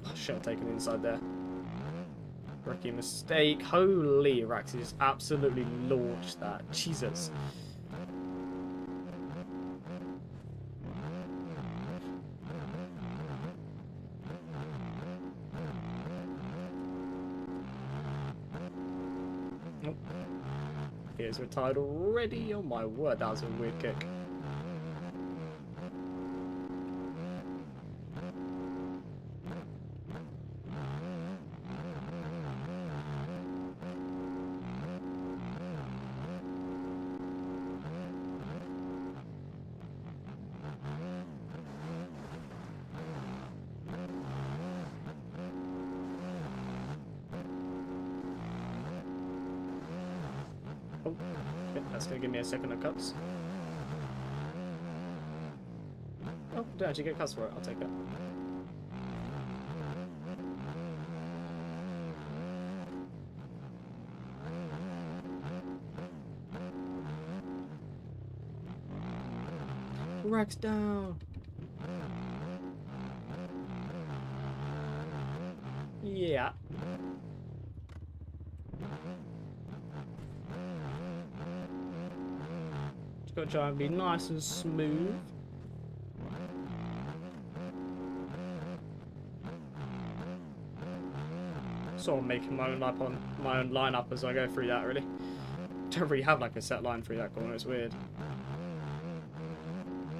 I should have taken inside there. Rookie mistake. Holy Raxi just absolutely launched that. Jesus. Nope. Here's retired already. Oh my word, that was a weird kick. Oh, okay, that's going to give me a second of cuts. Oh, did I actually get cuts for it? I'll take that. Rax down. Yeah. Just gotta try and be nice and smooth. Sort of making my own lineup as I go through that. Really, don't really have like a set line through that corner. It's weird.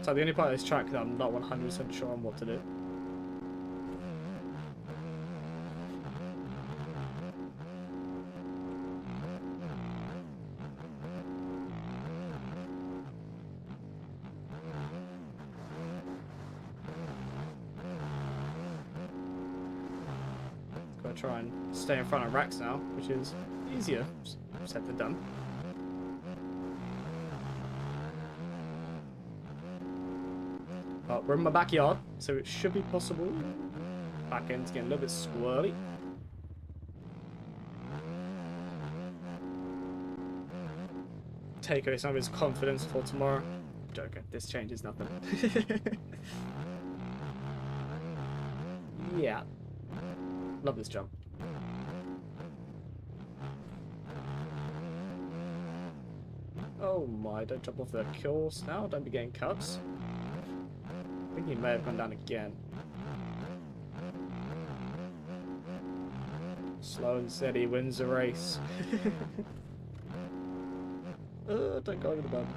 So the only part of this track that I'm not 100% sure on what to do. Gotta try and stay in front of Rax now, which is easier said than done. But we're in my backyard, so it should be possible. Back end's getting a little bit squirrely. Take away some of his confidence for tomorrow. Joker, this changes nothing. Yeah. Love this jump. Oh my, don't jump off the course now, don't be getting cuts. I think he may have gone down again. Slow and steady wins the race. Don't go over the bump.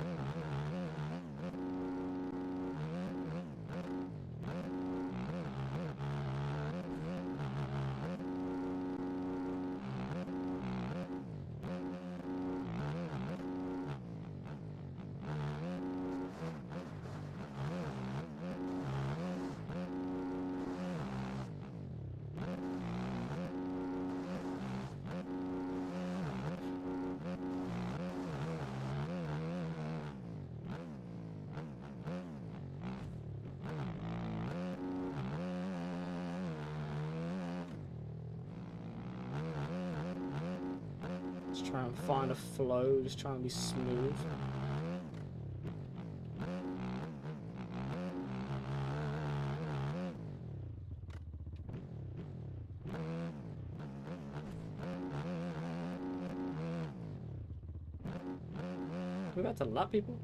Just try and find a flow, just try and be smooth. We're about to lap people.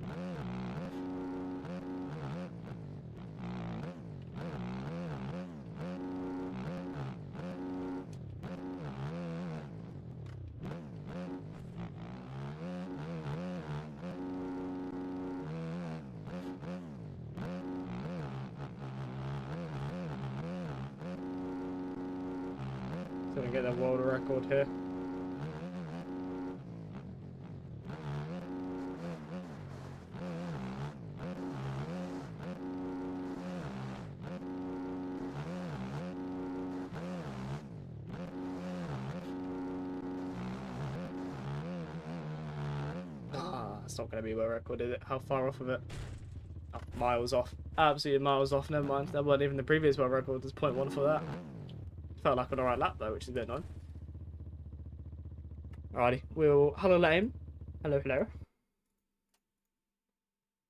and get the world record here. It's not going to be world record, is it? How far off of it? Oh, miles off. Absolutely miles off. Never mind. That wasn't even the previous world record. There's 0.1 for that. Felt like an alright lap though, which is a bit annoying. Alrighty, we'll hello lane. Hello, hello.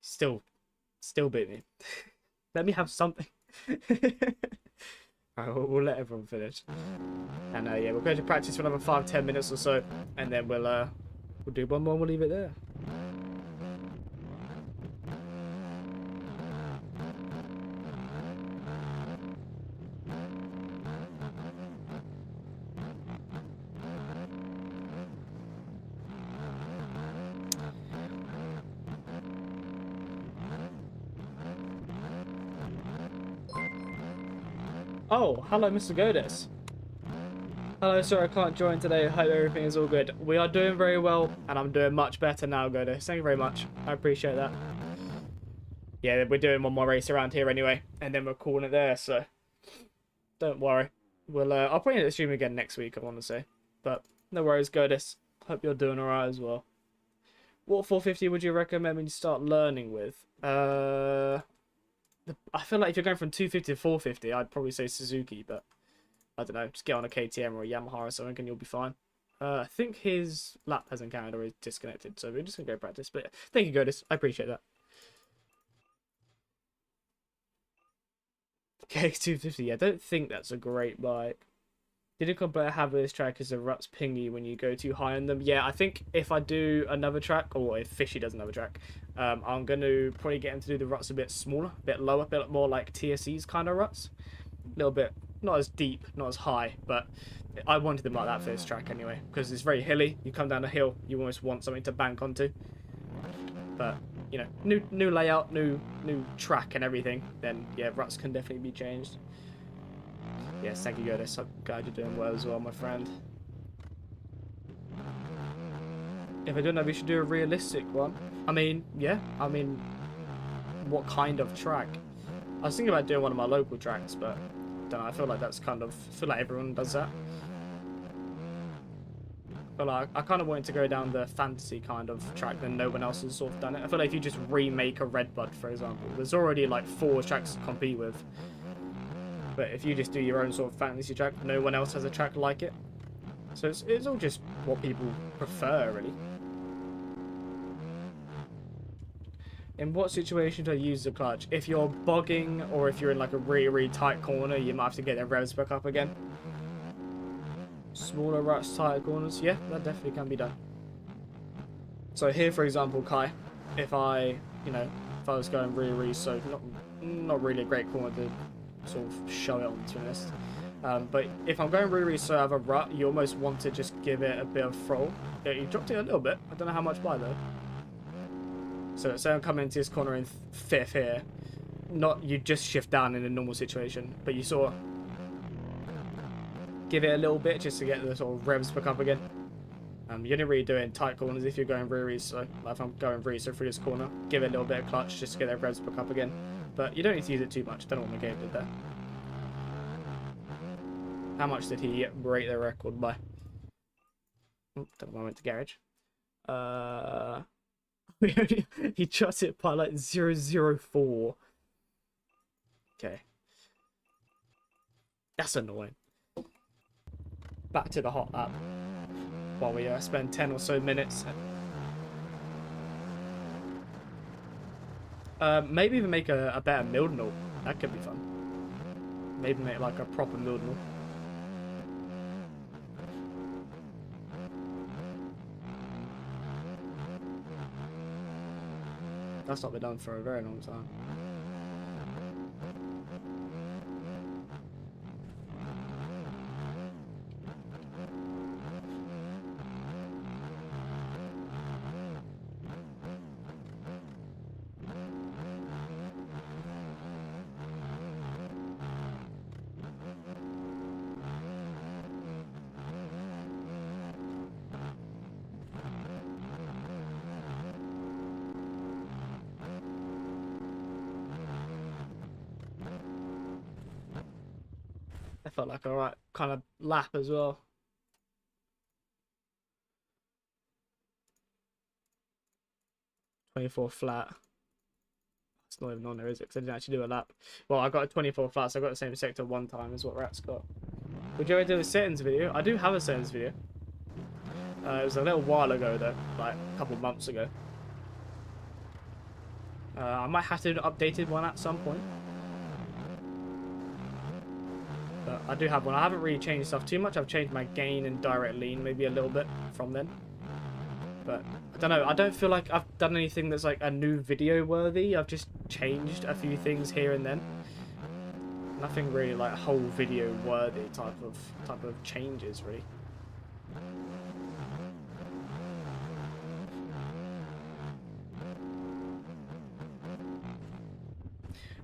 Still beat me. Let me have something. Alright, we'll let everyone finish. And yeah, we'll go to practice for another 5-10 minutes or so, and then we'll do one more and we'll leave it there. Oh, hello, Mr. Godis. Hello, sir. I can't join today. Hope everything is all good. We are doing very well, and I'm doing much better now, Godis. Thank you very much. I appreciate that. Yeah, we're doing one more race around here anyway, and then we're calling it there, so don't worry. We'll I'll put in the stream again next week, I want to say. But no worries, Godis. Hope you're doing alright as well. What 450 would you recommend me to start learning with? I feel like if you're going from 250 to 450, I'd probably say Suzuki, but I don't know. Just get on a KTM or a Yamaha or something and you'll be fine. I think his lap hasn't counted or is disconnected, so we're just going to go practice. But thank you, Godis. I appreciate that. KX250, yeah, I don't think that's a great bike. Didn't compare have this track as the ruts pingy when you go too high on them. Yeah, I think if I do another track, or if Fishy does another track, I'm going to probably get him to do the ruts a bit smaller, a bit lower, a bit more like TSE's kind of ruts. A little bit, not as deep, not as high, but I wanted them like that for this track anyway, because it's very hilly. You come down a hill, you almost want something to bank onto. But, you know, new layout, new track and everything, then yeah, ruts can definitely be changed. Yes, thank you, Godis. I'm glad you're doing well as well, my friend. If I don't know, we should do a realistic one. I mean, yeah. I mean, what kind of track? I was thinking about doing one of my local tracks, but don't know. I feel like that's kind of. I feel like everyone does that. But like, I kind of wanted to go down the fantasy kind of track, then no one else has sort of done it. I feel like if you just remake a Redbud, for example, there's already like 4 tracks to compete with. But if you just do your own sort of fantasy track, no one else has a track like it. So it's all just what people prefer, really. In what situation do I use the clutch? If you're bogging or if you're in like a really tight corner, you might have to get the revs back up again. Smaller ruts, tighter corners, yeah, that definitely can be done. So here, for example, Kai, if I was going really so not really a great corner to sort of show it on, to be honest. But if I'm going really slow out of a rut, you almost want to just give it a bit of throttle. Yeah, you dropped it a little bit. I don't know how much by though. So say I'm coming into this corner in 5th here. Not you just shift down in a normal situation, but you sort of give it a little bit just to get the sort of revs back up again. You're only really doing tight corners if you're going really slow. Like if I'm going really slow through this corner, give it a little bit of clutch just to get the revs back up again. But you don't need to use it too much. I don't know what my game did there. How much did he break the record by? Oh, don't know, I went to garage. He shot it by like 0.004. Okay. That's annoying. Back to the hot lap. While we spend 10 or so minutes. Maybe even make a better Mildinal. That could be fun. Maybe make like a proper Mildinal. That's not been done for a very long time. That felt like a right kind of lap as well. .24 flat. It's not even on there, is it? Because I didn't actually do a lap. Well, I got a 24 flat, so I got the same sector one time as what Rat's got. Would you ever do a settings video? I do have a settings video. It was a little while ago, though, like a couple months ago. I might have to do an updated one at some point. But I do have one. I haven't really changed stuff too much. I've changed my gain and direct lean maybe a little bit from then. But I don't know. I don't feel like I've done anything that's like a new video worthy. I've just changed a few things here and then. Nothing really like whole video worthy type of changes really.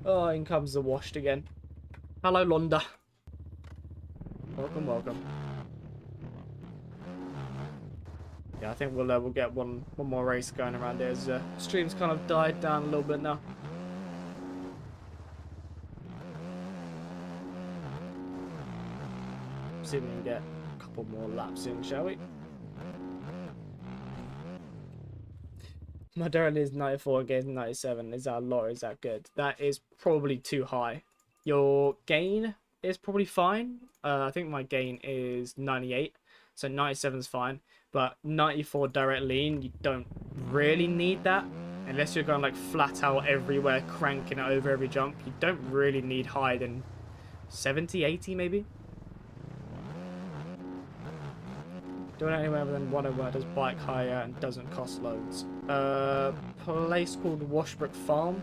Oh, in comes the washed again. Hello, Londa. Welcome, welcome. Yeah, I think we'll get one more race going around here. As stream's kind of died down a little bit now. See if we can get a couple more laps in, shall we? My Darren is 94 against 97. Is that a lot or is that good? That is probably too high. Your gain is probably fine. I think my gain is 98. So 97 is fine. But 94 direct lean, you don't really need that. Unless you're going like flat out everywhere, cranking it over every jump. You don't really need higher than 70, 80 maybe. Doing it anywhere other than one where it does bike hire and doesn't cost loads. Place called Washbrook Farm.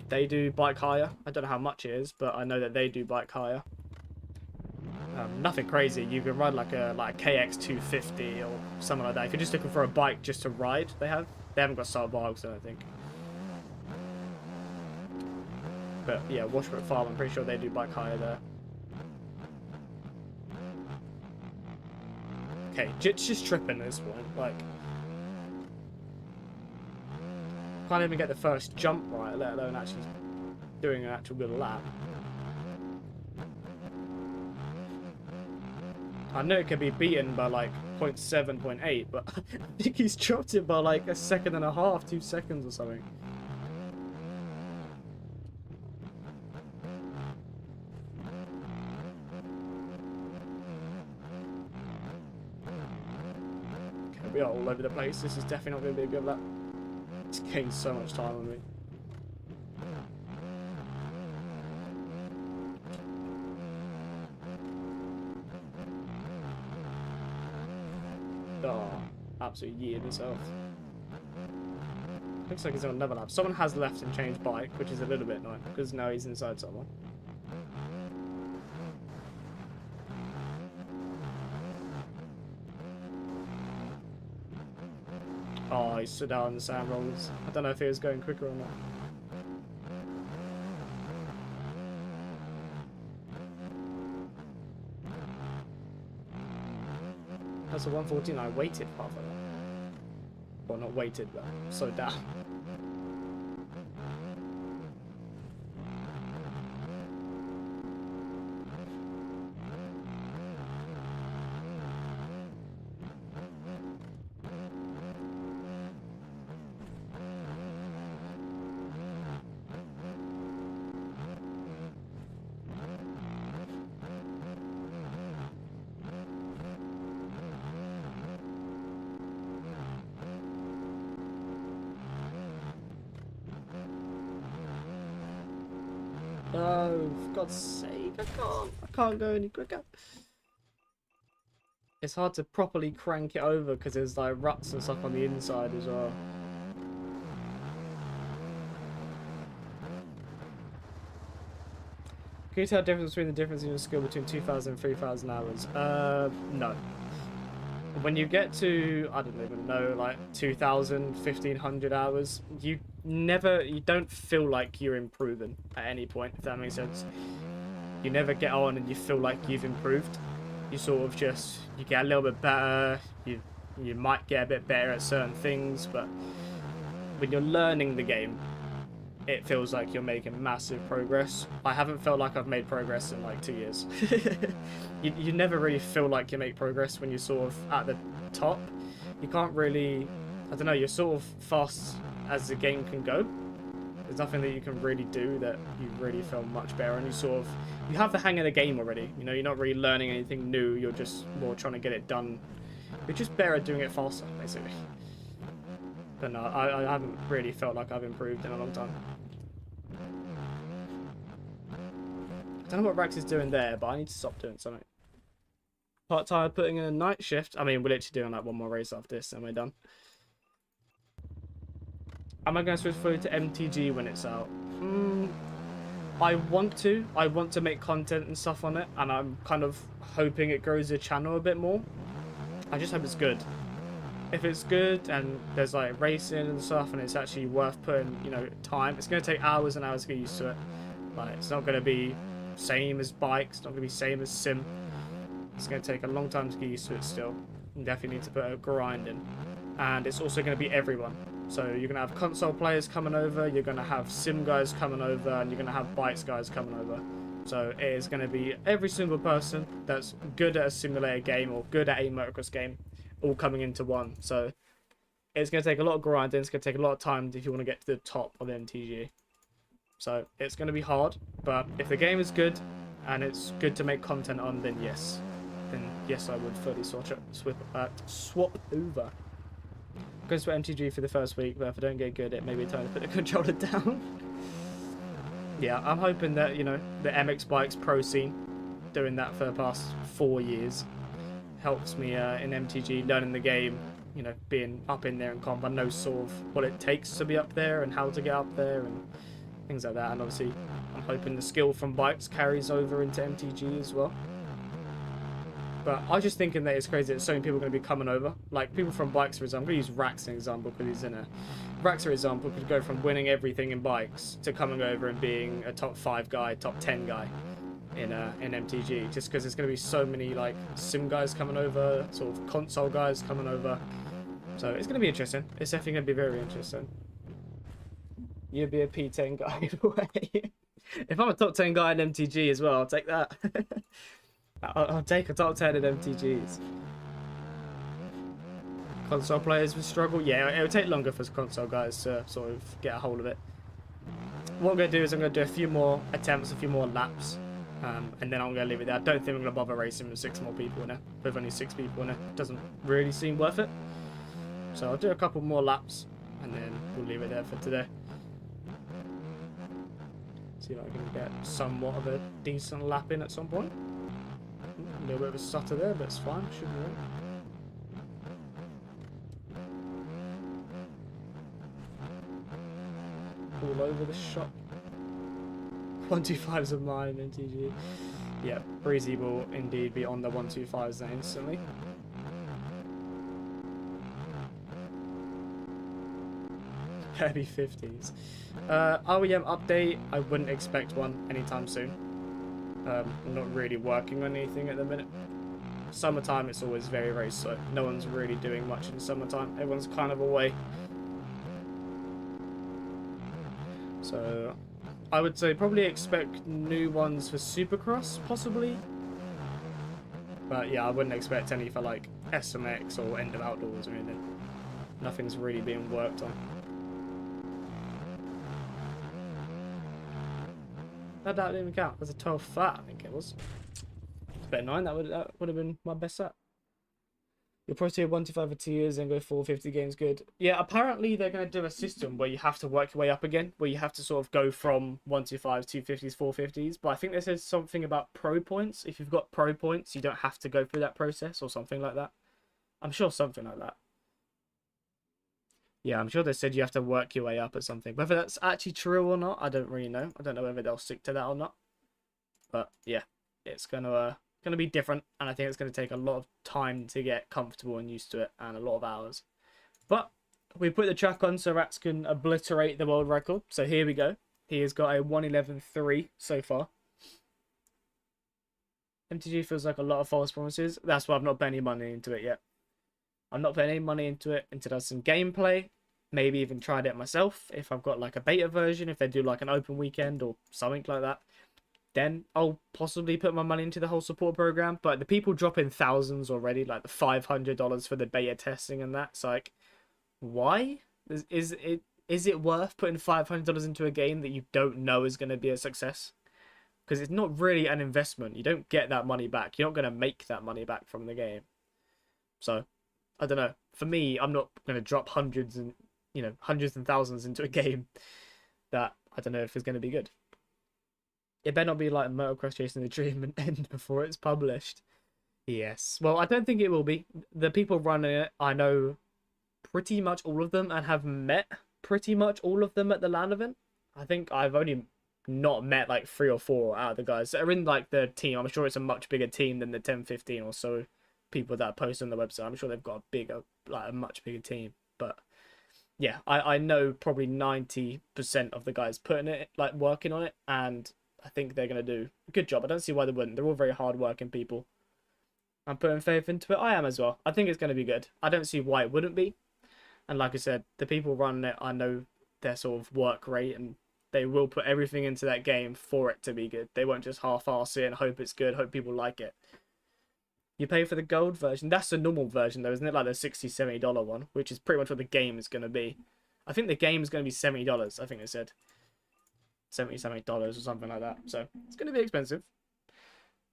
They do bike hire. I don't know how much it is, but I know that they do bike hire. Nothing crazy. You can ride like a KX 250 or something like that. If you're just looking for a bike just to ride, they haven't got salt bikes, I don't think. But yeah, Washbrook Farm. I'm pretty sure they do bike hire there. Okay, just tripping at this point. Like, can't even get the first jump right, let alone actually doing an actual good lap. I know it can be beaten by like 0.7, 0.8, but I think he's dropped it by like a second and a half, 2 seconds or something. Okay, we are all over the place. This is definitely not going to be a good lap. It's gained so much time on me. Oh, absolutely yeeted himself. Looks like he's on another lap. Someone has left and changed bike, which is a little bit annoying, because now he's inside someone. Oh, he stood out on the sand rolls. I don't know if he was going quicker or not. That's a 114. I waited half of that. Well, not waited, but slowed down. No, for God's sake, I can't go any quicker. It's hard to properly crank it over because there's like ruts and stuff on the inside as well. Can you tell the difference between the difference in your skill between 2,000 and 3,000 hours? No. When you get to, I don't even know, like 2,000, 1,500 hours, you don't feel like you're improving at any point, if that makes sense. You never get on and you feel like you've improved. You sort of just, you get a little bit better, you might get a bit better at certain things, but when you're learning the game, it feels like you're making massive progress. I haven't felt like I've made progress in like 2 years. You never really feel like you make progress when you're sort of at the top. You can't really, I don't know, you're sort of fast as the game can go. There's nothing that you can really do that you really feel much better, and you have the hang of the game already. You know, you're not really learning anything new, you're just more trying to get it done. You're just better at doing it faster, basically. But no, I haven't really felt like I've improved in a long time. I don't know what Rax is doing there, but I need to stop doing something. Part-time putting in a night shift. I mean, we're literally doing like one more race after this and we're done. Am I going to switch fully to MTG when it's out? I want to. I want to make content and stuff on it, and I'm kind of hoping it grows the channel a bit more. I just hope it's good. If it's good and there's like racing and stuff and it's actually worth putting, you know, time, it's going to take hours and hours to get used to it. Like, it's not going to be same as bikes, it's not going to be same as sim. It's going to take a long time to get used to it still. You definitely need to put a grind in. And it's also going to be everyone. So you're going to have console players coming over, you're going to have sim guys coming over, and you're going to have bikes guys coming over. So it is going to be every single person that's good at a simulator game or good at a motocross game all coming into one. So it's going to take a lot of grinding, it's going to take a lot of time if you want to get to the top of MTG. So it's going to be hard, but if the game is good and it's good to make content on, then yes. Then yes, I would fully swap over. Goes for MTG for the first week, but if I don't get good, it may be time to put the controller down. Yeah, I'm hoping that, you know, the MX Bikes pro scene, doing that for the past 4 years, helps me in MTG, learning the game, you know, being up in there in comp. I know sort of what it takes to be up there and how to get up there and things like that. And obviously, I'm hoping the skill from bikes carries over into MTG as well. But I was just thinking that it's crazy that so many people are going to be coming over. Like, people from bikes, for example. I'm going to use Rax as an example because he's in a... Rax, for example, could go from winning everything in bikes to coming over and being a top 5 guy, top 10 guy in MTG. Just because there's going to be so many, like, sim guys coming over, sort of console guys coming over. So it's going to be interesting. It's definitely going to be very interesting. You'd be a P10 guy either way. If I'm a top 10 guy in MTG as well, I'll take that. I'll take a top 10 in MTGs. Console players would struggle. Yeah, it would take longer for console guys to sort of get a hold of it. What I'm going to do is I'm going to do a few more attempts, a few more laps, and then I'm going to leave it there. I don't think I'm going to bother racing with 6 more people in it. With only 6 people in it, doesn't really seem worth it. So I'll do a couple more laps, and then we'll leave it there for today. See if I can get somewhat of a decent lap in at some point. A little bit of a stutter there, but it's fine. Should be right. All over the shop. 125s of mine, MTG. Yeah, Breezy will indeed be on the 125s then instantly. Heavy 50s. OEM update, I wouldn't expect one anytime soon. I'm not really working on anything at the minute. Summertime, it's always very, very slow. No one's really doing much in summertime. Everyone's kind of away. So, I would say probably expect new ones for Supercross, possibly. But yeah, I wouldn't expect any for like SMX or End of Outdoors or anything. Nothing's really being worked on. That didn't even count. It was a 12 flat, I think it was. It's better 9. That would have been my best set. You'll probably see a 125 for 2 years and go 450 games good. Yeah, apparently they're going to do a system where you have to work your way up again, where you have to sort of go from 125s, 250s, 450s. But I think they said something about pro points. If you've got pro points, you don't have to go through that process or something like that. I'm sure something like that. Yeah, I'm sure they said you have to work your way up or something. Whether that's actually true or not, I don't really know. I don't know whether they'll stick to that or not. But yeah, it's gonna be different, and I think it's gonna take a lot of time to get comfortable and used to it, and a lot of hours. But we put the track on so Rats can obliterate the world record. So here we go. He has got a 1:11.3 so far. MTG feels like a lot of false promises. That's why I've not put any money into it yet. I'm not putting any money into it until there's some gameplay, maybe even tried it myself if I've got like a beta version, if they do like an open weekend or something like that, then I'll possibly put my money into the whole support program. But the people dropping thousands already, like the $500 for the beta testing and that, it's like, why? Is it worth putting $500 into a game that you don't know is going to be a success? Because it's not really an investment. You don't get that money back. You're not going to make that money back from the game. So, I don't know. For me, I'm not going to drop hundreds and thousands into a game that I don't know if it's going to be good. It better not be like Motocross Chasing the Dream and end before it's published. Yes. Well, I don't think it will be. The people running it, I know pretty much all of them and have met pretty much all of them at the LAN event. I think I've only not met like 3 or 4 out of the guys that are in like the team. I'm sure it's a much bigger team than the 10, 15 or so people that post on the website. I'm sure they've got a much bigger team. But yeah, I know probably 90% of the guys putting it, like working on it, and I think they're going to do a good job. I don't see why they wouldn't. They're all very hard-working people. I'm putting faith into it. I am as well. I think it's going to be good. I don't see why it wouldn't be. And like I said, the people running it, I know their sort of work rate, and they will put everything into that game for it to be good. They won't just half-ass it and hope it's good, hope people like it. You pay for the gold version. That's the normal version, though, isn't it? Like the $60, $70 one, which is pretty much what the game is going to be. I think the game is going to be $70, I think they said. $70 or something like that. So it's going to be expensive,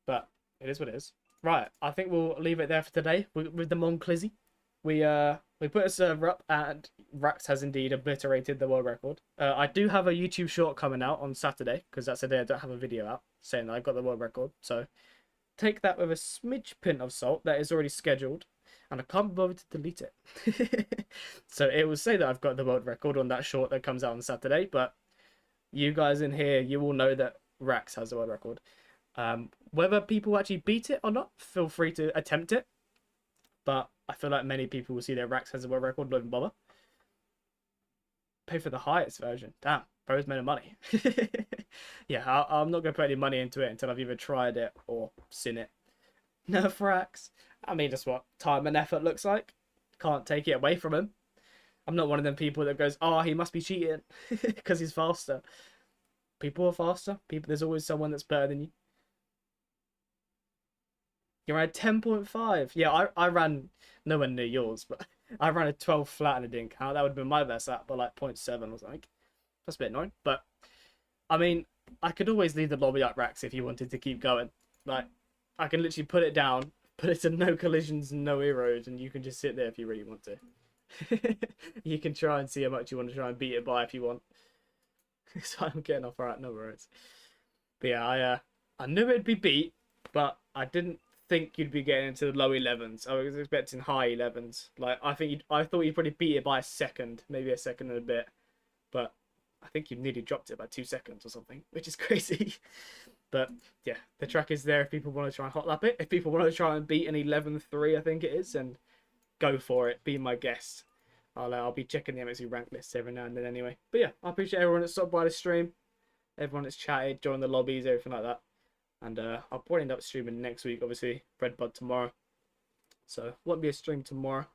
but it is what it is. Right, I think we'll leave it there for today with the Monclizzy. We put a server up, and Rax has indeed obliterated the world record. I do have a YouTube short coming out on Saturday, because that's the day I don't have a video out saying that I got the world record. So take that with a smidge pint of salt. That is already scheduled, and I can't bother to delete it. So it will say that I've got the world record on that short that comes out on Saturday, but you guys in here, you all know that Rax has the world record. Whether people actually beat it or not, feel free to attempt it. But I feel like many people will see that Rax has a world record, don't even bother. Pay for the highest version. Damn, bro's made of money. Yeah, I'm not going to put any money into it until I've either tried it or seen it. Nerf Rax. I mean, that's what time and effort looks like. Can't take it away from him. I'm not one of them people that goes, oh, he must be cheating because he's faster. People are faster. There's always someone that's better than you. You ran a 10.5. Yeah, I ran nowhere near yours, but I ran a 12 flat and it didn't count. That would have been my best lap by like 0.7 or something. That's a bit annoying. But, I mean, I could always leave the lobby up, Rax, if you wanted to keep going. Like, I can literally put it down, put it to no collisions, no heroes, and you can just sit there if you really want to. You can try and see how much you want to try and beat it by if you want. So I'm getting off, right, no worries. But yeah, I knew it'd be beat, but I didn't think you'd be getting into the low 11s. I was expecting high 11s. Like I thought you'd probably beat it by a second, maybe a second and a bit, but I think you nearly dropped it by 2 seconds or something, which is crazy. But yeah, the track is there if people want to try and hot lap it. If people want to try and beat an 11.3, I think it is, and go for it. Be my guest. I'll be checking the MXC rank list every now and then anyway. But yeah, I appreciate everyone that stopped by the stream, everyone that's chatted, joined the lobbies, everything like that. And I'll probably end up streaming next week, obviously. Redbud tomorrow. So won't be a stream tomorrow.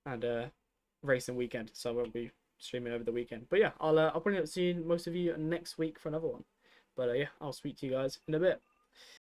And racing weekend. So I won't be streaming over the weekend. But yeah, I'll probably end up seeing most of you next week for another one. But yeah, I'll speak to you guys in a bit.